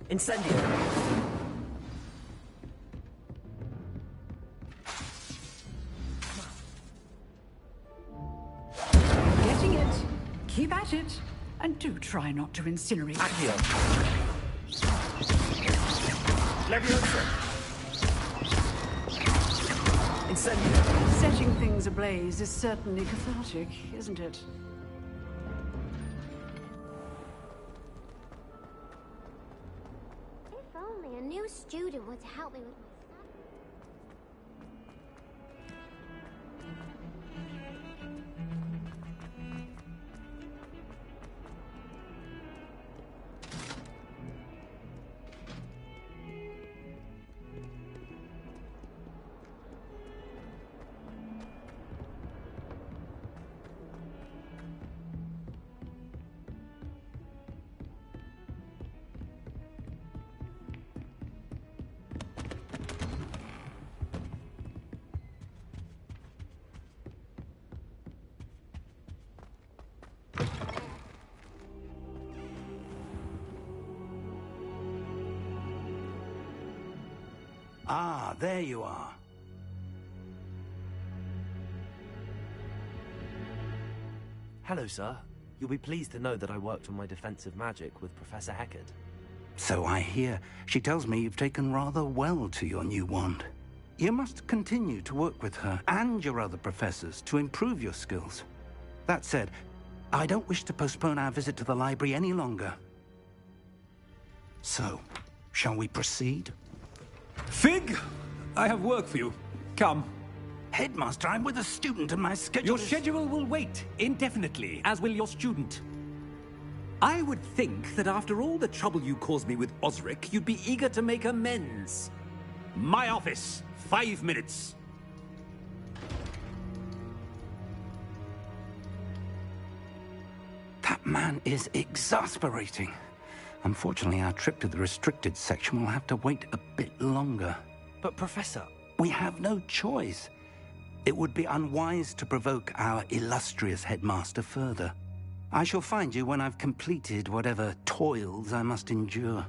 Incendio! Getting it. Keep at it. And do try not to incinerate. Accio. Leviosa. Incendio. Setting things ablaze is certainly cathartic, isn't it? If only a new student were to help me with my Ah, there you are. Hello, sir. You'll be pleased to know that I worked on my defensive magic with Professor Heckard. So I hear. She tells me you've taken rather well to your new wand. You must continue to work with her and your other professors to improve your skills. That said, I don't wish to postpone our visit to the library any longer. So, shall we proceed? Fig! I have work for you. Come. Headmaster, I'm with a student and my schedule Your schedule will wait indefinitely, as will your student. I would think that after all the trouble you caused me with Osric, you'd be eager to make amends. My office, 5 minutes. That man is exasperating. Unfortunately, our trip to the restricted section will have to wait a bit longer. But, Professor... We have no choice. It would be unwise to provoke our illustrious headmaster further. I shall find you when I've completed whatever toils I must endure.